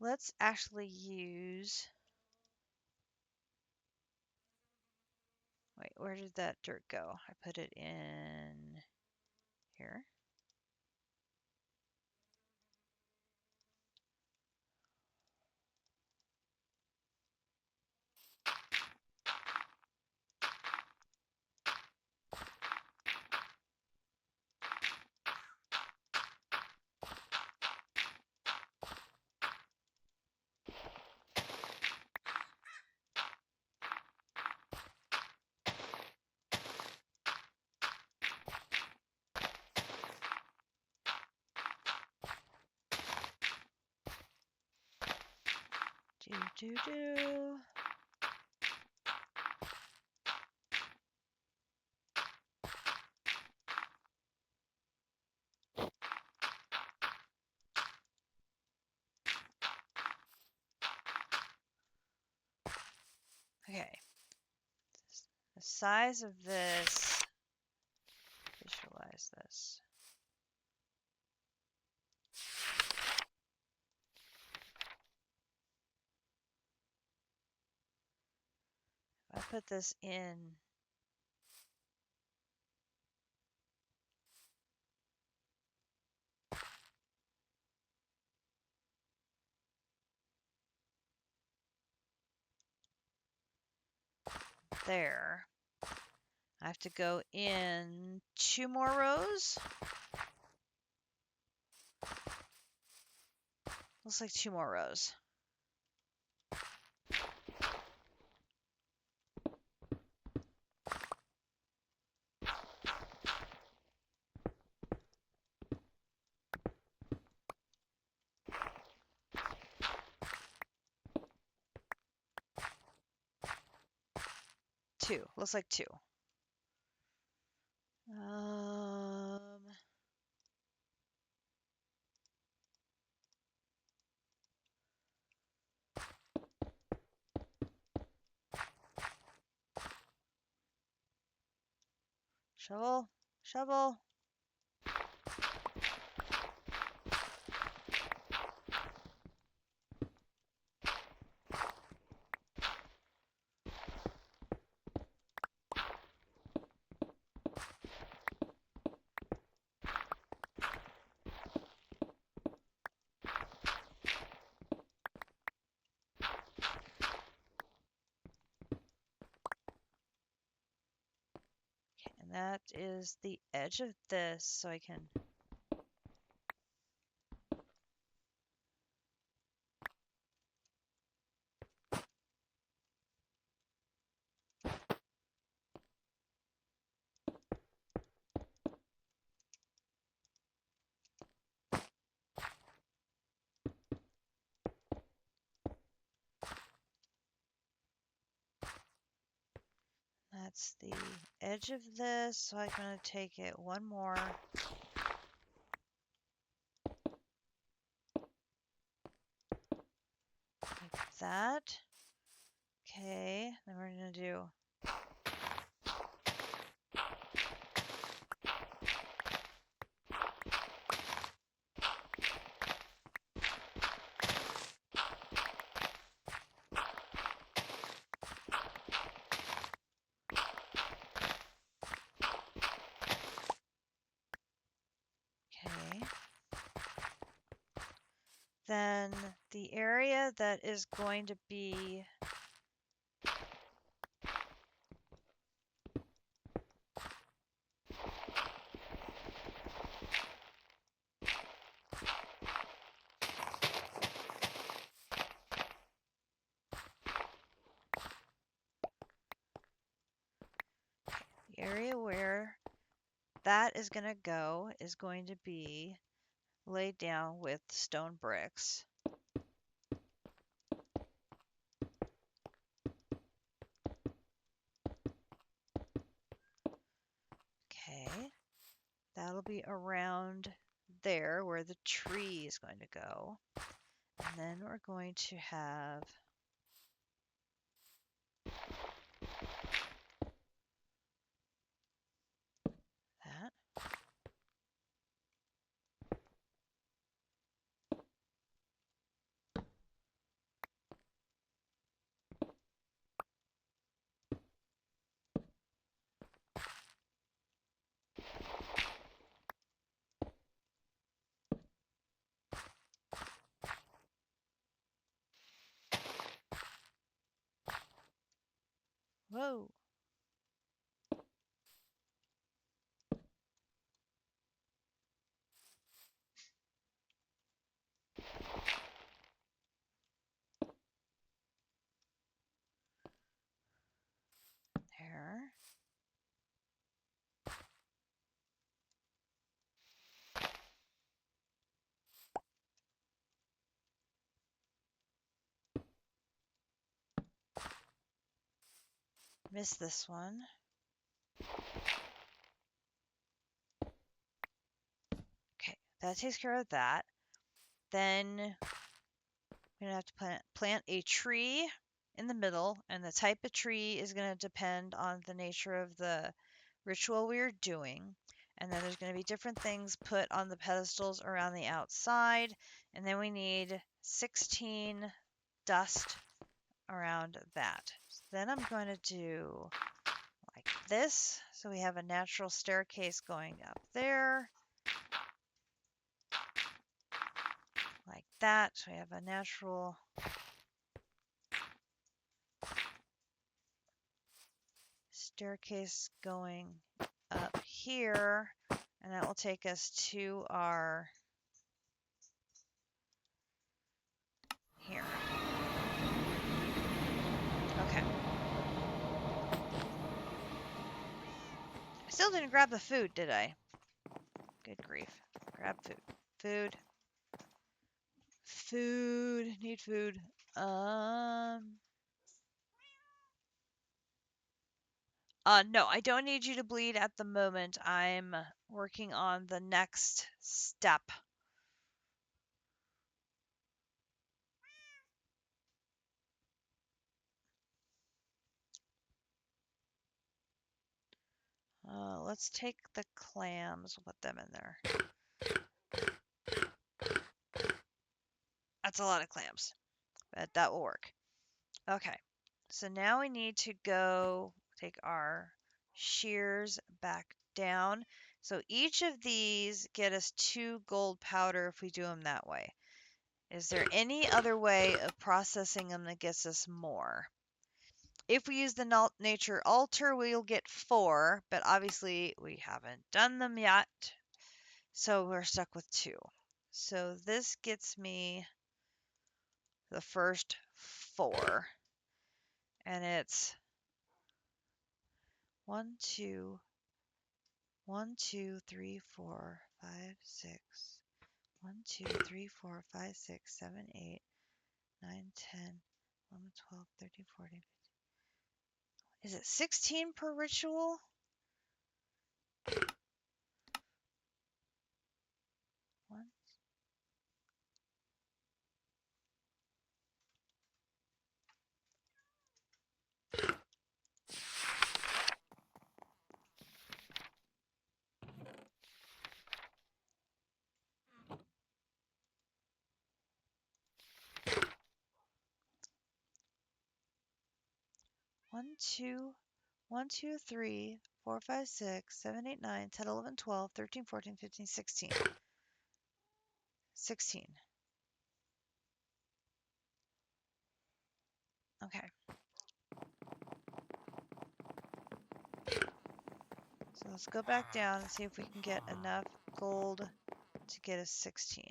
A: Let's actually use. Wait, where did that dirt go? I put it in here. Do. Okay. The size of this. Visualize this. If I put this in there, I have to go in 2 more rows. Looks like 2 more rows. Two. Looks like 2. Shovel. Shovel. is the edge of this so I can... That's the edge of this, so I'm going to take it one more. Like that. Okay, then we're going to do... Okay. Then the area that is going to be... The area where that is going to go is going to be laid down with stone bricks. Okay, that'll be around there where the tree is going to go. And then we're going to have that. Whoa. There. Missed this one. Okay, that takes care of that. Then we're going to have to plant a tree in the middle, and the type of tree is going to depend on the nature of the ritual we're doing. And then there's going to be different things put on the pedestals around the outside. And then we need 16 dust around that. So then I'm going to do like this. So we have a natural staircase going up there. Like that. So we have a natural staircase going up here. And that will take us to our here. Okay. I still didn't grab the food, did I? Good grief. Grab food. Food. Food. Need food. No, I don't need you to bleed at the moment. I'm working on the next step. Let's take the clams. We'll put them in there. That's a lot of clams, but that will work. Okay, so now we need to go take our shears back down. So each of these get us 2 gold powder if we do them that way. Is there any other way of processing them that gets us more? If we use the nature altar, we'll get 4, but obviously we haven't done them yet, so we're stuck with 2. So this gets me the first 4, and it's 1, 2, 1, 2, 3, 4, 5, 6. 1, 2, 3, 4, 5, 6, 7, 8, 9, 10, 11, 12, 13, 14. Is it 16 per ritual? One. One, two, 1, 2, 3, 4, 5, 6, 7, 8, 9, 10, 11, 12, 13, 14, 15, 16. 16. Okay. So let's go back down and see if we can get enough gold to get us 16.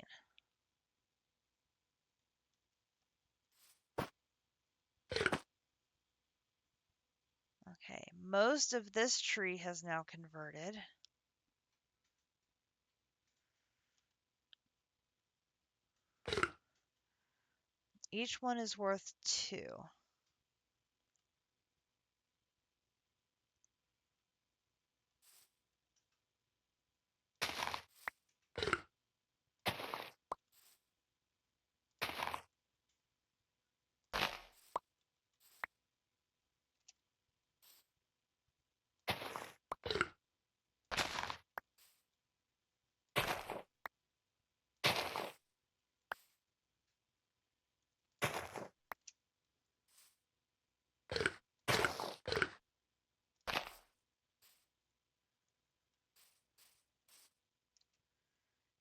A: Okay, most of this tree has now converted. Each one is worth 2.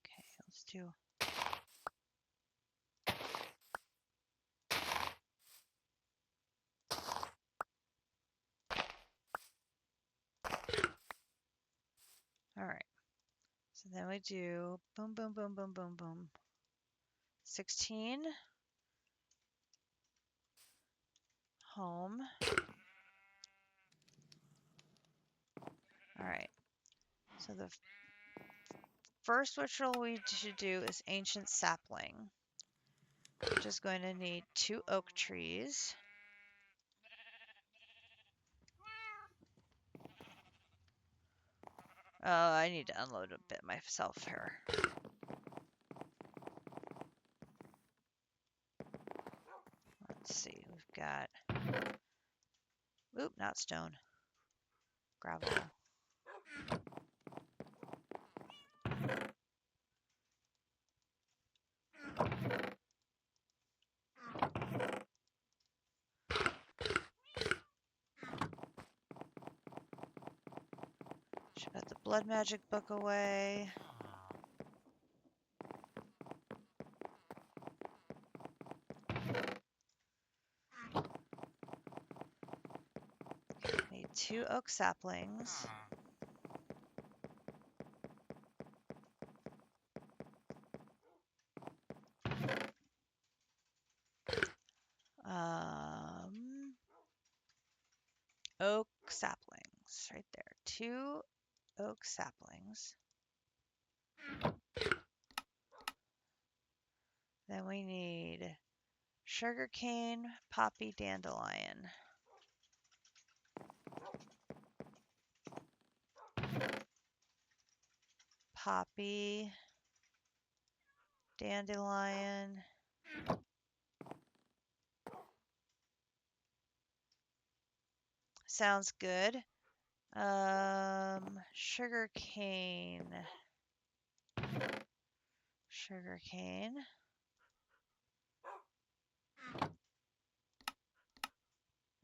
A: Okay, let's do. All right. So then we do boom, boom, boom, boom, boom, boom. 16. Home. All right. So the first ritual we should do is ancient sapling. We're just going to need 2 oak trees. I need to unload a bit myself here. Let's see, we've got, oop, not stone, gravel. Should put the blood magic book away. Need 2 oak saplings. Oak saplings, right there. 2 oak saplings. Then we need sugarcane, poppy, dandelion. Poppy, dandelion. Sounds good. Sugarcane. Sugarcane.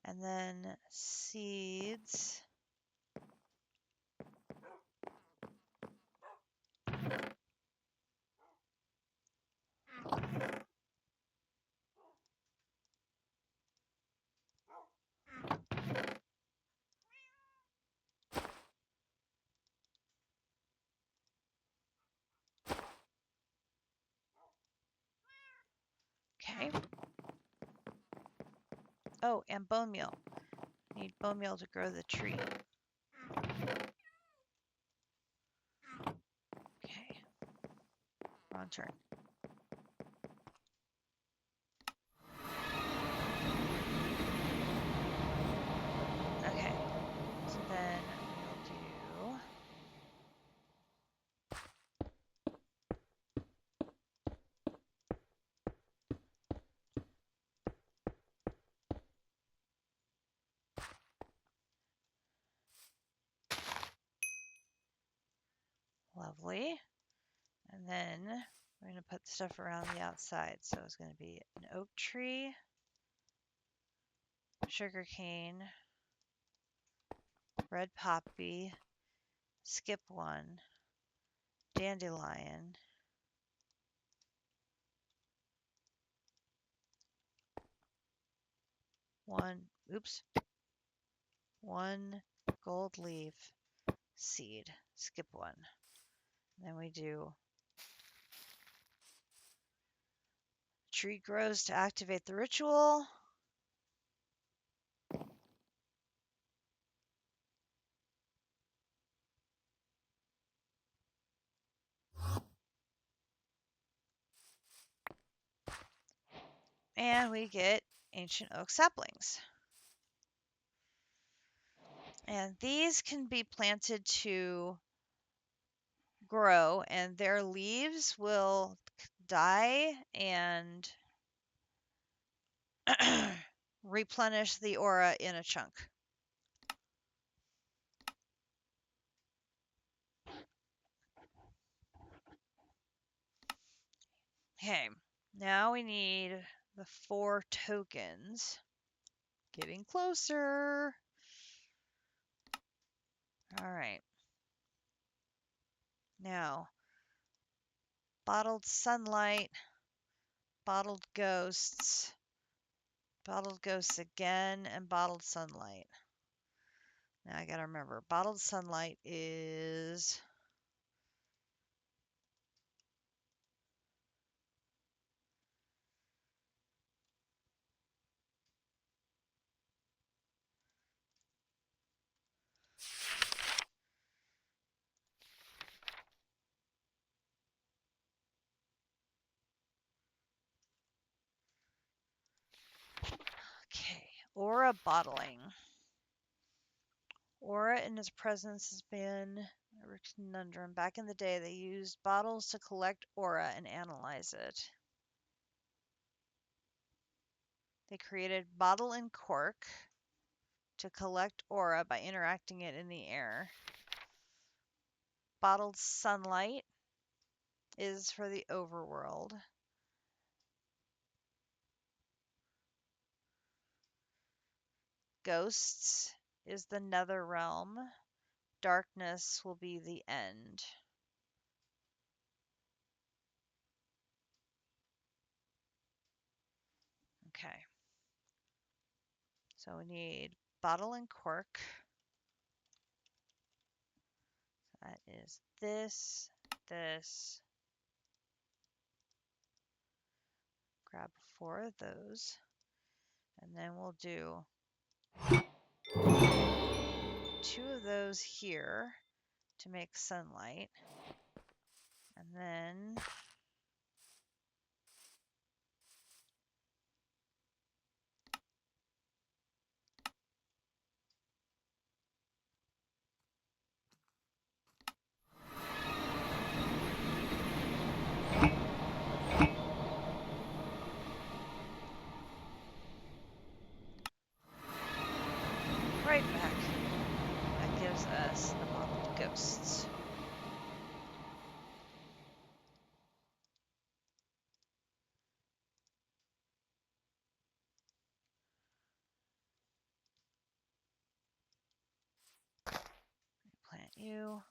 A: And then seeds. Okay. Oh, and bone meal. Need bone meal to grow the tree. Okay. Wrong turn. Okay. So then we'll do... Lovely. And then we're going to put stuff around the outside. So it's going to be an oak tree, sugar cane, red poppy, skip one, dandelion, one gold leaf, seed, skip one. And then we do tree grows to activate the ritual. And we get ancient oak saplings. And these can be planted to grow, and their leaves will die and replenish the aura in a chunk. Okay, now we need the 4 tokens. Getting closer. All right. Now, bottled sunlight, bottled ghosts again, and bottled sunlight. Now I gotta remember, bottled sunlight is... Okay, aura bottling. Aura in its presence has been a conundrum. Back in the day, they used bottles to collect aura and analyze it. They created bottle and cork to collect aura by interacting it in the air. Bottled sunlight is for the overworld. Ghosts is the nether realm. Darkness will be the end. Okay. So we need bottle and cork. That is this. Grab 4 of those. And then we'll do 2 of those here to make sunlight. And then right back. That gives us the bottled ghosts. Plant you.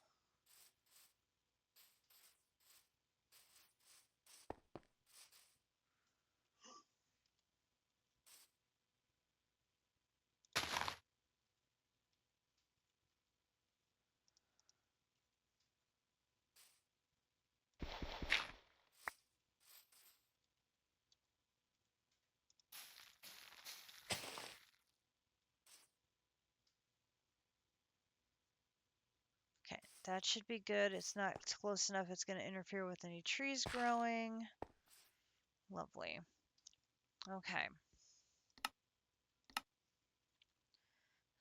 A: that should be good. It's not close enough. It's going to interfere with any trees growing. Lovely. Okay.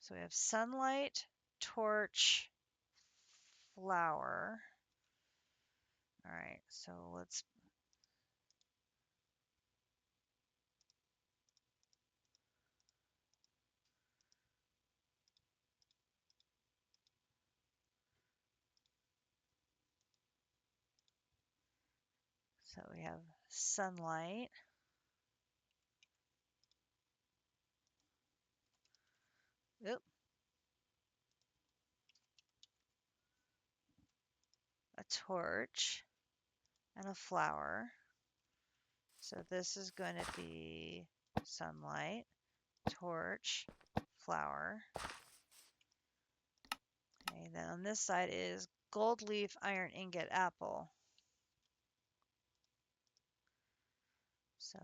A: So we have sunlight, torch, flower. All right, so let's. So we have sunlight. Oop. A torch and a flower. So this is going to be sunlight, torch, flower. Okay, then on this side is gold leaf, iron ingot, apple. So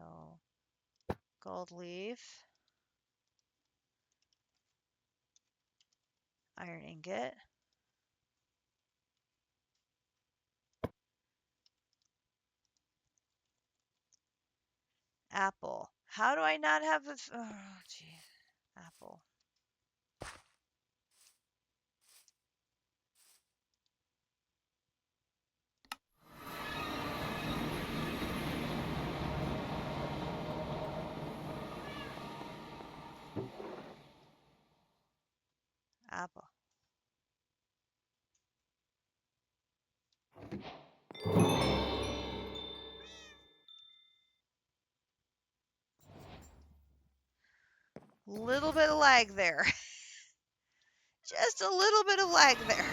A: gold leaf, iron ingot, apple. How do I not have the? Oh, gee, apple. Apple. Little bit of lag there. Just a little bit of lag there.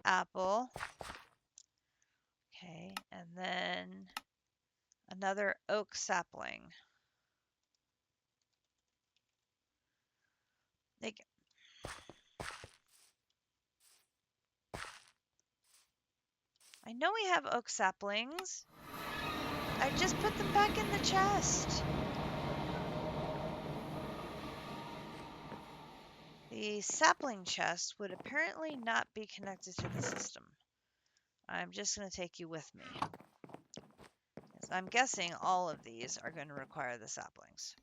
A: Apple. Okay, and then another oak sapling. I know we have oak saplings. I just put them back in the chest. The sapling chest would apparently not be connected to the system. I'm just going to take you with me. I'm guessing all of these are going to require the saplings.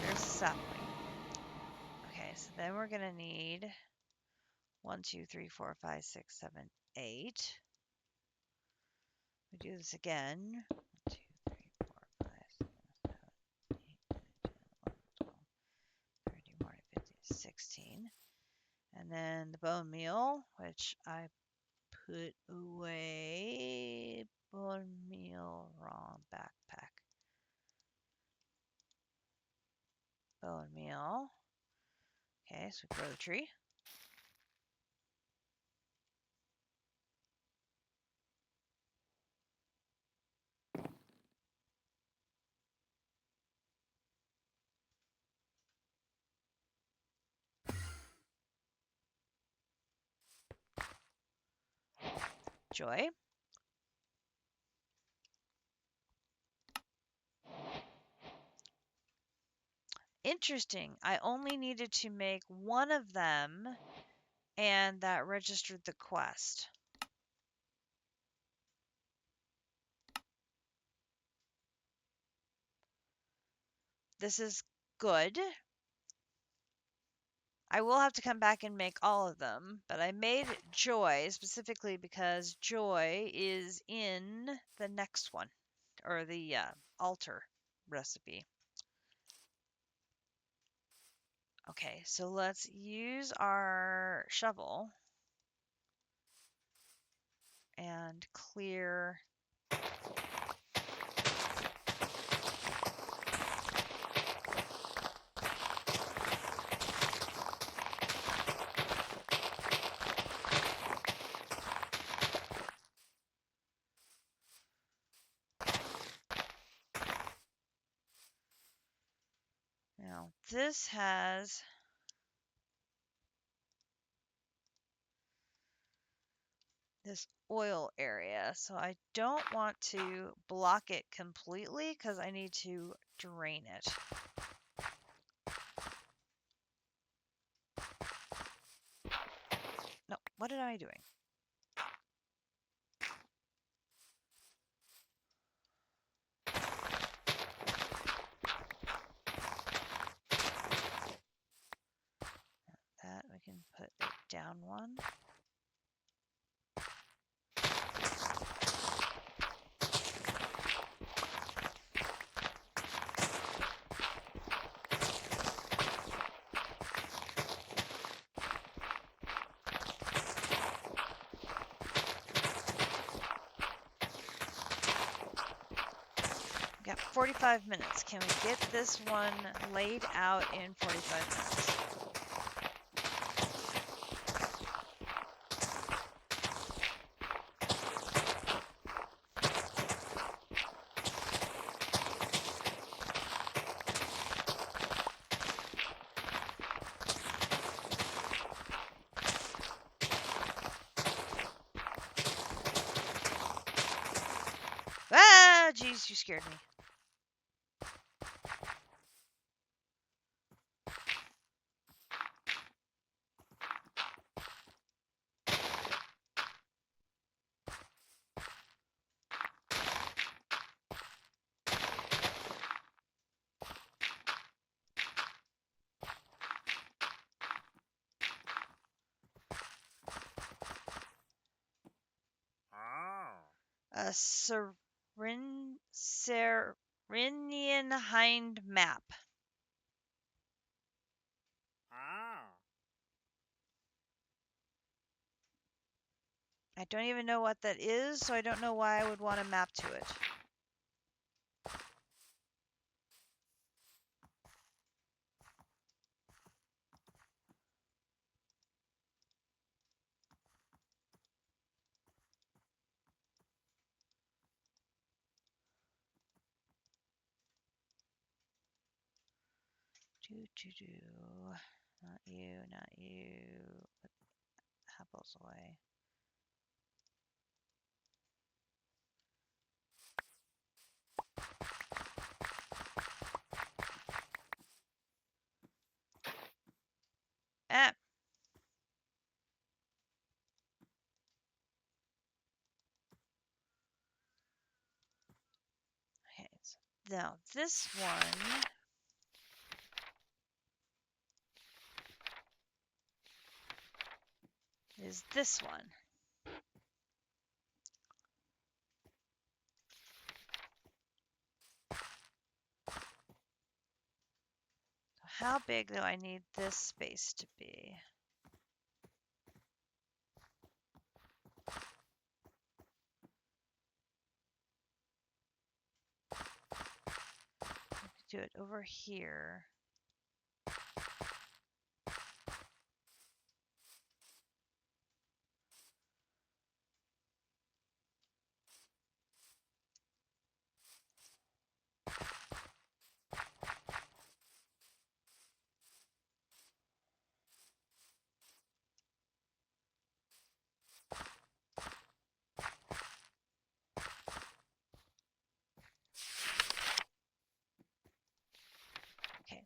A: There's a sapling. Okay, so then we're going to need 1, 2, 3, 4, 5, 6, 7, 8. We do this again. 1, 2, 3, 4, 5, 6, 7, 8, 9, 10, 11, 12, 13, 14, 15, 16. And then the bone meal, which I put away. Bone meal, wrong backpack. Bone meal. Okay, so we grow the tree. Joy. Interesting. I only needed to make one of them, and that registered the quest. This is good. I will have to come back and make all of them, but I made Joy specifically because Joy is in the next one, or the altar recipe. Okay, so let's use our shovel and clear. Now, this has this oil area. So I don't want to block it completely because I need to drain it. No, what am I doing? That we can put it down one. We got 45 minutes. Can we get this one laid out in 45 minutes? Ah, jeez, you scared me. A Serenian hind map. I don't even know what that is, so I don't know why I would want a map to it. Not you, not you. Put apples away. Ah. Okay, so now this one is this one. So how big do I need this space to be? I could do it over here. Okay,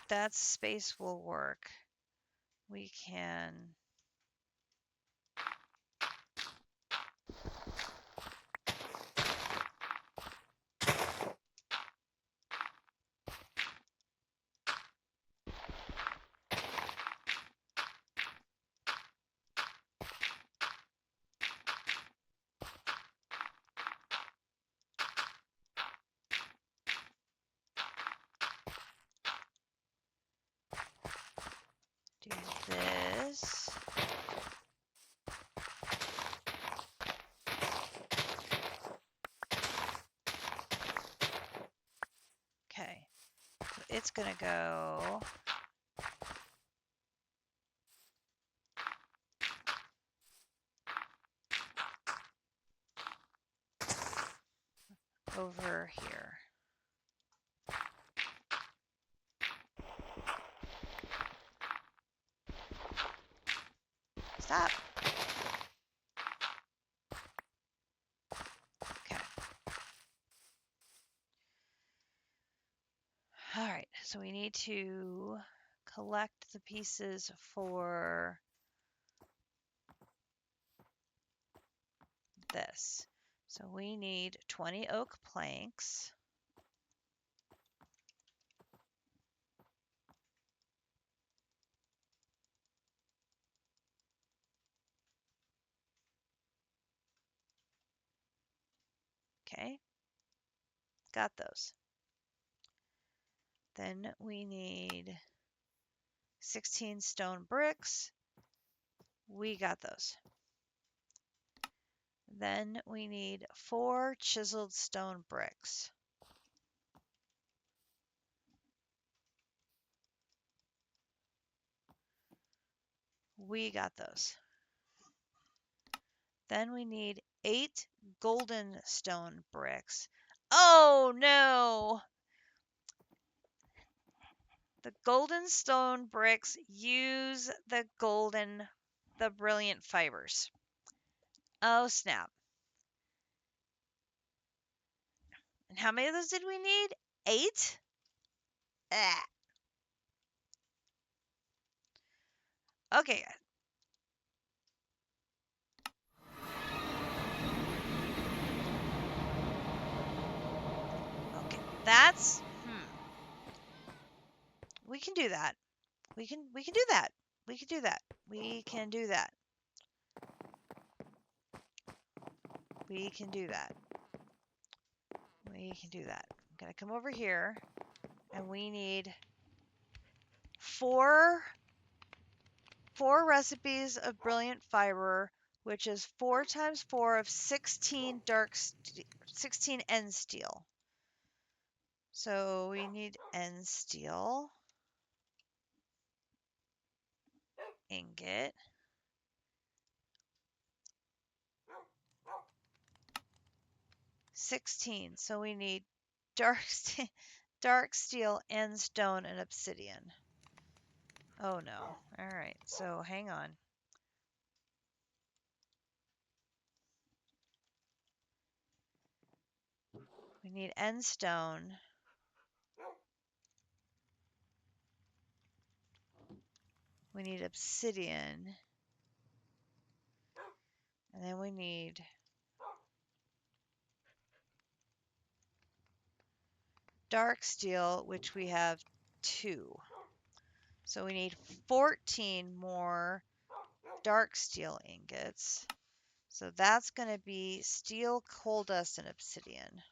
A: that space will work. We can do this. Okay, so it's gonna go over here. Stop. So we need to collect the pieces for this. So we need 20 oak planks. Okay, got those. Then we need 16 stone bricks. We got those. Then we need 4 chiseled stone bricks. We got those. Then we need 8 golden stone bricks. Oh no! The golden stone bricks use the brilliant fibers. Oh snap. And how many of those did we need? 8? Ah. Okay. Okay. That's we can do that. We can do that. We can do that. We can do that. We can do that. We can do that. I'm going to come over here and we need 4 recipes of brilliant fiber, which is 4 times 4 of 16 16 end steel. So we need end steel, ingot, $16. So we need dark steel and stone and obsidian. Oh no. All right. So hang on. We need end stone. We need obsidian. And then we need dark steel, which we have 2. So we need 14 more dark steel ingots. So that's going to be steel, coal dust, and obsidian.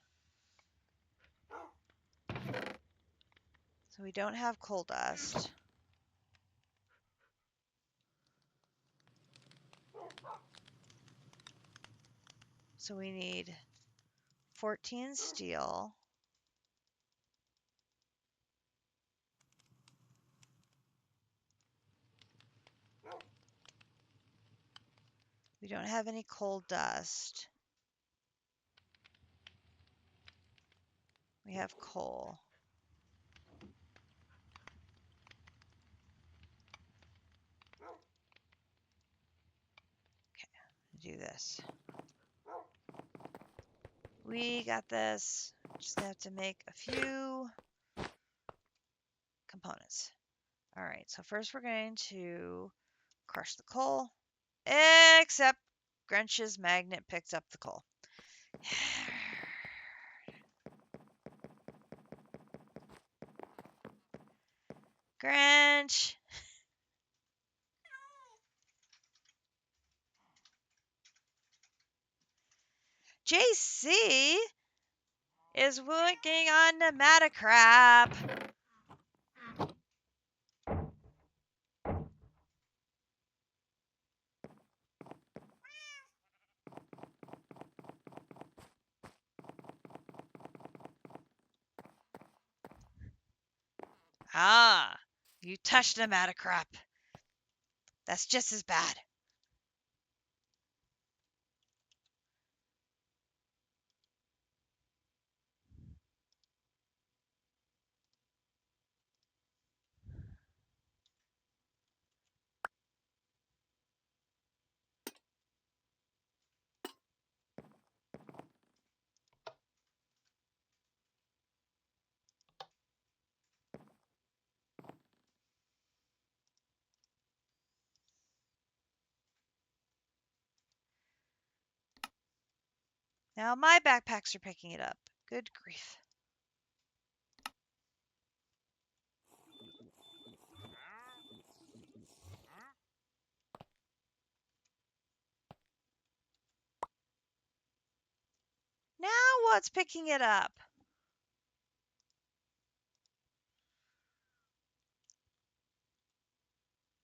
A: So we don't have coal dust. So we need 14 steel. We don't have any coal dust. We have coal. Okay, do this. We got this. Just have to make a few components. All right, so first we're going to crush the coal, except Grinch's magnet picks up the coal. Grinch! JC is working on the Metacrap. Ah, you touched the Metacrap. That's just as bad. Now my backpacks are picking it up. Good grief. Now what's picking it up?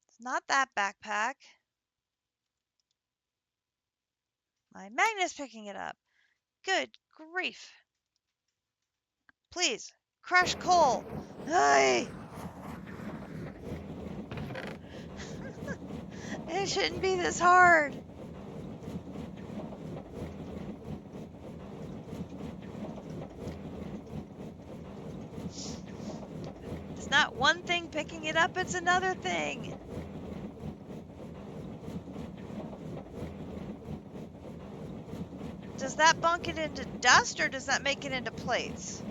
A: It's not that backpack. My magnet's picking it up. Good grief. Please, crush coal. Hey! It shouldn't be this hard. It's not one thing picking it up, it's another thing. Does that bunk it into dust or does that make it into plates?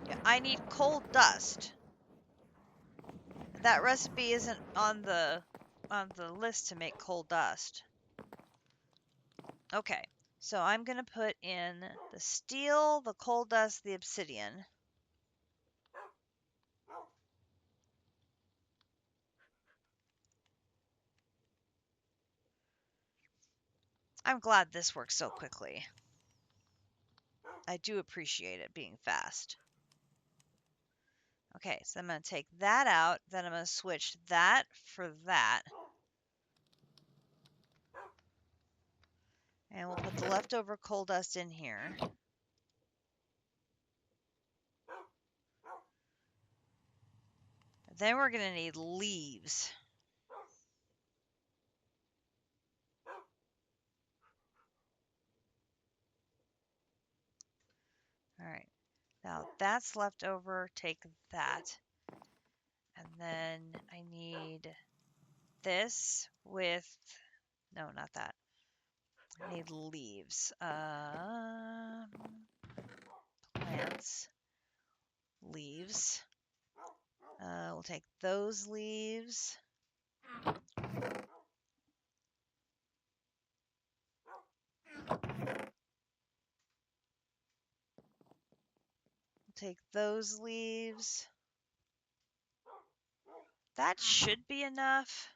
A: Yeah, I need coal dust. That recipe isn't on the list to make coal dust. Okay, so I'm gonna put in the steel, the coal dust, the obsidian. I'm glad this works so quickly. I do appreciate it being fast. Okay, so I'm going to take that out. Then I'm going to switch that for that. And we'll put the leftover coal dust in here. Then we're going to need leaves. All right. Now that's left over. Take that. And then I need this with... No, not that. I need leaves. Plants. Leaves. We'll take those leaves. Take those leaves. That should be enough.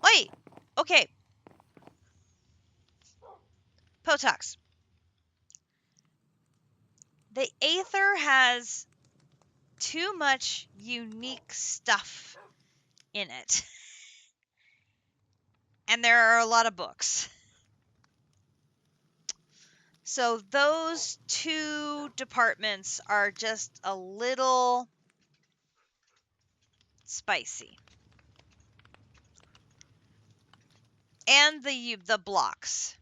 A: Wait! Okay. Potox. The Aether has too much unique stuff in it. And there are a lot of books. So those two departments are just a little spicy. And the blocks.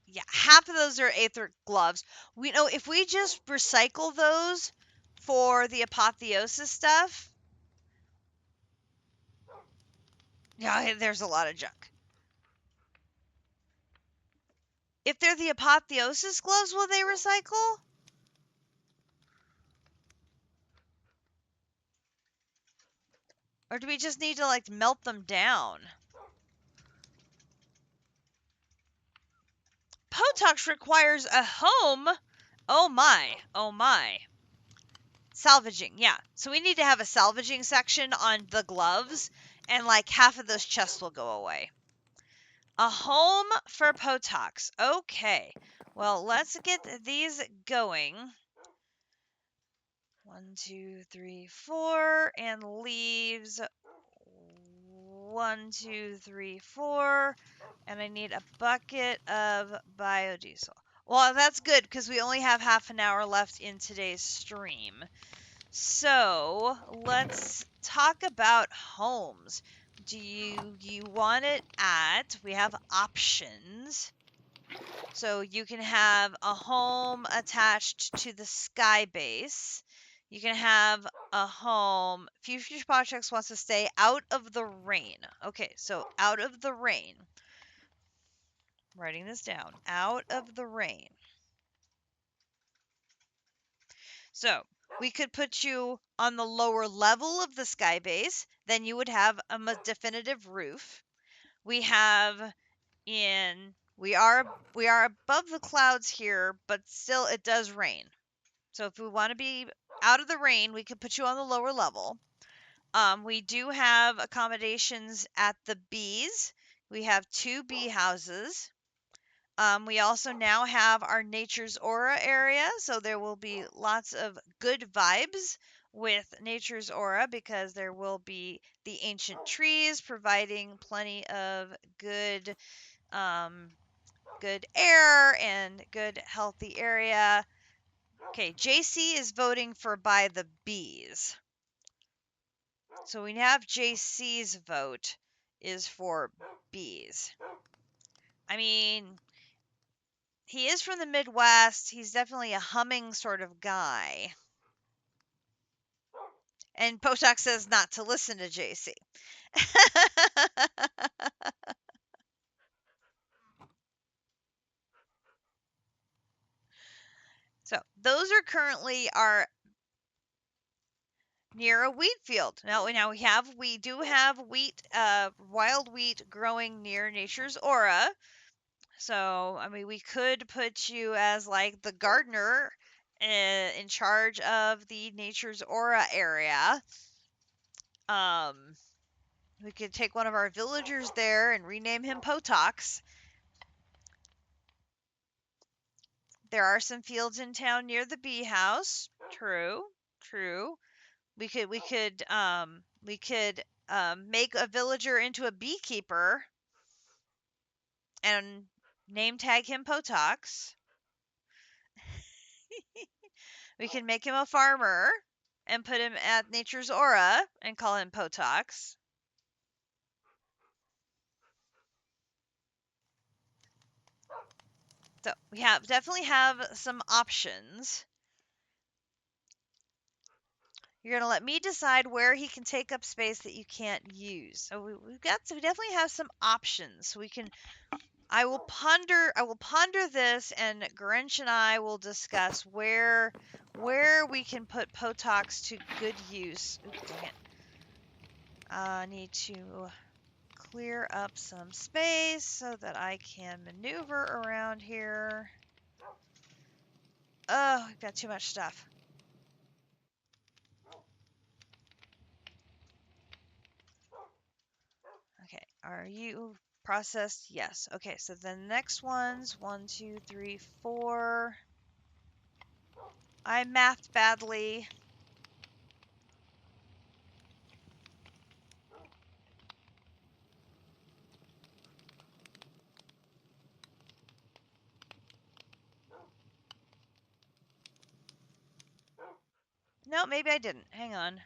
A: Yeah, half of those are Aether gloves. We know if we just recycle those for the apotheosis stuff, yeah, there's a lot of junk. If they're the apotheosis gloves, will they recycle? Or do we just need to, like, melt them down? Potox requires a home. Oh my. Oh my. Salvaging, yeah. So we need to have a salvaging section on the gloves, and, like, half of those chests will go away. A home for Potox. Okay. Well, let's get these going. 1, 2, 3, 4, and leaves 1, 2, 3, 4, and I need a bucket of biodiesel. Well, that's good because we only have half an hour left in today's stream. So let's talk about homes. Do you want it at, we have options. So you can have a home attached to the sky base. You can have a home. Future Projects wants to stay out of the rain. Okay, so out of the rain. I'm writing this down. Out of the rain. So we could put you on the lower level of the sky base. Then you would have a definitive roof. We have we are above the clouds here, but still it does rain. So if we want to be out of the rain, we could put you on the lower level. We do have accommodations at the bees. We have 2 bee houses. We also now have our Nature's Aura area, so there will be lots of good vibes with Nature's Aura because there will be the ancient trees providing plenty of good good air and good healthy area. Okay, JC is voting for by the bees. So we have JC's vote is for bees. I mean, he is from the Midwest. He's definitely a humming sort of guy. And Potok says not to listen to JC. So those are currently our near a wheat field. Now we do have wheat, wild wheat growing near Nature's Aura. So I mean, we could put you as like the gardener in charge of the Nature's Aura area. We could take one of our villagers there and rename him Potox. There are some fields in town near the bee house. True, true. We could make a villager into a beekeeper and name tag him Potox. We can make him a farmer and put him at Nature's Aura and call him Potox. So we definitely have some options. You're gonna let me decide where he can take up space that you can't use. So we definitely have some options. So we can. I will ponder this, and Grinch and I will discuss where we can put Potox to good use. Oops, dang it. I need to clear up some space so that I can maneuver around here. Oh, I've got too much stuff. Okay, are you processed? Yes. Okay, so the next ones, 1, 2, 3, 4. I mathed badly. No, maybe I didn't. Hang on.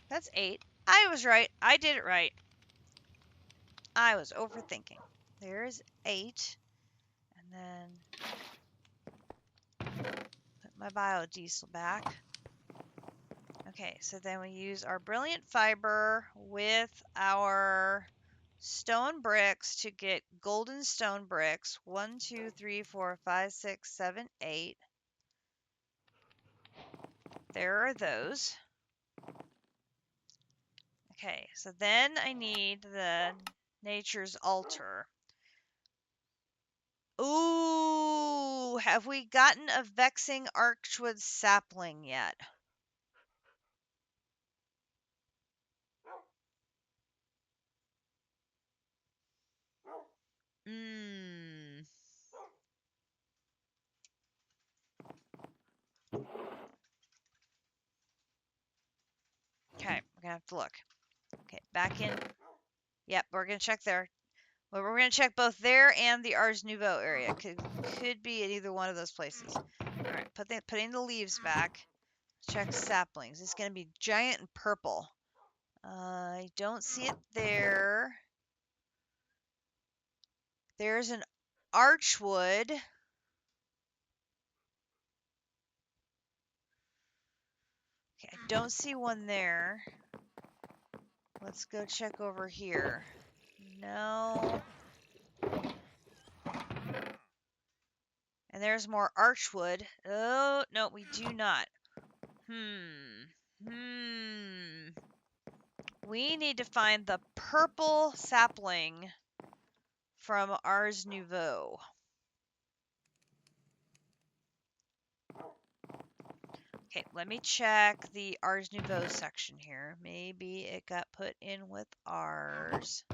A: That's 8. I was right. I did it right. I was overthinking. There's 8. And then put my biodiesel back. Okay, so then we use our brilliant fiber with our stone bricks to get golden stone bricks. 1, 2, 3, 4, 5, 6, 7, 8. There are those. Okay, so then I need the nature's altar. Ooh, have we gotten a vexing archwood sapling yet? Mmm. Okay, we're gonna have to look. Okay, back in. Yep, we're gonna check there. Well, we're going to check both there and the Ars Nouveau area. Could be at either one of those places. All right, putting the leaves back. Check saplings. It's going to be giant and purple. I don't see it there. There's an archwood. Okay, I don't see one there. Let's go check over here. No. And there's more archwood. Oh, no, we do not. We need to find the purple sapling from Ars Nouveau. Okay, let me check the Ars Nouveau section here. Maybe it got put in with ours.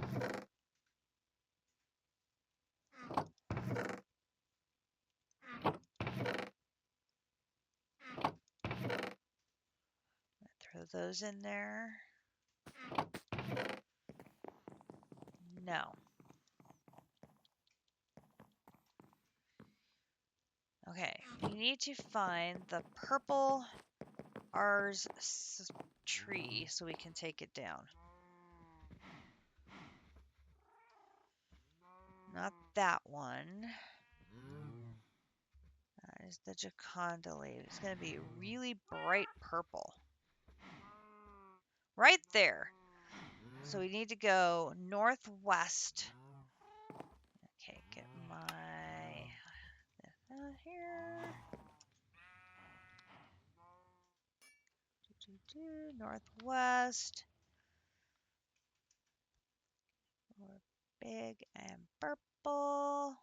A: Throw those in there. No. Okay, we need to find the purple Ars tree so we can take it down. Not that one. That is the Jaconda leaf. It's going to be really bright purple. Right there. So we need to go northwest. Okay, get my out here. Northwest. More big and purple.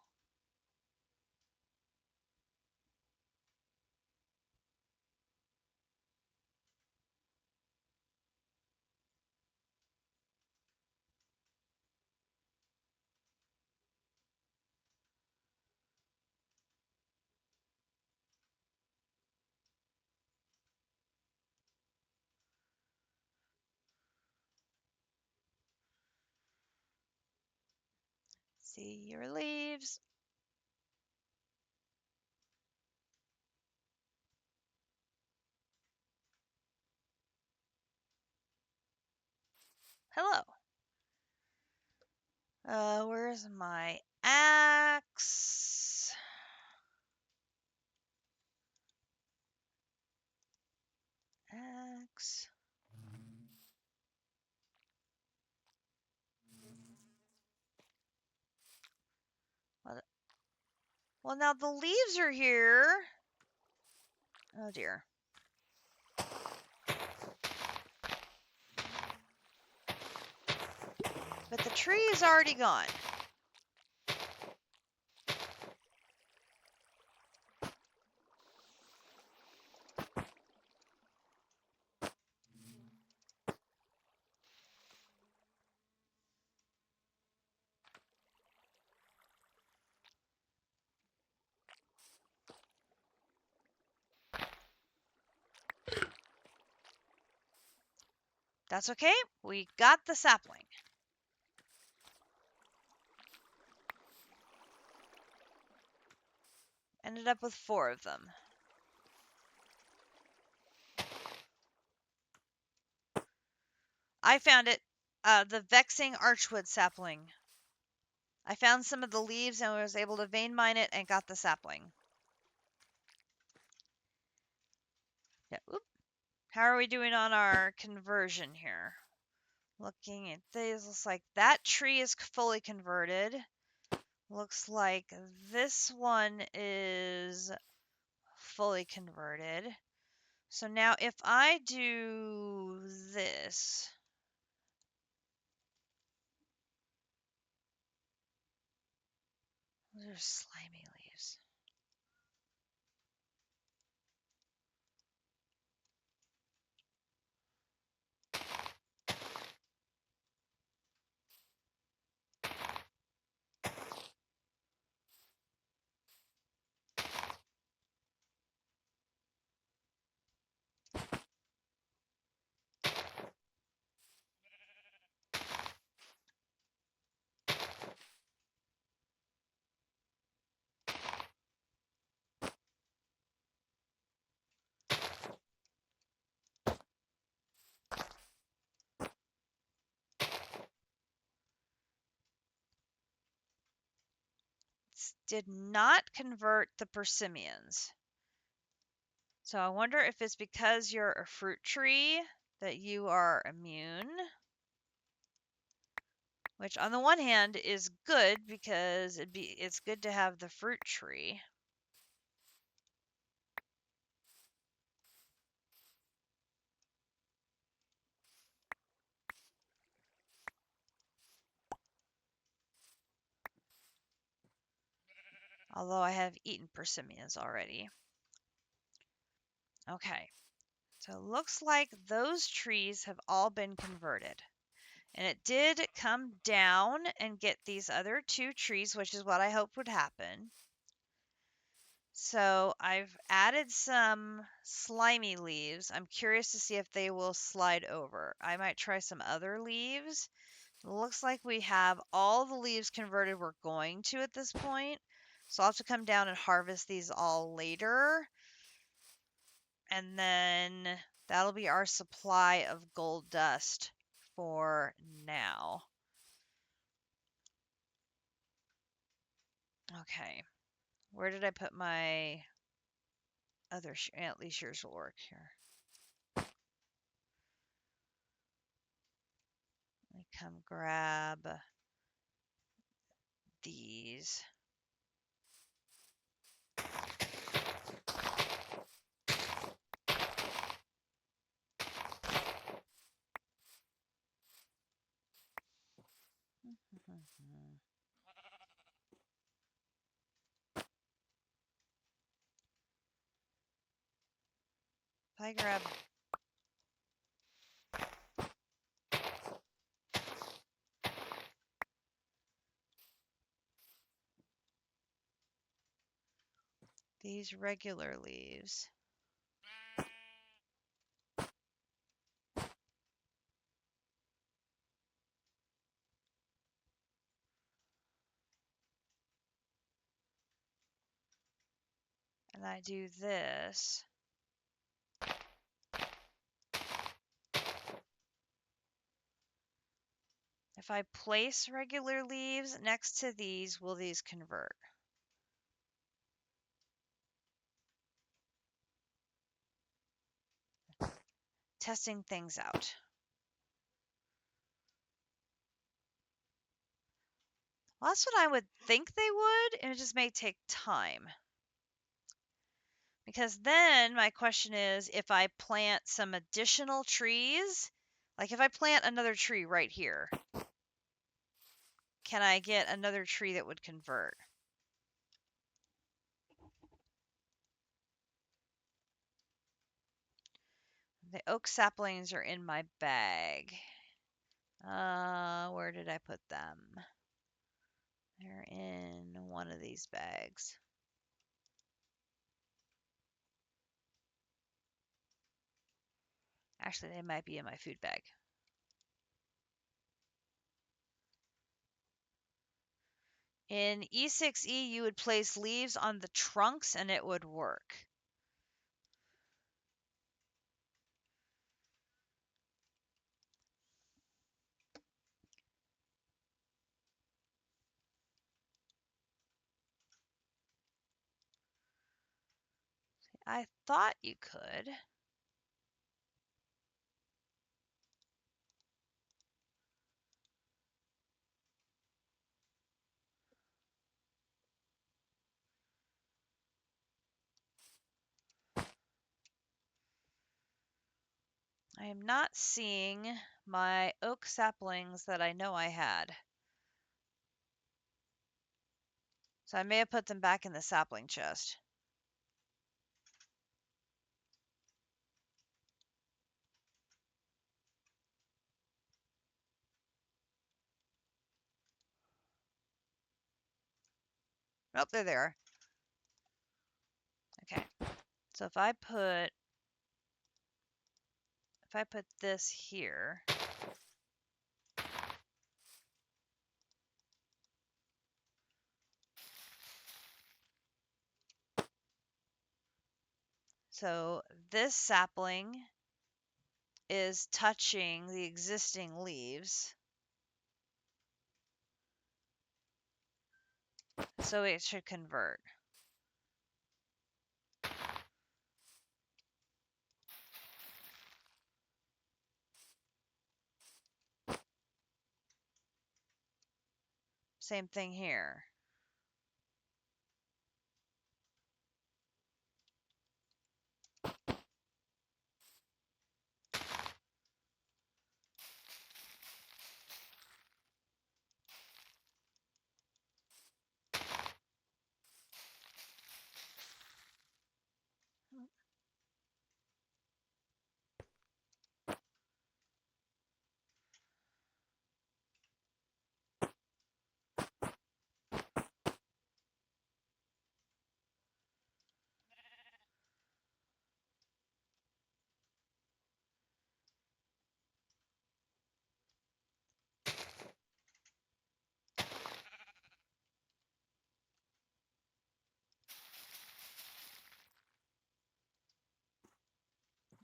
A: See your leaves. Hello. Where's my axe? Axe. Well, now the leaves are here. Oh dear. But the tree is already gone. That's okay. We got the sapling. Ended up with 4 of them. I found it. The vexing archwood sapling. I found some of the leaves and was able to vein mine it and got the sapling. Yeah. Oop. How are we doing on our conversion here? Looking at these, looks like that tree is fully converted. Looks like this one is fully converted. So now if I do this, those are slimy leaves. trees did not convert the persimmons. So I wonder if it's because you're a fruit tree that you are immune. Which on the one hand is good because it's good to have the fruit tree. Although I have eaten persimmons already. Okay, so it looks like those trees have all been converted. And it did come down and get these other two trees, which is what I hoped would happen. So I've added some slimy leaves. I'm curious to see if they will slide over. I might try some other leaves. It looks like we have all the leaves converted we're going to at this point. So I'll have to come down and harvest these all later. And then that'll be our supply of gold dust for now. Okay. Where did I put my other at least yours will work here. Let me come grab these. If I grab these regular leaves. And I do this. If I place regular leaves next to these, will these convert? Testing things out. Well, that's what I would think they would, and it just may take time. Because then my question is, if I plant some additional trees, like if I plant another tree right here, can I get another tree that would convert? The oak saplings are in my bag. Where did I put them? They're in one of these bags. Actually, they might be in my food bag. In E6E, you would place leaves on the trunks and it would work. I thought you could. I am not seeing my oak saplings that I know I had. So I may have put them back in the sapling chest. Nope, they're there. Okay. So if I put this here, so this sapling is touching the existing leaves. So it should convert. Same thing here.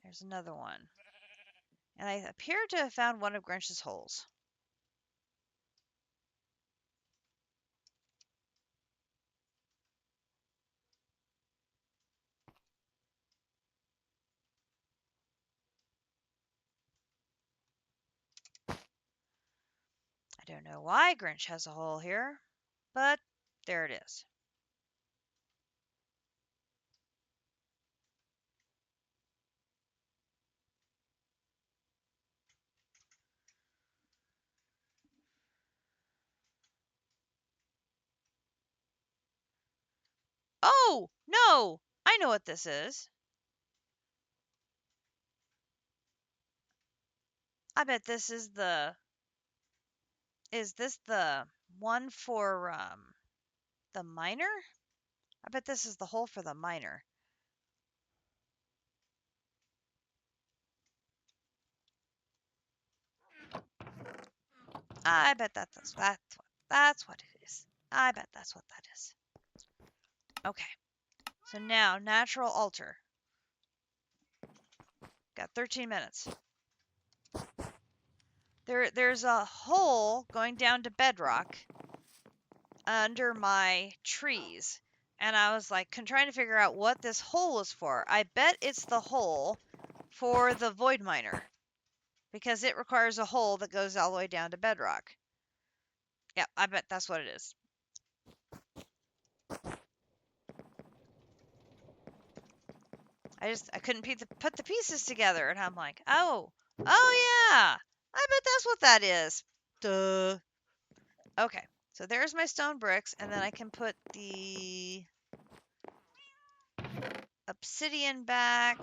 A: There's another one. And I appear to have found one of Grinch's holes. I don't know why Grinch has a hole here, but there it is. Oh, no! I know what this is. I bet this is the... Is this the one for, the miner? I bet this is the hole for the miner. I bet that's what it is. I bet that's what that is. Okay. So now, natural altar. Got 13 minutes. There's a hole going down to bedrock under my trees. And I was like trying to figure out what this hole is for. I bet it's the hole for the void miner. Because it requires a hole that goes all the way down to bedrock. Yeah, I bet that's what it is. I couldn't put the pieces together, and I'm like, oh yeah, I bet that's what that is. Duh. Okay, so there's my stone bricks, and then I can put the obsidian back.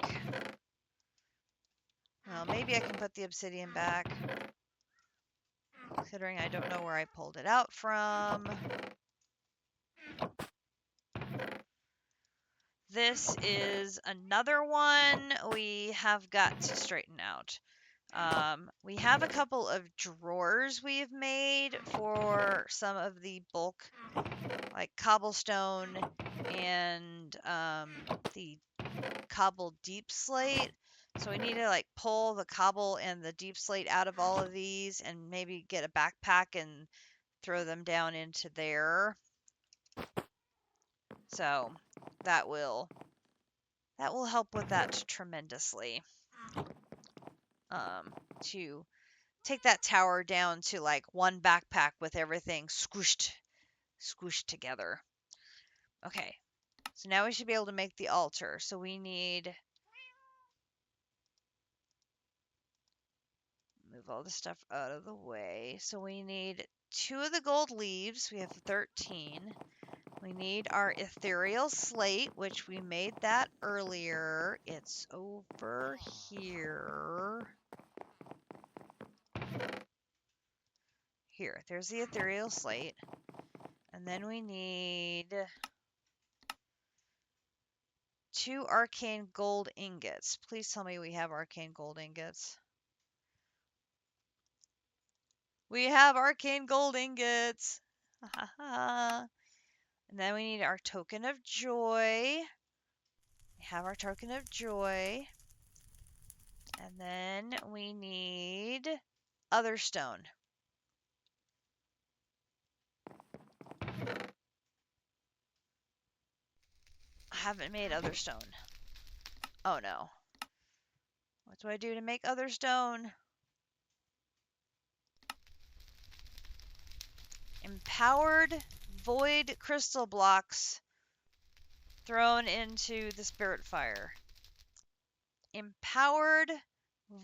A: Well, maybe I can put the obsidian back, considering I don't know where I pulled it out from. This is another one we have got to straighten out. We have a couple of drawers we've made for some of the bulk, like cobblestone and the cobble deep slate. So we need to like pull the cobble and the deep slate out of all of these and maybe get a backpack and throw them down into there. So that will help with that tremendously. To take that tower down to like one backpack with everything squished together. Okay, so now we should be able to make the altar. So we need... Move all the stuff out of the way. So we need 2 of the gold leaves. We have 13. We need our ethereal slate, which we made that earlier. It's over here. Here, there's the ethereal slate. And then we need 2 arcane gold ingots. Please tell me we have arcane gold ingots. We have arcane gold ingots. And then we need our token of joy. We have our token of joy. And then we need other stone. haven't made other stone. Oh no. What do I do to make other stone? Empowered void crystal blocks thrown into the spirit fire. Empowered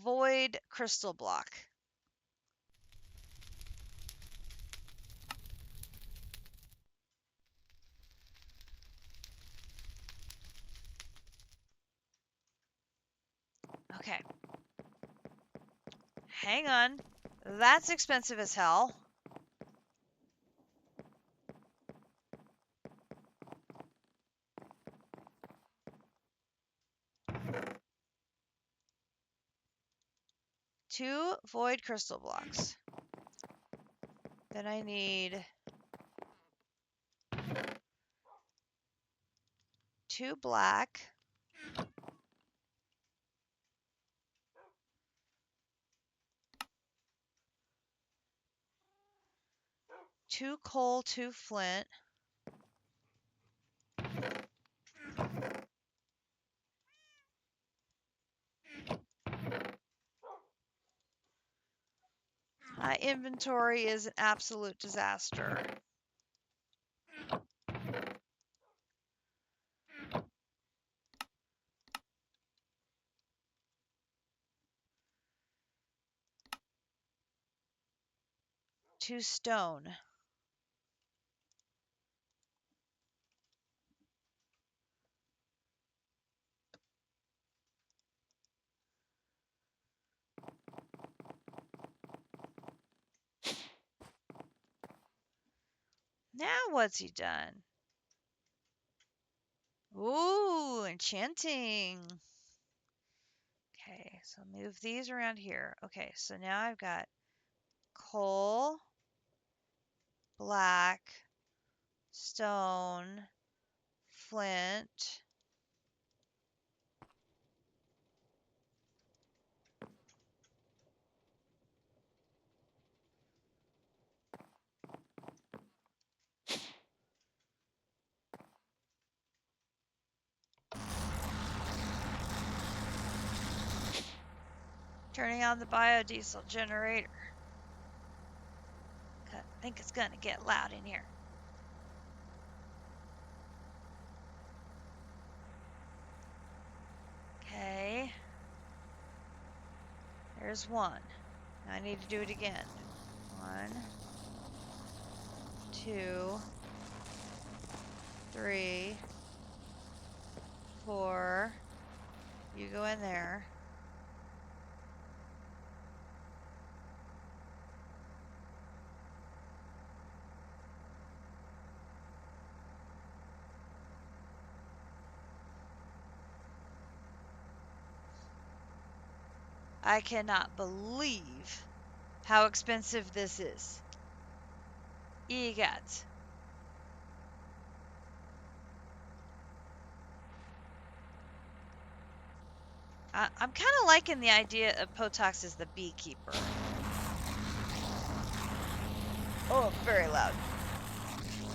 A: void crystal block. Okay. Hang on. That's expensive as hell. Two void crystal blocks. Then I need 2 black. 2 coal, 2 flint. My inventory is an absolute disaster. Two stone. Now what's he done? Ooh, enchanting. Okay, so move these around here. Okay, so now I've got coal, black, stone, flint. Turning on the biodiesel generator. I think it's gonna get loud in here. Okay. There's one. Now I need to do it again. 1, 2, 3, 4. You go in there. I cannot believe how expensive this is. EGAT. I'm kind of liking the idea of Potox as the beekeeper. Oh, very loud.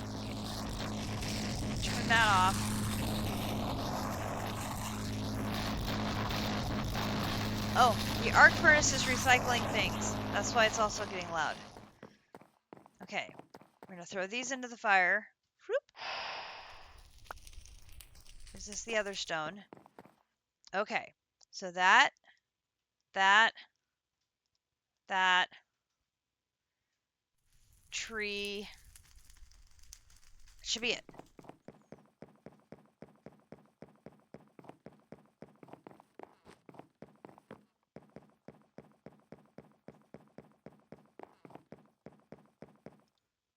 A: Okay. Turn that off. Oh, the arc furnace is recycling things. That's why it's also getting loud. Okay, we're gonna throw these into the fire. Whoop. Is this the other stone? Okay, so that, tree, should be it.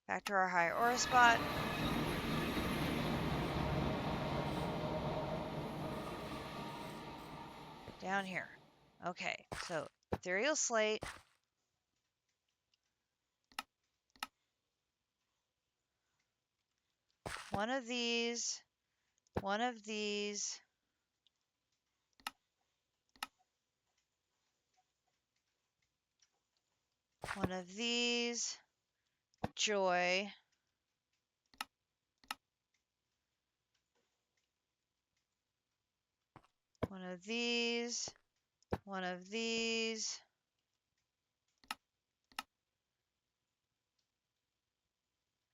A: Back to our high ore spot. Down here. Okay, so ethereal slate. One of these. One of these. One of these. Joy. One of these. One of these.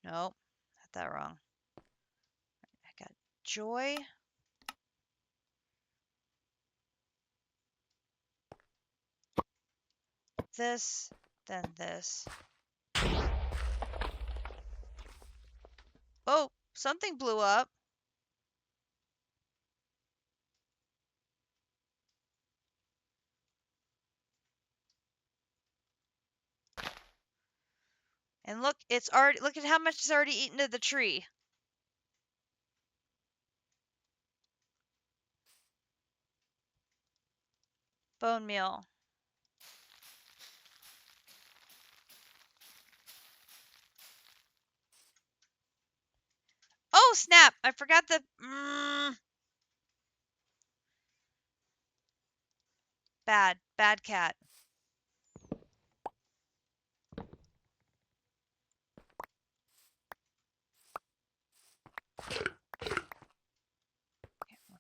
A: Nope, got that wrong. I got joy. This, then this. Oh, something blew up. And look, it's already, look at how much it's already eaten to the tree. Bone meal. Oh, snap. I forgot the... Bad. Bad cat.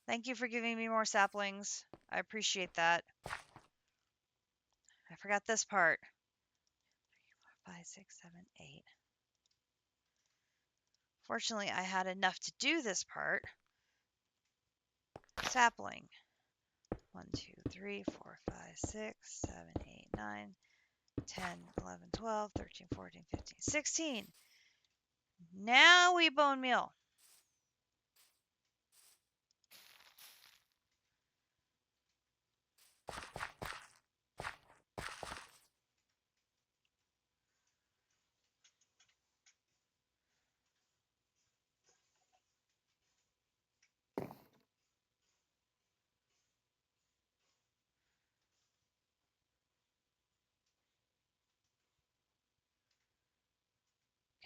A: Thank you for giving me more saplings. I appreciate that. I forgot this part. 3, 4, 5, 6, 7, 8. Fortunately, I had enough to do this part. Sapling. 1, 2, 3, 4, 5, 6, 7, 8, 9, 10, 11, 12, 13, 14, 15, 16. Now we bone meal.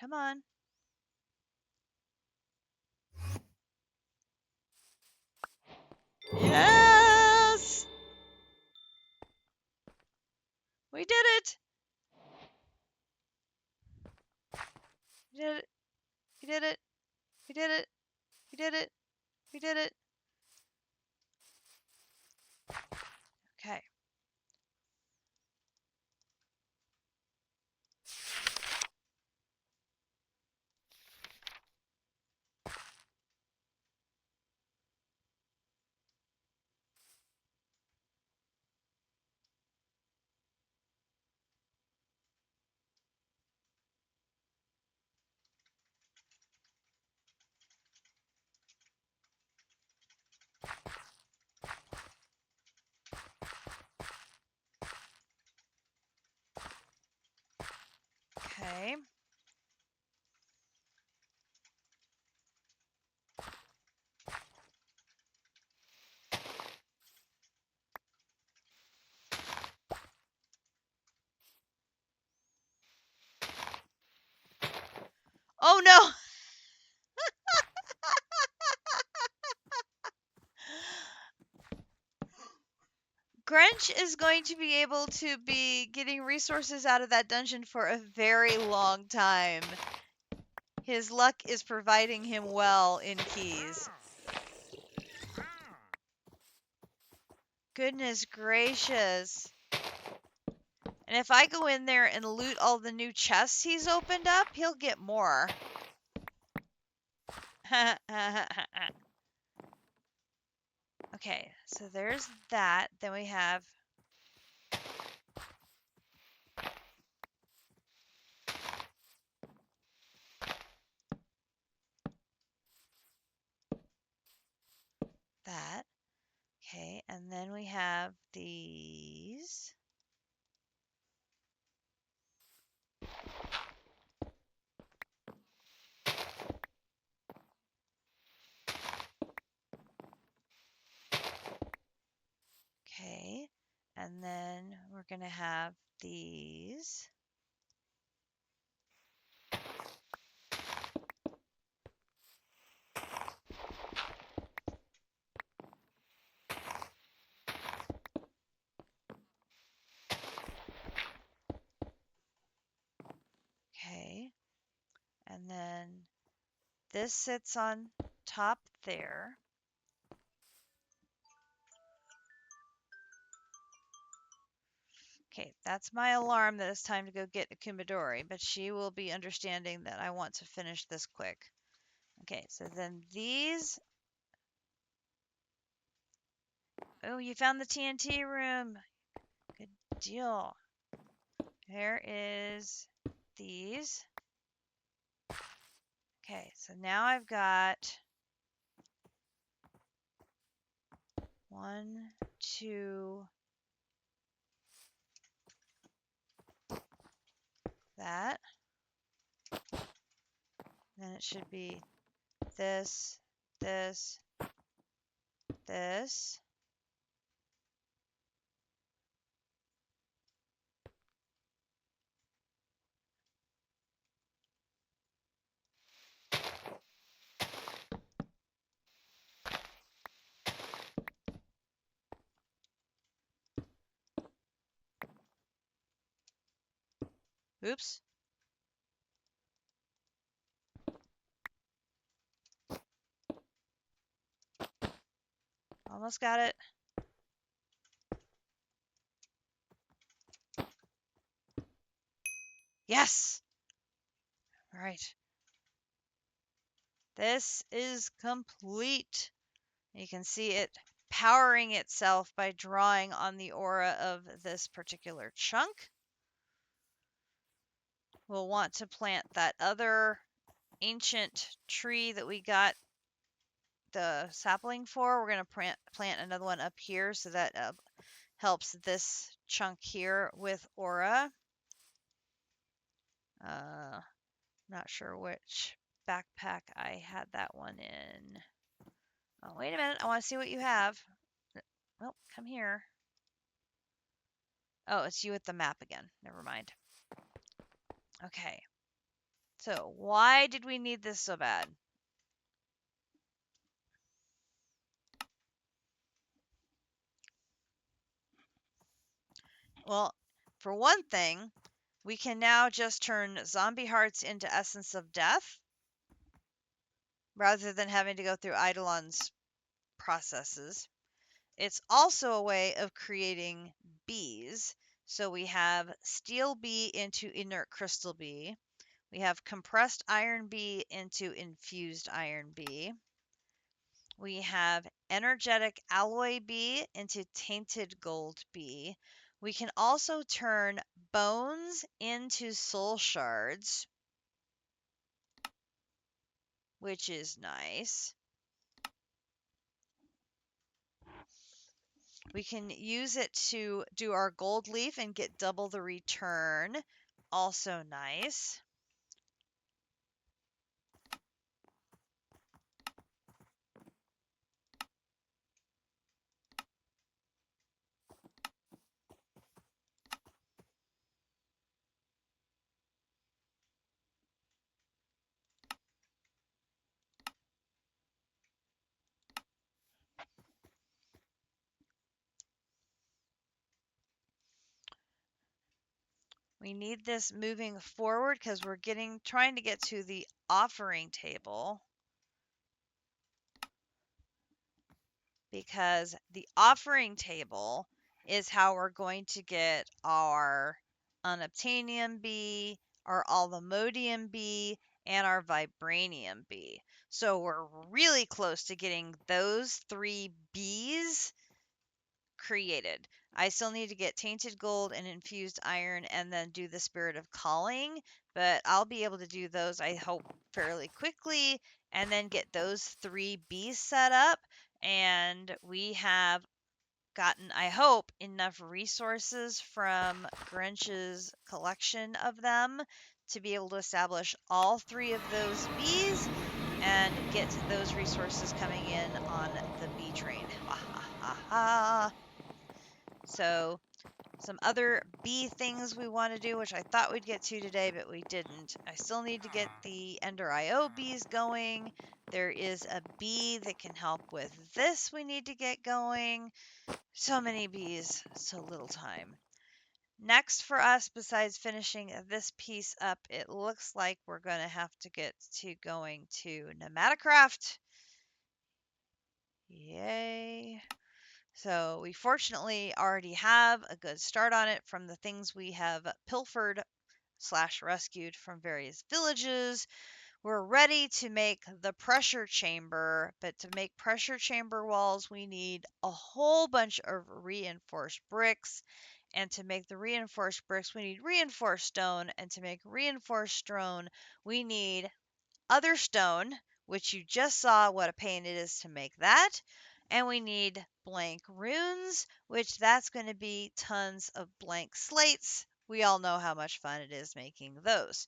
A: Come on. Yes! We did it! We did it. We did it. We did it. We did it. We did it. Okay. Okay. Oh no! Grinch is going to be able to be getting resources out of that dungeon for a very long time. His luck is providing him well in keys. Goodness gracious. And if I go in there and loot all the new chests he's opened up, he'll get more. Okay, so there's that. Then we have... that. Okay, and then we have these. Okay, and then we're going to have these. Okay, and then this sits on top there. Okay, that's my alarm that it's time to go get Akumadori, but she will be understanding that I want to finish this quick. Okay, so then these. Oh, you found the TNT room. Good deal. There is these. Okay, so now I've got 1, 2, that. Then it should be this, this, this. Oops. Almost got it. Yes! All right. This is complete. You can see it powering itself by drawing on the aura of this particular chunk. We'll want to plant that other ancient tree that we got the sapling for. We're going to plant another one up here so that helps this chunk here with aura. Not sure which backpack I had that one in. Oh, wait a minute. I want to see what you have. Well, come here. Oh, it's you with the map again. Never mind. Okay. So, why did we need this so bad? Well, for one thing, we can now just turn zombie hearts into essence of death rather than having to go through Eidolon's processes. It's also a way of creating bees. So we have steel bee into inert crystal bee. We have compressed iron bee into infused iron bee. We have energetic alloy bee into tainted gold bee. We can also turn bones into soul shards, which is nice. We can use it to do our gold leaf and get double the return. Also nice. We need this moving forward because we're trying to get to the offering table. Because the offering table is how we're going to get our unobtainium bee, our alvamodium bee, and our vibranium bee. So we're really close to getting those 3 bees created. I still need to get tainted gold and infused iron and then do the spirit of calling, but I'll be able to do those, I hope, fairly quickly and then get those 3 bees set up. And we have gotten, I hope, enough resources from Grinch's collection of them to be able to establish all 3 of those bees and get those resources coming in on the bee train. Ha ha ha ha. So, some other bee things we want to do, which I thought we'd get to today, but we didn't. I still need to get the Ender IO bees going. There is a bee that can help with this we need to get going. So many bees, so little time. Next for us, besides finishing this piece up, it looks like we're going to have to get to going to Nematocraft. Yay. So we fortunately already have a good start on it from the things we have pilfered slash rescued from various villages. We're ready to make the pressure chamber, but to make pressure chamber walls, we need a whole bunch of reinforced bricks. And to make the reinforced bricks, we need reinforced stone. And to make reinforced stone, we need other stone, which you just saw what a pain it is to make that. And we need blank runes, which that's going to be tons of blank slates. We all know how much fun it is making those.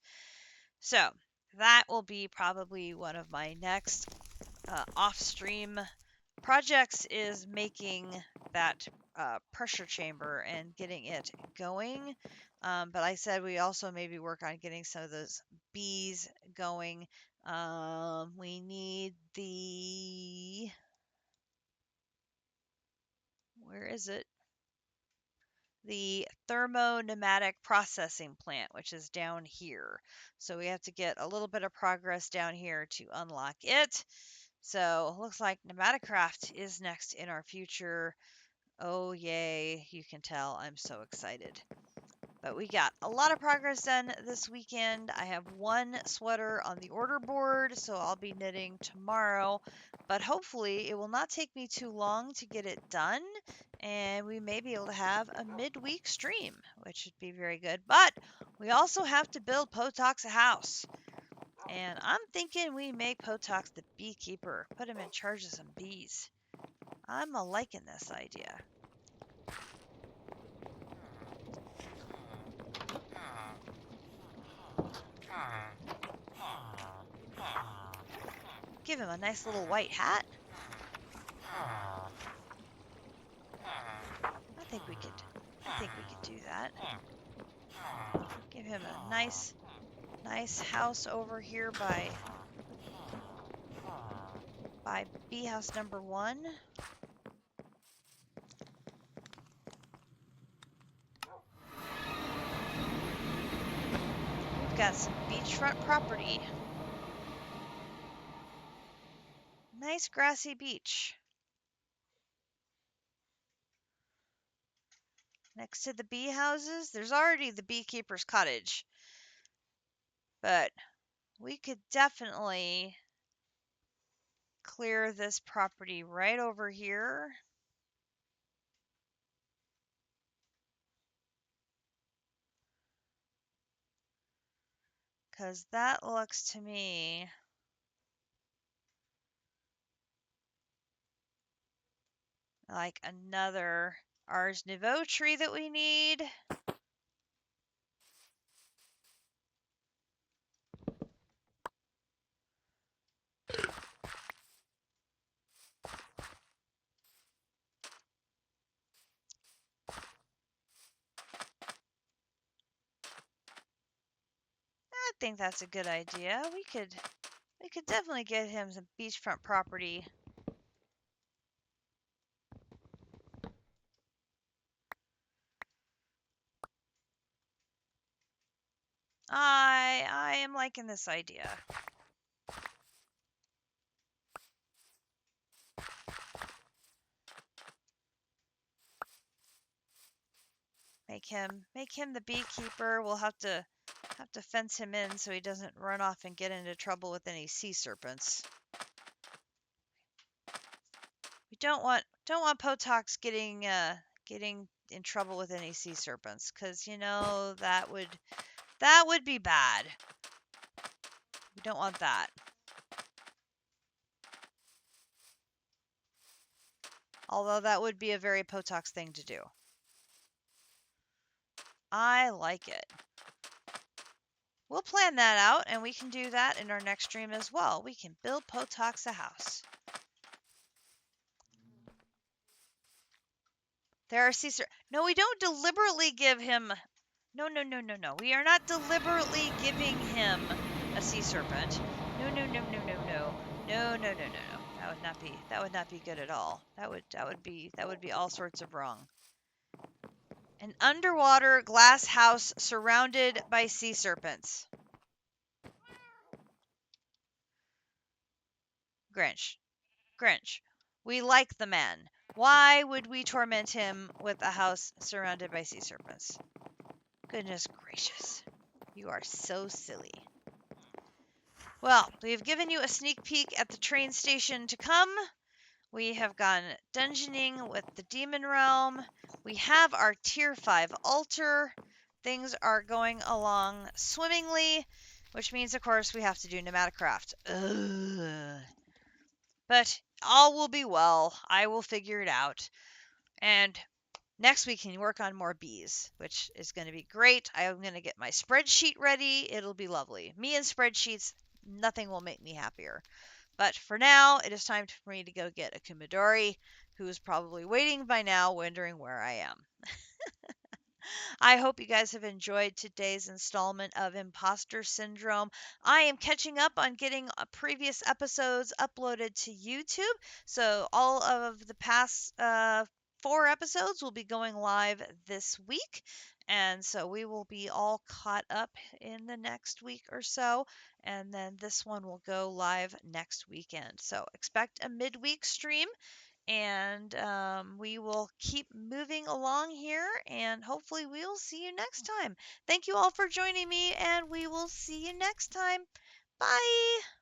A: So that will be probably one of my next off-stream projects, is making that pressure chamber and getting it going. But I said we also maybe work on getting some of those bees going. We need the, where is it? The thermo-pneumatic processing plant, which is down here. So we have to get a little bit of progress down here to unlock it. So looks like Pneumaticraft is next in our future. Oh yay, you can tell I'm so excited. But we got a lot of progress done this weekend. I have one sweater on the order board, so I'll be knitting tomorrow. But hopefully it will not take me too long to get it done, and we may be able to have a midweek stream, which would be very good. But we also have to build Potox a house. And I'm thinking we make Potox the beekeeper, put him in charge of some bees. I'm a liking this idea. Give him a nice little white hat. I think we could do that. Give him a nice house over here by bee house number 1. We've got some beachfront property. Nice grassy beach. Next to the bee houses, there's already the beekeeper's cottage. But we could definitely clear this property right over here. Because that looks to me like another Ars Nouveau tree that we need. I think that's a good idea. We could definitely get him some beachfront property. I am liking this idea. Make him the beekeeper. We'll have to fence him in so he doesn't run off and get into trouble with any sea serpents. We don't want Potox getting in trouble with any sea serpents, because you know that would be bad. We don't want that. Although that would be a very Potox thing to do. I like it. We'll plan that out, and we can do that in our next stream as well. We can build Potox a house. There are sea serpents. No, we don't deliberately give him... No. We are not deliberately giving him a sea serpent. No. No. That would not be good at all. That would be all sorts of wrong. An underwater glass house surrounded by sea serpents. Grinch. We like the man. Why would we torment him with a house surrounded by sea serpents? Goodness gracious. You are so silly. Well, we've given you a sneak peek at the train station to come. We have gone dungeoning with the Demon Realm. We have our Tier 5 altar. Things are going along swimmingly, which means, of course, we have to do Pneumaticraft. Ugh. But all will be well. I will figure it out. And next we can work on more bees, which is going to be great. I'm going to get my spreadsheet ready. It'll be lovely. Me and spreadsheets, nothing will make me happier. But for now, it is time for me to go get a Kumadori, who is probably waiting by now, wondering where I am. I hope you guys have enjoyed today's installment of Imposter Syndrome. I am catching up on getting previous episodes uploaded to YouTube. So, all of the past 4 episodes will be going live this week. And so, we will be all caught up in the next week or so. And then this one will go live next weekend. So, expect a midweek stream and we will keep moving along here and hopefully we'll see you next time. Thank you all for joining me and we will see you next time. Bye.